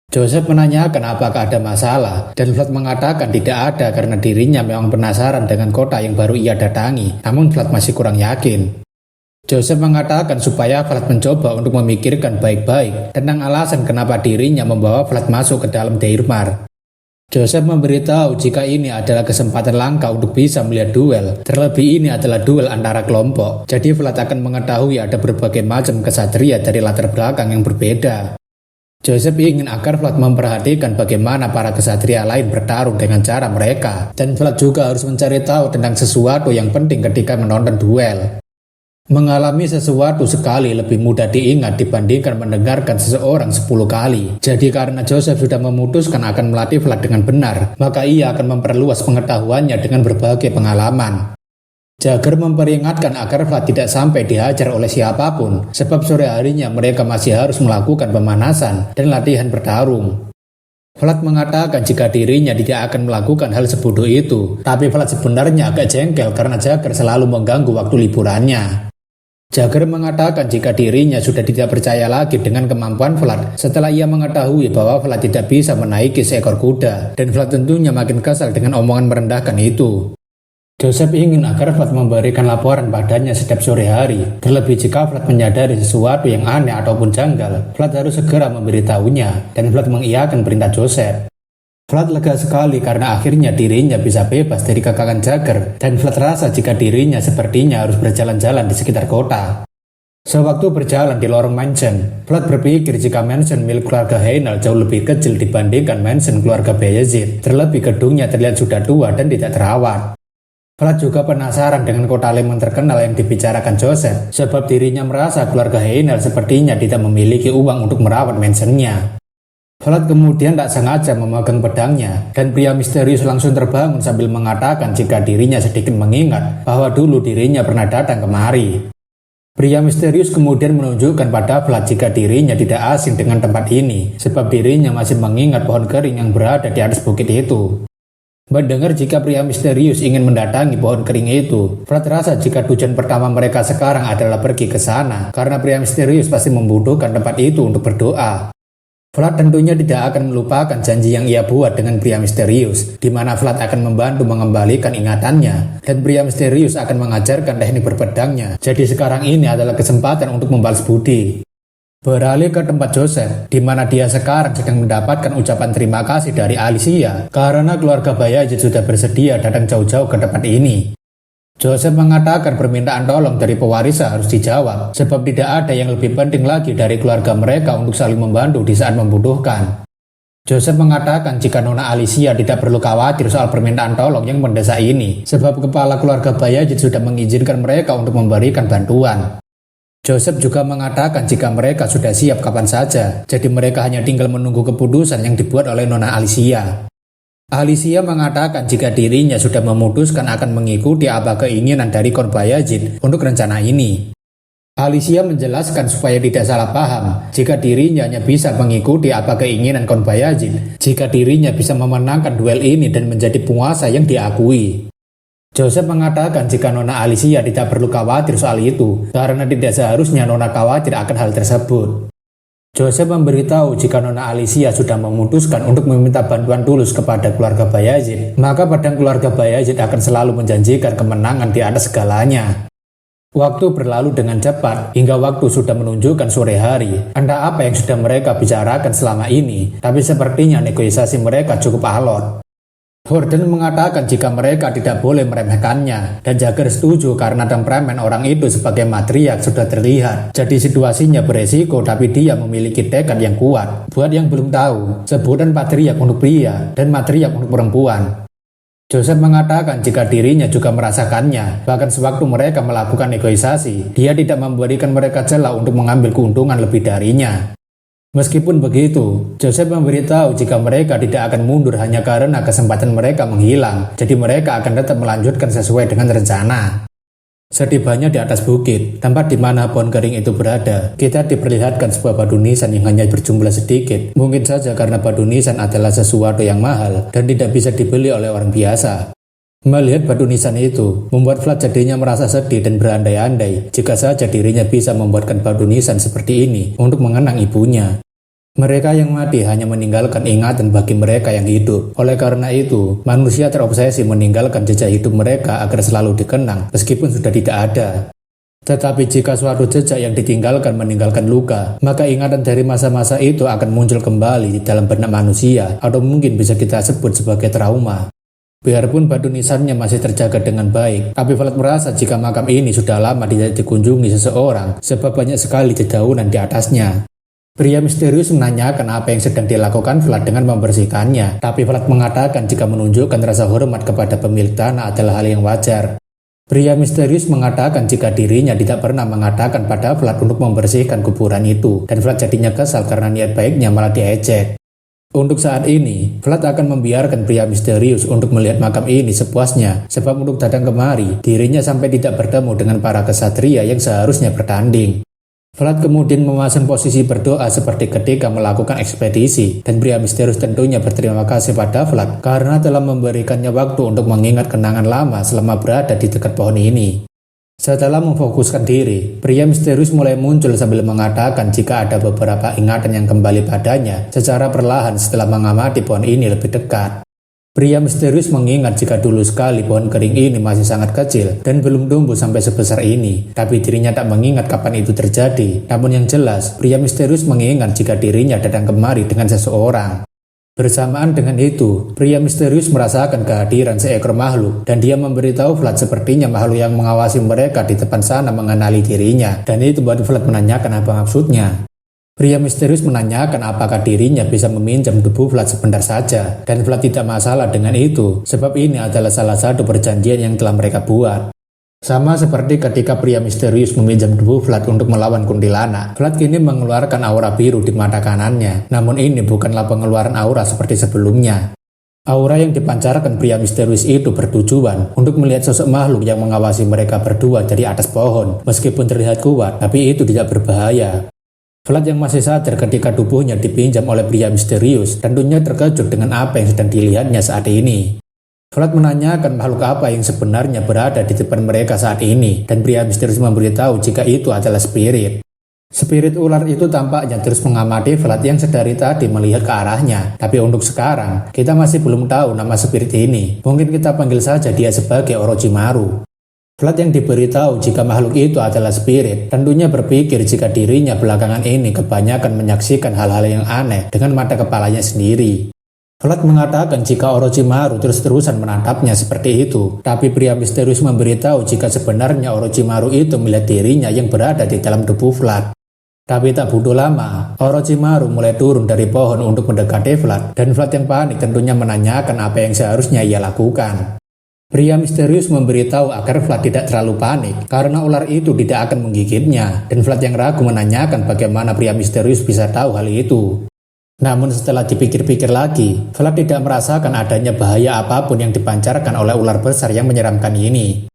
Joseph menanyakan apakah ada masalah, dan Vlad mengatakan tidak ada karena dirinya memang penasaran dengan kota yang baru ia datangi, namun Vlad masih kurang yakin. Joseph mengatakan supaya Vlad mencoba untuk memikirkan baik-baik tentang alasan kenapa dirinya membawa Vlad masuk ke dalam Deirmar. Joseph memberitahu jika ini adalah kesempatan langka untuk bisa melihat duel, terlebih ini adalah duel antara kelompok, jadi Vlad akan mengetahui ada berbagai macam kesatria dari latar belakang yang berbeda. Joseph ingin agar Vlad memperhatikan bagaimana para kesatria lain bertarung dengan cara mereka, dan Vlad juga harus mencari tahu tentang sesuatu yang penting ketika menonton duel. Mengalami sesuatu sekali lebih mudah diingat dibandingkan mendengarkan seseorang 10 kali. Jadi karena Joseph sudah memutuskan akan melatih Vlad dengan benar, maka ia akan memperluas pengetahuannya dengan berbagai pengalaman. Jagger memperingatkan agar Vlad tidak sampai dihajar oleh siapapun, sebab sore harinya mereka masih harus melakukan pemanasan dan latihan bertarung. Vlad mengatakan jika dirinya tidak akan melakukan hal sebodoh itu, tapi Vlad sebenarnya agak jengkel karena Jagger selalu mengganggu waktu liburannya. Jagger mengatakan jika dirinya sudah tidak percaya lagi dengan kemampuan Vlad setelah ia mengetahui bahwa Vlad tidak bisa menaiki seekor kuda, dan Vlad tentunya makin kesal dengan omongan merendahkan itu. Joseph ingin agar Vlad memberikan laporan padanya setiap sore hari, terlebih jika Vlad menyadari sesuatu yang aneh ataupun janggal, Vlad harus segera memberitahunya, dan Vlad mengiyakan perintah Joseph. Vlad lega sekali karena akhirnya dirinya bisa bebas dari kekangan Jagger, dan Vlad rasa jika dirinya sepertinya harus berjalan-jalan di sekitar kota. Sewaktu berjalan di lorong mansion, Vlad berpikir jika mansion milik keluarga Heinal jauh lebih kecil dibandingkan mansion keluarga Bayezid, terlebih gedungnya terlihat sudah tua dan tidak terawat. Vlad juga penasaran dengan kota lemon terkenal yang dibicarakan Joseph, sebab dirinya merasa keluarga Heinal sepertinya tidak memiliki uang untuk merawat mansionnya. Vlad kemudian tak sengaja memegang pedangnya, dan pria misterius langsung terbangun sambil mengatakan jika dirinya sedikit mengingat bahwa dulu dirinya pernah datang kemari. Pria misterius kemudian menunjukkan pada Vlad jika dirinya tidak asing dengan tempat ini, sebab dirinya masih mengingat pohon kering yang berada di atas bukit itu. Mendengar jika pria misterius ingin mendatangi pohon kering itu, Vlad rasa jika tujuan pertama mereka sekarang adalah pergi ke sana, karena pria misterius pasti membutuhkan tempat itu untuk berdoa. Vlad tentunya tidak akan melupakan janji yang ia buat dengan pria misterius, di mana Vlad akan membantu mengembalikan ingatannya, dan pria misterius akan mengajarkan teknik berpedangnya. Jadi sekarang ini adalah kesempatan untuk membalas budi. Beralih ke tempat Joseph, di mana dia sekarang sedang mendapatkan ucapan terima kasih dari Alicia, karena keluarga Bayezid sudah bersedia datang jauh-jauh ke tempat ini. Joseph mengatakan permintaan tolong dari pewarisnya harus dijawab, sebab tidak ada yang lebih penting lagi dari keluarga mereka untuk saling membantu di saat membutuhkan. Joseph mengatakan jika Nona Alicia tidak perlu khawatir soal permintaan tolong yang mendesak ini, sebab kepala keluarga Bayezid sudah mengizinkan mereka untuk memberikan bantuan. Joseph juga mengatakan jika mereka sudah siap kapan saja, jadi mereka hanya tinggal menunggu keputusan yang dibuat oleh Nona Alicia. Alicia mengatakan jika dirinya sudah memutuskan akan mengikuti apa keinginan dari Kon Bayazid untuk rencana ini. Alicia menjelaskan supaya tidak salah paham jika dirinya hanya bisa mengikuti apa keinginan Kon Bayazid jika dirinya bisa memenangkan duel ini dan menjadi penguasa yang diakui. Joseph mengatakan jika Nona Alicia tidak perlu khawatir soal itu karena tidak seharusnya Nona khawatir akan hal tersebut. Joseph memberitahu jika Nona Alicia sudah memutuskan untuk meminta bantuan tulus kepada keluarga Bayazid, maka padang keluarga Bayazid akan selalu menjanjikan kemenangan di atas segalanya. Waktu berlalu dengan cepat hingga waktu sudah menunjukkan sore hari. Entah apa yang sudah mereka bicarakan selama ini, tapi sepertinya negosiasi mereka cukup alot. Horden mengatakan jika mereka tidak boleh meremehkannya, dan Jagger setuju karena temperamen orang itu sebagai matriark sudah terlihat. Jadi situasinya beresiko tapi dia memiliki tekad yang kuat. Buat yang belum tahu, sebutan patriark untuk pria dan matriark untuk perempuan. Joseph mengatakan jika dirinya juga merasakannya, bahkan sewaktu mereka melakukan negosiasi, dia tidak memberikan mereka celah untuk mengambil keuntungan lebih darinya. Meskipun begitu, Joseph memberitahu jika mereka tidak akan mundur hanya karena kesempatan mereka menghilang, jadi mereka akan tetap melanjutkan sesuai dengan rencana. Setibanya di atas bukit, tempat di mana pohon kering itu berada, kita diperlihatkan sebuah batu nisan yang hanya berjumlah sedikit. Mungkin saja karena batu nisan adalah sesuatu yang mahal dan tidak bisa dibeli oleh orang biasa. Melihat batu nisan itu, membuat Vlad jadinya merasa sedih dan berandai-andai jika saja dirinya bisa membuatkan batu nisan seperti ini untuk mengenang ibunya. Mereka yang mati hanya meninggalkan ingatan bagi mereka yang hidup. Oleh karena itu, manusia terobsesi meninggalkan jejak hidup mereka agar selalu dikenang meskipun sudah tidak ada. Tetapi jika suatu jejak yang ditinggalkan meninggalkan luka, maka ingatan dari masa-masa itu akan muncul kembali di dalam benak manusia atau mungkin bisa kita sebut sebagai trauma. Biarpun batu nisannya masih terjaga dengan baik, tapi Vlad merasa jika makam ini sudah lama tidak dikunjungi seseorang sebab banyak sekali dedaunan di atasnya. Pria misterius menanyakan apa yang sedang dilakukan Vlad dengan membersihkannya, tapi Vlad mengatakan jika menunjukkan rasa hormat kepada pemilik tanah adalah hal yang wajar. Pria misterius mengatakan jika dirinya tidak pernah mengatakan pada Vlad untuk membersihkan kuburan itu, dan Vlad jadinya kesal karena niat baiknya malah diejek. Untuk saat ini, Vlad akan membiarkan pria misterius untuk melihat makam ini sepuasnya, sebab untuk datang kemari, dirinya sampai tidak bertemu dengan para kesatria yang seharusnya bertanding. Vlad kemudian memasang posisi berdoa seperti ketika melakukan ekspedisi, dan pria misterius tentunya berterima kasih pada Vlad karena telah memberikannya waktu untuk mengingat kenangan lama selama berada di dekat pohon ini. Setelah memfokuskan diri, pria misterius mulai muncul sambil mengatakan jika ada beberapa ingatan yang kembali padanya secara perlahan setelah mengamati pohon ini lebih dekat. Pria misterius mengingat jika dulu sekali pohon kering ini masih sangat kecil dan belum tumbuh sampai sebesar ini, tapi dirinya tak mengingat kapan itu terjadi. Namun yang jelas, pria misterius mengingat jika dirinya datang kemari dengan seseorang. Bersamaan dengan itu, pria misterius merasakan kehadiran seekor makhluk dan dia memberitahu Vlad sepertinya makhluk yang mengawasi mereka di depan sana mengenali dirinya, dan itu buat Vlad menanyakan apa maksudnya. Pria misterius menanyakan apakah dirinya bisa meminjam tubuh Vlad sebentar saja, dan Vlad tidak masalah dengan itu sebab ini adalah salah satu perjanjian yang telah mereka buat. Sama seperti ketika pria misterius meminjam tubuh Vlad untuk melawan kuntilanak, Vlad kini mengeluarkan aura biru di mata kanannya. Namun ini bukanlah pengeluaran aura seperti sebelumnya. Aura yang dipancarkan pria misterius itu bertujuan untuk melihat sosok makhluk yang mengawasi mereka berdua dari atas pohon. Meskipun terlihat kuat, tapi itu tidak berbahaya. Vlad yang masih sadar ketika tubuhnya dipinjam oleh pria misterius tentunya terkejut dengan apa yang sedang dilihatnya saat ini. Vlad menanyakan makhluk apa yang sebenarnya berada di depan mereka saat ini, dan pria misterius memberitahu jika itu adalah spirit. Spirit ular itu tampaknya terus mengamati Vlad yang sedari tadi melihat ke arahnya, tapi untuk sekarang, kita masih belum tahu nama spirit ini. Mungkin kita panggil saja dia sebagai Orochimaru. Vlad yang diberitahu jika makhluk itu adalah spirit, tentunya berpikir jika dirinya belakangan ini kebanyakan menyaksikan hal-hal yang aneh dengan mata kepalanya sendiri. Vlad mengatakan jika Orochimaru terus-terusan menatapnya seperti itu, tapi pria misterius memberitahu jika sebenarnya Orochimaru itu melihat dirinya yang berada di dalam tubuh Vlad. Tapi tak butuh lama, Orochimaru mulai turun dari pohon untuk mendekati Vlad, dan Vlad yang panik tentunya menanyakan apa yang seharusnya ia lakukan. Pria misterius memberitahu agar Vlad tidak terlalu panik, karena ular itu tidak akan menggigitnya, dan Vlad yang ragu menanyakan bagaimana pria misterius bisa tahu hal itu. Namun setelah dipikir-pikir lagi, Vlad tidak merasakan adanya bahaya apapun yang dipancarkan oleh ular besar yang menyeramkan ini.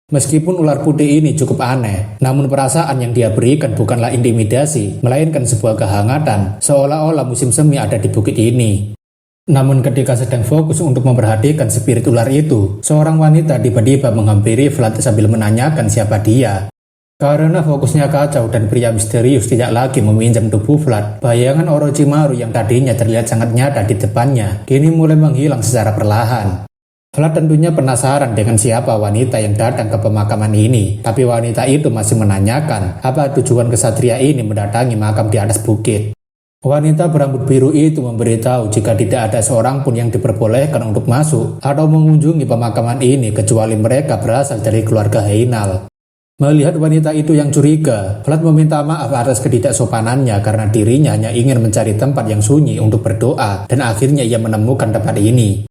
Meskipun ular putih ini cukup aneh, namun perasaan yang dia berikan bukanlah intimidasi, melainkan sebuah kehangatan, seolah-olah musim semi ada di bukit ini. Namun ketika sedang fokus untuk memperhatikan spirit ular itu, seorang wanita tiba-tiba menghampiri Vlad sambil menanyakan siapa dia. Karena fokusnya kacau dan pria misterius tidak lagi meminjam tubuh Vlad, bayangan Orochimaru yang tadinya terlihat sangat nyata di depannya, kini mulai menghilang secara perlahan. Vlad tentunya penasaran dengan siapa wanita yang datang ke pemakaman ini, tapi wanita itu masih menanyakan apa tujuan kesatria ini mendatangi makam di atas bukit. Wanita berambut biru itu memberitahu jika tidak ada seorang pun yang diperbolehkan untuk masuk atau mengunjungi pemakaman ini kecuali mereka berasal dari keluarga Heinal. Melihat wanita itu yang curiga, Vlad meminta maaf atas ketidaksopanannya karena dirinya hanya ingin mencari tempat yang sunyi untuk berdoa dan akhirnya ia menemukan tempat ini.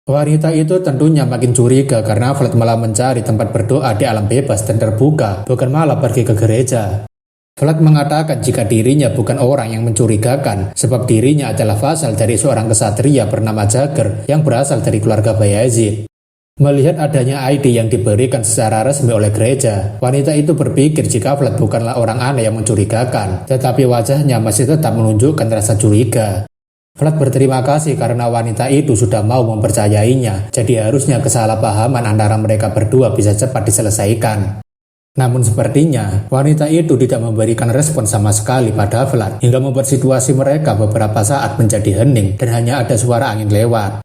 Wanita itu tentunya makin curiga karena Vlad malah mencari tempat berdoa di alam bebas dan terbuka, bukan malah pergi ke gereja. Vlad mengatakan jika dirinya bukan orang yang mencurigakan, sebab dirinya adalah vassal dari seorang kesatria bernama Jagger yang berasal dari keluarga Bayezid. Melihat adanya ID yang diberikan secara resmi oleh gereja, wanita itu berpikir jika Vlad bukanlah orang aneh yang mencurigakan, tetapi wajahnya masih tetap menunjukkan rasa curiga. Vlad berterima kasih karena wanita itu sudah mau mempercayainya, jadi harusnya kesalahpahaman antara mereka berdua bisa cepat diselesaikan. Namun sepertinya, wanita itu tidak memberikan respon sama sekali pada Vlad, hingga membuat situasi mereka beberapa saat menjadi hening dan hanya ada suara angin lewat.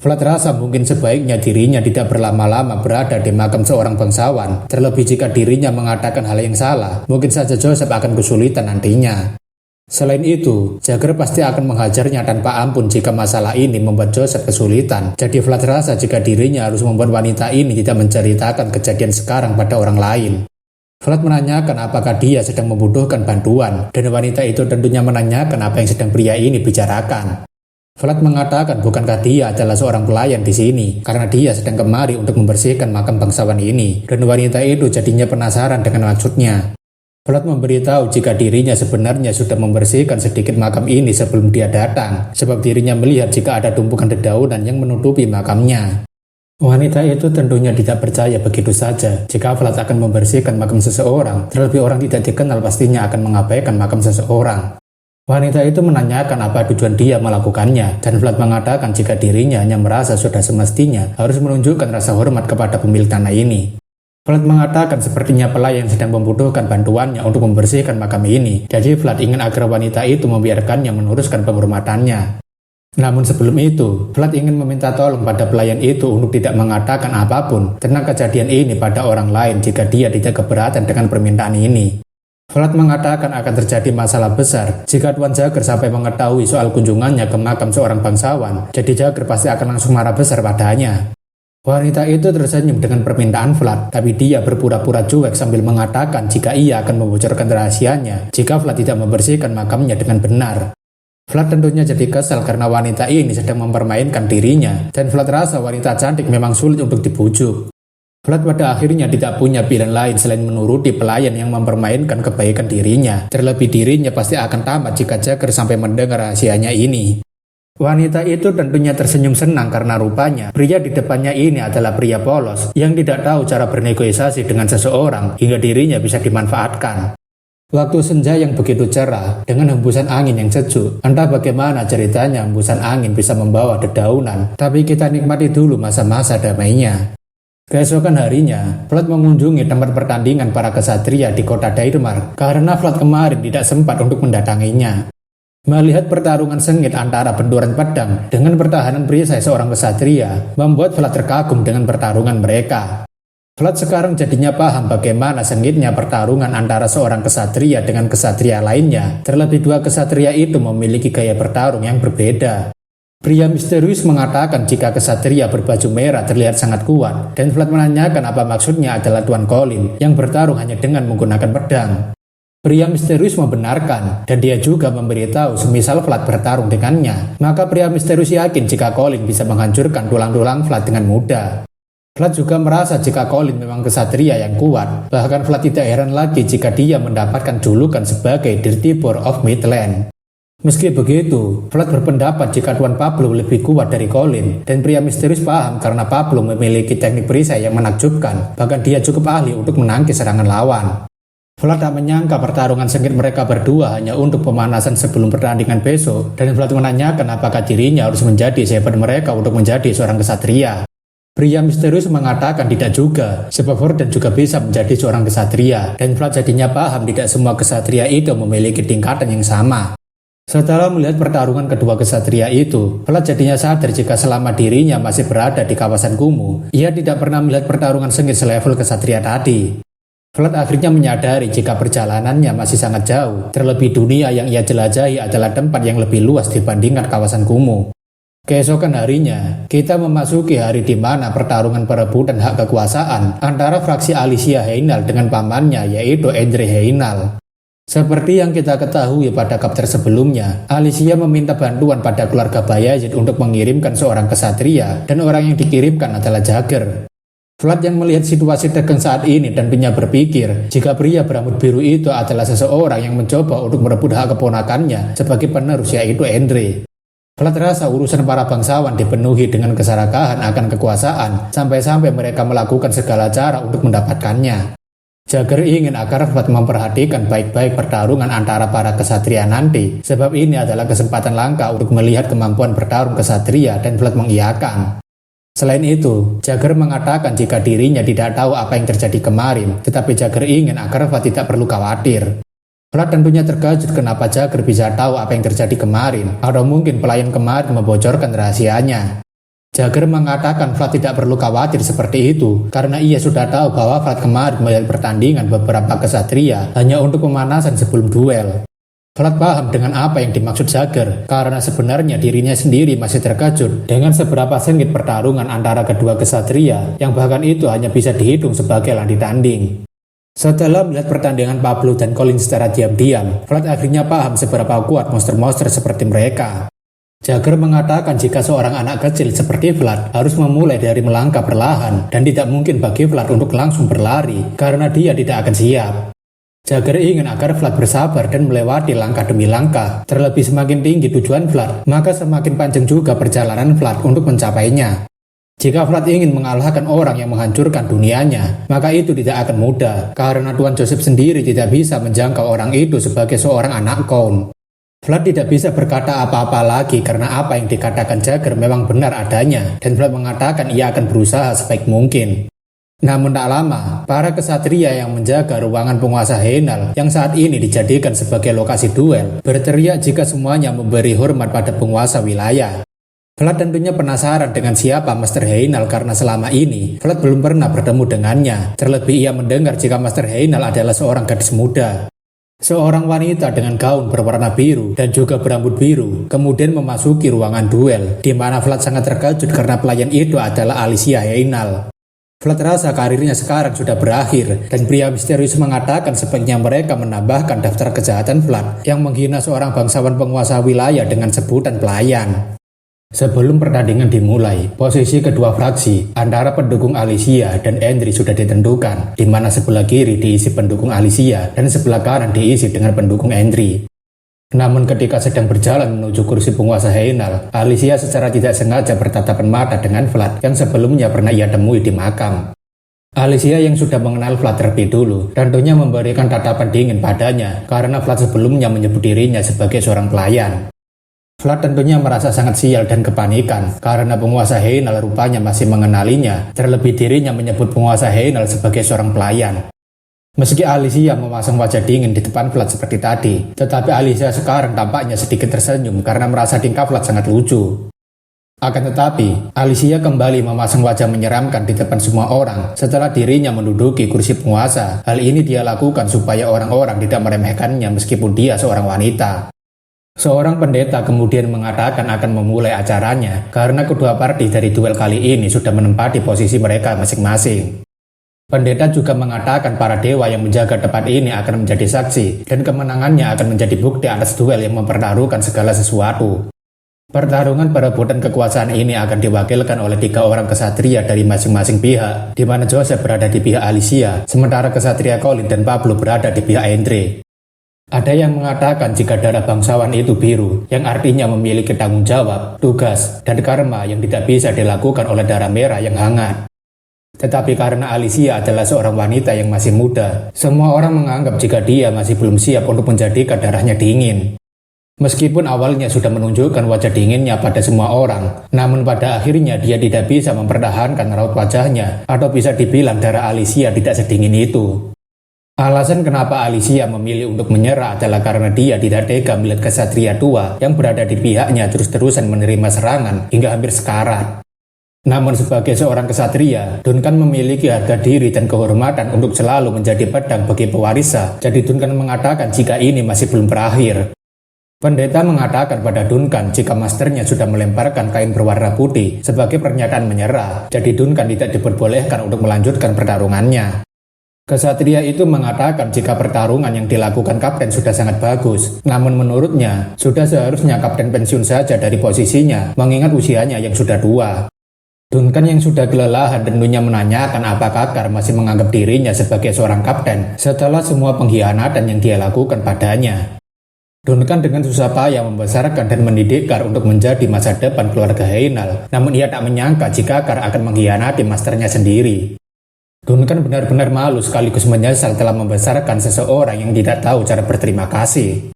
Vlad rasa mungkin sebaiknya dirinya tidak berlama-lama berada di makam seorang bangsawan, terlebih jika dirinya mengatakan hal yang salah, mungkin saja Joseph akan kesulitan nantinya. Selain itu, Jagger pasti akan menghajarnya tanpa ampun jika masalah ini membuat Joseph kesulitan. Jadi Vlad rasa jika dirinya harus membuat wanita ini tidak menceritakan kejadian sekarang pada orang lain. Vlad menanyakan apakah dia sedang membutuhkan bantuan, dan wanita itu tentunya menanyakan apa yang sedang pria ini bicarakan. Vlad mengatakan bukankah dia adalah seorang pelayan di sini, karena dia sedang kemari untuk membersihkan makam bangsawan ini, dan wanita itu jadinya penasaran dengan maksudnya. Vlad memberitahu jika dirinya sebenarnya sudah membersihkan sedikit makam ini sebelum dia datang, sebab dirinya melihat jika ada tumpukan dedaunan yang menutupi makamnya. Wanita itu tentunya tidak percaya begitu saja jika Vlad akan membersihkan makam seseorang, terlebih orang tidak dikenal pastinya akan mengabaikan makam seseorang. Wanita itu menanyakan apa tujuan dia melakukannya, dan Vlad mengatakan jika dirinya hanya merasa sudah semestinya harus menunjukkan rasa hormat kepada pemilik tanah ini. Vlad mengatakan sepertinya pelayan sedang membutuhkan bantuannya untuk membersihkan makam ini, jadi Vlad ingin agar wanita itu membiarkannya meneruskan penghormatannya. Namun sebelum itu, Vlad ingin meminta tolong pada pelayan itu untuk tidak mengatakan apapun tentang kejadian ini pada orang lain jika dia tidak keberatan dengan permintaan ini. Vlad mengatakan akan terjadi masalah besar jika Tuan Jagger sampai mengetahui soal kunjungannya ke makam seorang bangsawan, jadi Jagger pasti akan langsung marah besar padanya. Wanita itu tersenyum dengan permintaan Vlad, tapi dia berpura-pura cuek sambil mengatakan jika ia akan membocorkan rahasianya jika Vlad tidak membersihkan makamnya dengan benar. Vlad tentunya jadi kesal karena wanita ini sedang mempermainkan dirinya, dan Vlad rasa wanita cantik memang sulit untuk dibujuk. Vlad pada akhirnya tidak punya pilihan lain selain menuruti pelayan yang mempermainkan kebaikan dirinya, terlebih dirinya pasti akan tamat jika Jagger sampai mendengar rahasianya ini. Wanita itu tentunya tersenyum senang karena rupanya pria di depannya ini adalah pria polos yang tidak tahu cara bernegosiasi dengan seseorang hingga dirinya bisa dimanfaatkan. Waktu senja yang begitu cerah dengan hembusan angin yang sejuk, entah bagaimana ceritanya hembusan angin bisa membawa dedaunan, tapi kita nikmati dulu masa-masa damainya. Keesokan harinya, Vlad mengunjungi tempat pertandingan para kesatria di kota Dairmar karena Vlad kemarin tidak sempat untuk mendatanginya. Melihat pertarungan sengit antara benturan pedang dengan pertahanan perisai seorang kesatria membuat Vlad terkagum dengan pertarungan mereka. Vlad sekarang jadinya paham bagaimana sengitnya pertarungan antara seorang kesatria dengan kesatria lainnya, terlebih dua kesatria itu memiliki gaya bertarung yang berbeda. Pria misterius mengatakan jika kesatria berbaju merah terlihat sangat kuat, dan Vlad menanyakan apa maksudnya adalah Tuan Colin yang bertarung hanya dengan menggunakan pedang. Pria misterius membenarkan, dan dia juga memberitahu semisal Vlad bertarung dengannya, maka pria misterius yakin jika Colin bisa menghancurkan tulang-tulang Vlad dengan mudah. Vlad juga merasa jika Colin memang kesatria yang kuat, bahkan Vlad tidak heran lagi jika dia mendapatkan julukan sebagai Dirty Boar of Midland. Meski begitu, Vlad berpendapat jika Tuan Pablo lebih kuat dari Colin, dan pria misterius paham karena Pablo memiliki teknik perisai yang menakjubkan, bahkan dia cukup ahli untuk menangkis serangan lawan. Vlad tak menyangka pertarungan sengit mereka berdua hanya untuk pemanasan sebelum pertandingan besok, dan Vlad menanyakan apakah dirinya harus menjadi sehebat mereka untuk menjadi seorang kesatria. Pria misterius mengatakan tidak juga, sebab Vordan juga bisa menjadi seorang kesatria, dan Vlad jadinya paham tidak semua kesatria itu memiliki tingkatan yang sama. Setelah melihat pertarungan kedua kesatria itu, Vlad jadinya sadar jika selama dirinya masih berada di kawasan kumuh, ia tidak pernah melihat pertarungan sengit selevel kesatria tadi. Vlad akhirnya menyadari jika perjalanannya masih sangat jauh, terlebih dunia yang ia jelajahi adalah tempat yang lebih luas dibandingkan kawasan kumuh. Keesokan harinya, kita memasuki hari di mana pertarungan perebutan hak kekuasaan antara fraksi Alicia Heinal dengan pamannya yaitu Endre Heinal. Seperti yang kita ketahui pada chapter sebelumnya, Alicia meminta bantuan pada keluarga Bayezid untuk mengirimkan seorang kesatria, dan orang yang dikirimkan adalah Jagger. Vlad yang melihat situasi tegang saat ini tentunya berpikir jika pria berambut biru itu adalah seseorang yang mencoba untuk merebut hak keponakannya sebagai penerus yaitu Endre. Vlad rasa urusan para bangsawan dipenuhi dengan keserakahan akan kekuasaan sampai-sampai mereka melakukan segala cara untuk mendapatkannya. Jagger ingin agar Vlad memperhatikan baik-baik pertarungan antara para kesatria nanti, sebab ini adalah kesempatan langka untuk melihat kemampuan bertarung kesatria, dan Vlad mengiyakan. Selain itu, Jagger mengatakan jika dirinya tidak tahu apa yang terjadi kemarin, tetapi Jagger ingin agar Vlad tidak perlu khawatir. Vlad tentunya terkejut kenapa Jagger bisa tahu apa yang terjadi kemarin, atau mungkin pelayan kemarin membocorkan rahasianya. Jagger mengatakan Vlad tidak perlu khawatir seperti itu, karena ia sudah tahu bahwa Vlad kemarin melihat pertandingan beberapa kesatria hanya untuk pemanasan sebelum duel. Vlad paham dengan apa yang dimaksud Jagger, karena sebenarnya dirinya sendiri masih terkejut dengan seberapa sengit pertarungan antara kedua kesatria, yang bahkan itu hanya bisa dihitung sebagai landi tanding. Setelah melihat pertandingan Pablo dan Colin secara diam-diam, Vlad akhirnya paham seberapa kuat monster-monster seperti mereka. Jagger mengatakan jika seorang anak kecil seperti Vlad harus memulai dari melangkah perlahan, dan tidak mungkin bagi Vlad untuk langsung berlari karena dia tidak akan siap. Jagger ingin agar Vlad bersabar dan melewati langkah demi langkah. Terlebih semakin tinggi tujuan Vlad, maka semakin panjang juga perjalanan Vlad untuk mencapainya. Jika Vlad ingin mengalahkan orang yang menghancurkan dunianya, maka itu tidak akan mudah, karena Tuan Joseph sendiri tidak bisa menjangkau orang itu sebagai seorang anak Count. Vlad tidak bisa berkata apa-apa lagi karena apa yang dikatakan Jagger memang benar adanya, dan Vlad mengatakan ia akan berusaha sebaik mungkin. Namun tak lama, para kesatria yang menjaga ruangan penguasa Heinal yang saat ini dijadikan sebagai lokasi duel berteriak jika semuanya memberi hormat pada penguasa wilayah. Vlad tentunya penasaran dengan siapa Master Heinal karena selama ini Vlad belum pernah bertemu dengannya, terlebih ia mendengar jika Master Heinal adalah seorang gadis muda. Seorang wanita dengan gaun berwarna biru dan juga berambut biru kemudian memasuki ruangan duel, di mana Vlad sangat terkejut karena pelayan itu adalah Alicia Heinal. Vlad rasa karirnya sekarang sudah berakhir, dan pria misterius mengatakan sebaiknya mereka menambahkan daftar kejahatan Vlad yang menghina seorang bangsawan penguasa wilayah dengan sebutan pelayan. Sebelum pertandingan dimulai, posisi kedua fraksi antara pendukung Alicia dan Endre sudah ditentukan, di mana sebelah kiri diisi pendukung Alicia dan sebelah kanan diisi dengan pendukung Endre. Namun ketika sedang berjalan menuju kursi penguasa Heinal, Alicia secara tidak sengaja bertatapan mata dengan Vlad yang sebelumnya pernah ia temui di makam. Alicia yang sudah mengenal Vlad terlebih dulu tentunya memberikan tatapan dingin padanya karena Vlad sebelumnya menyebut dirinya sebagai seorang pelayan. Vlad tentunya merasa sangat sial dan kepanikan karena penguasa Heinal rupanya masih mengenalinya, terlebih dirinya menyebut penguasa Heinal sebagai seorang pelayan. Meski Alicia memasang wajah dingin di depan Vlad seperti tadi, tetapi Alicia sekarang tampaknya sedikit tersenyum karena merasa tingkah Vlad sangat lucu. Akan tetapi, Alicia kembali memasang wajah menyeramkan di depan semua orang setelah dirinya menduduki kursi penguasa. Hal ini dia lakukan supaya orang-orang tidak meremehkannya meskipun dia seorang wanita. Seorang pendeta kemudian mengatakan akan memulai acaranya karena kedua parti dari duel kali ini sudah menempati posisi mereka masing-masing. Pendeta juga mengatakan para dewa yang menjaga tempat ini akan menjadi saksi dan kemenangannya akan menjadi bukti atas duel yang mempertaruhkan segala sesuatu. Pertarungan perebutan kekuasaan ini akan diwakilkan oleh 3 orang kesatria dari masing-masing pihak, di mana Joseph berada di pihak Alicia, sementara kesatria Colin dan Pablo berada di pihak Endre. Ada yang mengatakan jika darah bangsawan itu biru, yang artinya memiliki tanggung jawab, tugas, dan karma yang tidak bisa dilakukan oleh darah merah yang hangat. Tetapi karena Alicia adalah seorang wanita yang masih muda, semua orang menganggap jika dia masih belum siap untuk menjadikan darahnya dingin. Meskipun awalnya sudah menunjukkan wajah dinginnya pada semua orang, namun pada akhirnya dia tidak bisa mempertahankan raut wajahnya, atau bisa dibilang darah Alicia tidak sedingin itu. Alasan kenapa Alicia memilih untuk menyerah adalah karena dia tidak tega melihat kesatria tua yang berada di pihaknya terus-terusan menerima serangan hingga hampir sekarat. Namun sebagai seorang kesatria, Duncan memiliki harga diri dan kehormatan untuk selalu menjadi pedang bagi pewarisnya. Jadi Duncan mengatakan jika ini masih belum berakhir. Pendeta mengatakan pada Duncan jika masternya sudah melemparkan kain berwarna putih sebagai pernyataan menyerah, jadi Duncan tidak diperbolehkan untuk melanjutkan pertarungannya. Kesatria itu mengatakan jika pertarungan yang dilakukan kapten sudah sangat bagus, namun menurutnya sudah seharusnya kapten pensiun saja dari posisinya mengingat usianya yang sudah tua. Duncan yang sudah kelelahan tentunya menanyakan apakah Carr masih menganggap dirinya sebagai seorang kapten setelah semua pengkhianatan yang dia lakukan padanya. Duncan dengan susah payah membesarkan dan mendidik Carr untuk menjadi masa depan keluarga Haenel, namun ia tak menyangka jika Carr akan mengkhianati masternya sendiri. Duncan benar-benar malu sekaligus menyesal telah membesarkan seseorang yang tidak tahu cara berterima kasih.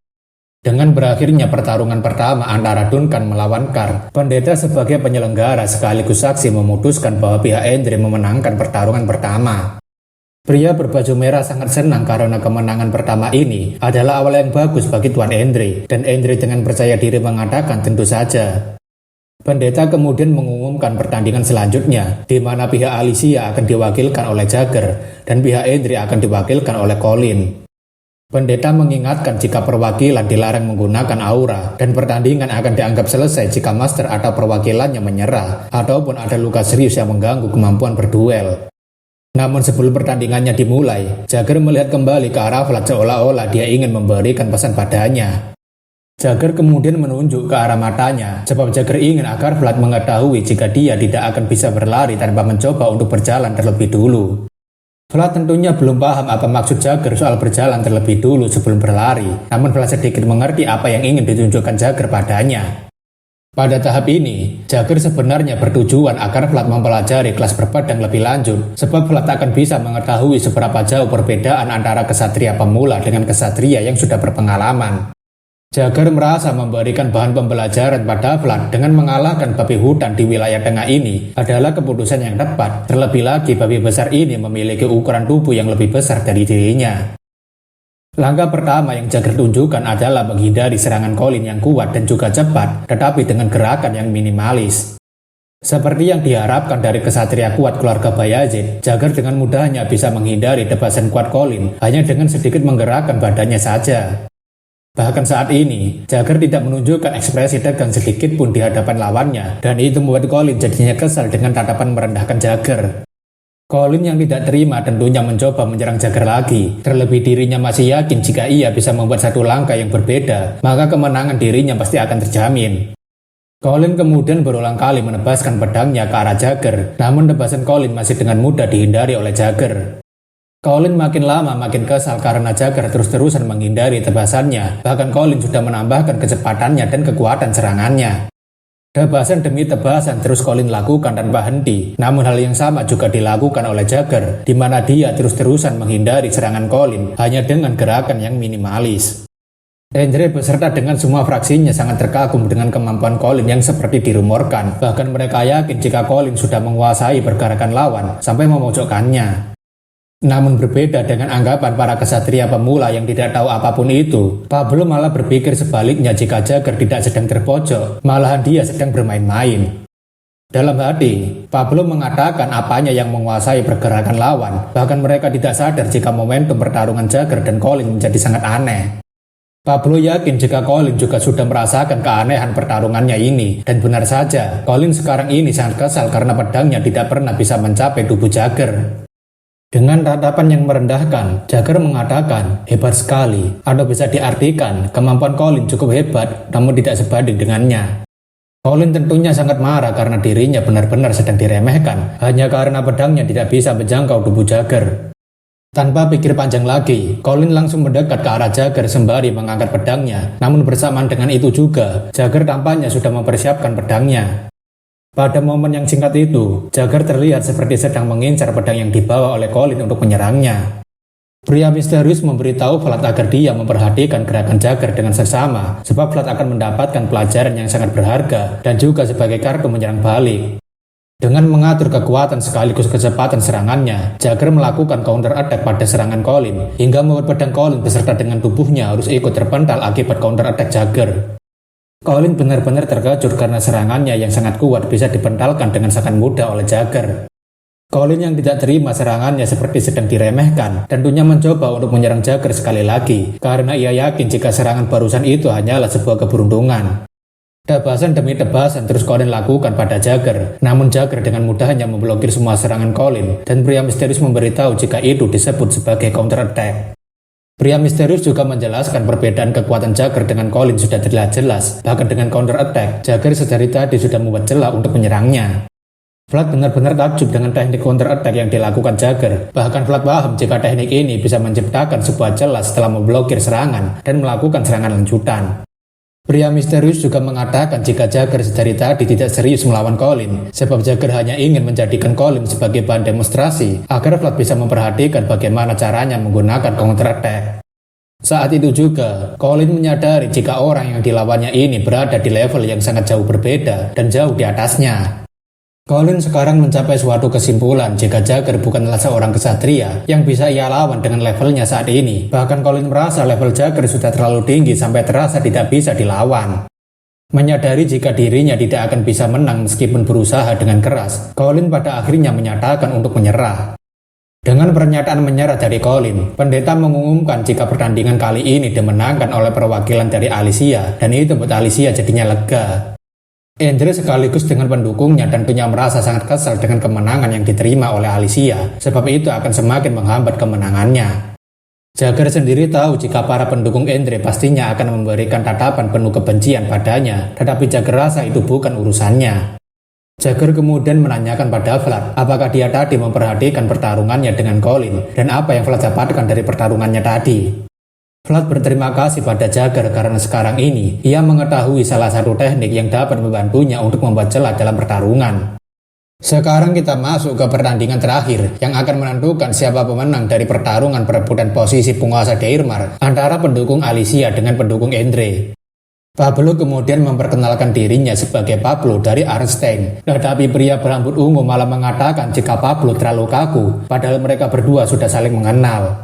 Dengan berakhirnya pertarungan pertama antara Duncan melawan Carr, pendeta sebagai penyelenggara sekaligus saksi memutuskan bahwa pihak Endre memenangkan pertarungan pertama. Pria berbaju merah sangat senang karena kemenangan pertama ini adalah awal yang bagus bagi Tuan Endre, dan Endre dengan percaya diri mengatakan tentu saja. Pendeta kemudian mengumumkan pertandingan selanjutnya, di mana pihak Alicia akan diwakilkan oleh Jagger dan pihak Endre akan diwakilkan oleh Colin. Pendeta mengingatkan jika perwakilan dilarang menggunakan aura dan pertandingan akan dianggap selesai jika master atau perwakilannya menyerah ataupun ada luka serius yang mengganggu kemampuan berduel. Namun sebelum pertandingannya dimulai, Jagger melihat kembali ke arah Vlad seolah-olah dia ingin memberikan pesan padanya. Jagger kemudian menunjuk ke arah matanya, sebab Jagger ingin agar Vlad mengetahui jika dia tidak akan bisa berlari tanpa mencoba untuk berjalan terlebih dulu. Vlad tentunya belum paham apa maksud Jagger soal berjalan terlebih dulu sebelum berlari, namun Vlad sedikit mengerti apa yang ingin ditunjukkan Jagger padanya. Pada tahap ini, Jagger sebenarnya bertujuan agar Vlad mempelajari kelas berpedang lebih lanjut, sebab Vlad akan bisa mengetahui seberapa jauh perbedaan antara kesatria pemula dengan kesatria yang sudah berpengalaman. Jagger merasa memberikan bahan pembelajaran pada Vlad dengan mengalahkan babi hutan di wilayah tengah ini adalah keputusan yang tepat, terlebih lagi babi besar ini memiliki ukuran tubuh yang lebih besar dari dirinya. Langkah pertama yang Jagger tunjukkan adalah menghindari serangan Colin yang kuat dan juga cepat, tetapi dengan gerakan yang minimalis. Seperti yang diharapkan dari kesatria kuat keluarga Bayezid, Jagger dengan mudahnya bisa menghindari tebasan kuat Colin hanya dengan sedikit menggerakkan badannya saja. Bahkan saat ini, Jagger tidak menunjukkan ekspresi tegang sedikit pun di hadapan lawannya, dan itu membuat Colin jadinya kesal dengan tatapan merendahkan Jagger. Colin yang tidak terima tentunya mencoba menyerang Jagger lagi, terlebih dirinya masih yakin jika ia bisa membuat satu langkah yang berbeda, maka kemenangan dirinya pasti akan terjamin. Colin kemudian berulang kali menebaskan pedangnya ke arah Jagger, namun tebasan Colin masih dengan mudah dihindari oleh Jagger. Colin makin lama makin kesal karena Jagger terus-terusan menghindari tebasannya, bahkan Colin sudah menambahkan kecepatannya dan kekuatan serangannya. Tebasan demi tebasan terus Colin lakukan tanpa henti, namun hal yang sama juga dilakukan oleh Jagger, di mana dia terus-terusan menghindari serangan Colin hanya dengan gerakan yang minimalis. Endre beserta dengan semua fraksinya sangat terkagum dengan kemampuan Colin yang seperti dirumorkan, bahkan mereka yakin jika Colin sudah menguasai pergerakan lawan sampai memojokkannya. Namun berbeda dengan anggapan para kesatria pemula yang tidak tahu apapun itu, Pablo malah berpikir sebaliknya jika Jagger tidak sedang terpojok, malahan dia sedang bermain-main. Dalam hati, Pablo mengatakan apanya yang menguasai pergerakan lawan, bahkan mereka tidak sadar jika momentum pertarungan Jagger dan Colin menjadi sangat aneh. Pablo yakin jika Colin juga sudah merasakan keanehan pertarungannya ini, dan benar saja, Colin sekarang ini sangat kesal karena pedangnya tidak pernah bisa mencapai tubuh Jagger. Dengan tatapan yang merendahkan, Jagger mengatakan, hebat sekali, atau bisa diartikan, kemampuan Colin cukup hebat, namun tidak sebanding dengannya. Colin tentunya sangat marah karena dirinya benar-benar sedang diremehkan, hanya karena pedangnya tidak bisa menjangkau tubuh Jagger. Tanpa pikir panjang lagi, Colin langsung mendekat ke arah Jagger sembari mengangkat pedangnya. Namun bersamaan dengan itu juga, Jagger tampaknya sudah mempersiapkan pedangnya. Pada momen yang singkat itu, Jagger terlihat seperti sedang mengincar pedang yang dibawa oleh Colin untuk menyerangnya. Pria misterius memberitahu Vlad agar dia memperhatikan gerakan Jagger dengan seksama, sebab Vlad akan mendapatkan pelajaran yang sangat berharga dan juga sebagai kartu menyerang balik. Dengan mengatur kekuatan sekaligus kecepatan serangannya, Jagger melakukan counter attack pada serangan Colin, hingga membuat pedang Colin beserta dengan tubuhnya harus ikut terpental akibat counter attack Jagger. Colin benar-benar terkejut karena serangannya yang sangat kuat bisa dipentalkan dengan sangat mudah oleh Jagger. Colin yang tidak terima serangannya seperti sedang diremehkan, tentunya mencoba untuk menyerang Jagger sekali lagi, karena ia yakin jika serangan barusan itu hanyalah sebuah keberuntungan. Tebasan demi tebasan terus Colin lakukan pada Jagger, namun Jagger dengan mudahnya memblokir semua serangan Colin, dan pria misterius memberitahu jika itu disebut sebagai counter attack. Pria misterius juga menjelaskan perbedaan kekuatan Jagger dengan Colin sudah terlihat jelas, bahkan dengan counter attack, Jagger sedari tadi sudah membuat celah untuk menyerangnya. Vlad benar-benar takjub dengan teknik counter attack yang dilakukan Jagger, bahkan Vlad paham jika teknik ini bisa menciptakan sebuah celah setelah memblokir serangan dan melakukan serangan lanjutan. Pria misterius juga mengatakan jika Jagger sedari tadi tidak serius melawan Colin, sebab Jagger hanya ingin menjadikan Colin sebagai bahan demonstrasi agar Vlad bisa memperhatikan bagaimana caranya menggunakan counter attack. Saat itu juga, Colin menyadari jika orang yang dilawannya ini berada di level yang sangat jauh berbeda dan jauh di atasnya. Colin sekarang mencapai suatu kesimpulan jika Jagger bukanlah seorang kesatria yang bisa ia lawan dengan levelnya saat ini. Bahkan Colin merasa level Jagger sudah terlalu tinggi sampai terasa tidak bisa dilawan. Menyadari jika dirinya tidak akan bisa menang meskipun berusaha dengan keras, Colin pada akhirnya menyatakan untuk menyerah. Dengan pernyataan menyerah dari Colin, pendeta mengumumkan jika pertandingan kali ini dimenangkan oleh perwakilan dari Alicia, dan itu buat Alicia jadinya lega. Andre sekaligus dengan pendukungnya tentunya merasa sangat kesal dengan kemenangan yang diterima oleh Alicia, sebab itu akan semakin menghambat kemenangannya. Jagger sendiri tahu jika para pendukung Andre pastinya akan memberikan tatapan penuh kebencian padanya, tetapi Jagger rasa itu bukan urusannya. Jagger kemudian menanyakan pada Vlad apakah dia tadi memperhatikan pertarungannya dengan Colin dan apa yang Vlad dapatkan dari pertarungannya tadi. Vlad berterima kasih pada Jagger karena sekarang ini ia mengetahui salah satu teknik yang dapat membantunya untuk membuat celah dalam pertarungan. Sekarang kita masuk ke pertandingan terakhir yang akan menentukan siapa pemenang dari pertarungan perebutan posisi penguasa Deirmar antara pendukung Alicia dengan pendukung Andre. Pablo kemudian memperkenalkan dirinya sebagai Pablo dari Arnstein, tetapi pria berambut ungu malah mengatakan jika Pablo terlalu kaku, padahal mereka berdua sudah saling mengenal.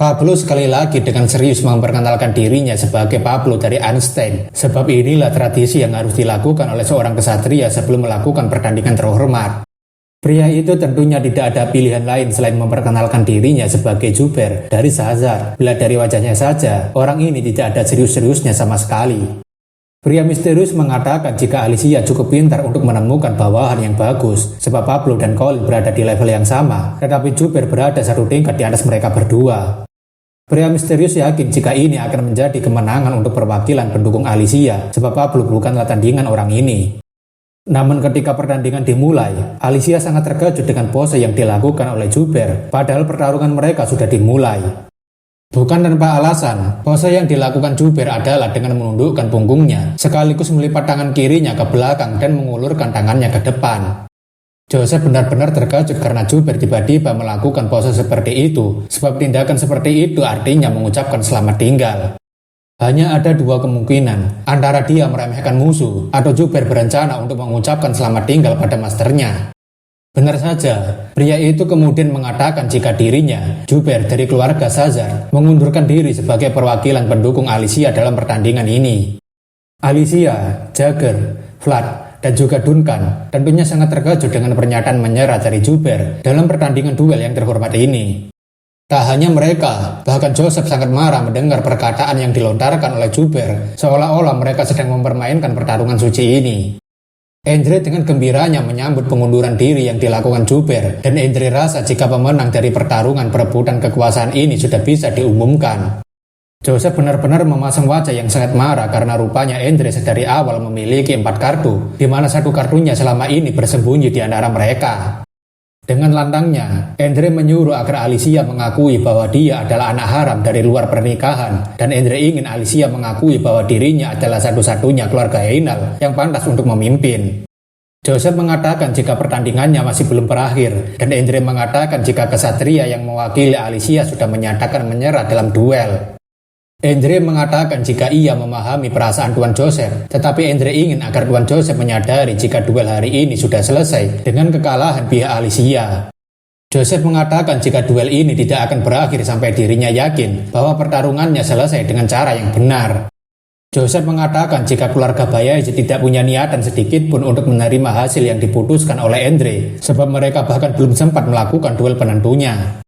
Pablo sekali lagi dengan serius memperkenalkan dirinya sebagai Pablo dari Arnstein, sebab inilah tradisi yang harus dilakukan oleh seorang kesatria sebelum melakukan pertandingan terhormat. Pria itu tentunya tidak ada pilihan lain selain memperkenalkan dirinya sebagai Juber dari Sazar. Bila dari wajahnya saja, orang ini tidak ada serius-seriusnya sama sekali. Pria misterius mengatakan jika Alicia cukup pintar untuk menemukan bawahan yang bagus, sebab Pablo dan Colin berada di level yang sama, tetapi Juber berada satu tingkat di atas mereka berdua. Pria misterius yakin jika ini akan menjadi kemenangan untuk perwakilan pendukung Alicia, sebab Pablo bukanlah tandingan orang ini. Namun ketika pertandingan dimulai, Alicia sangat terkejut dengan pose yang dilakukan oleh Juber, padahal pertarungan mereka sudah dimulai. Bukan tanpa alasan, pose yang dilakukan Juber adalah dengan menundukkan punggungnya, sekaligus melipat tangan kirinya ke belakang dan mengulurkan tangannya ke depan. Joseph benar-benar terkejut karena Juber tiba-tiba melakukan pose seperti itu, sebab tindakan seperti itu artinya mengucapkan selamat tinggal. Hanya ada dua kemungkinan, antara dia meremehkan musuh, atau Juber berencana untuk mengucapkan selamat tinggal pada masternya. Benar saja, pria itu kemudian mengatakan jika dirinya, Juber dari keluarga Sazar, mengundurkan diri sebagai perwakilan pendukung Alicia dalam pertandingan ini. Alicia, Jagger, Vlad, dan juga Duncan tentunya sangat terkejut dengan pernyataan menyerah dari Juber dalam pertandingan duel yang terhormat ini. Tak hanya mereka, bahkan Joseph sangat marah mendengar perkataan yang dilontarkan oleh Juber, seolah-olah mereka sedang mempermainkan pertarungan suci ini. Andre dengan gembiranya menyambut pengunduran diri yang dilakukan Juber, dan Andre rasa jika pemenang dari pertarungan perebutan kekuasaan ini sudah bisa diumumkan. Joseph benar-benar memasang wajah yang sangat marah karena rupanya Andre sedari awal memiliki 4 kartu, di mana satu kartunya selama ini bersembunyi di antara mereka. Dengan lantangnya, Andre menyuruh agar Alicia mengakui bahwa dia adalah anak haram dari luar pernikahan, dan Andre ingin Alicia mengakui bahwa dirinya adalah satu-satunya keluarga Heinal yang pantas untuk memimpin. Joseph mengatakan jika pertandingannya masih belum berakhir, dan Andre mengatakan jika kesatria yang mewakili Alicia sudah menyatakan menyerah dalam duel. Andre mengatakan jika ia memahami perasaan Tuan Joseph, tetapi Andre ingin agar Tuan Joseph menyadari jika duel hari ini sudah selesai dengan kekalahan pihak Alicia. Joseph mengatakan jika duel ini tidak akan berakhir sampai dirinya yakin bahwa pertarungannya selesai dengan cara yang benar. Joseph mengatakan jika keluarga Bayaji tidak punya niatan sedikit pun untuk menerima hasil yang diputuskan oleh Andre, sebab mereka bahkan belum sempat melakukan duel penentunya.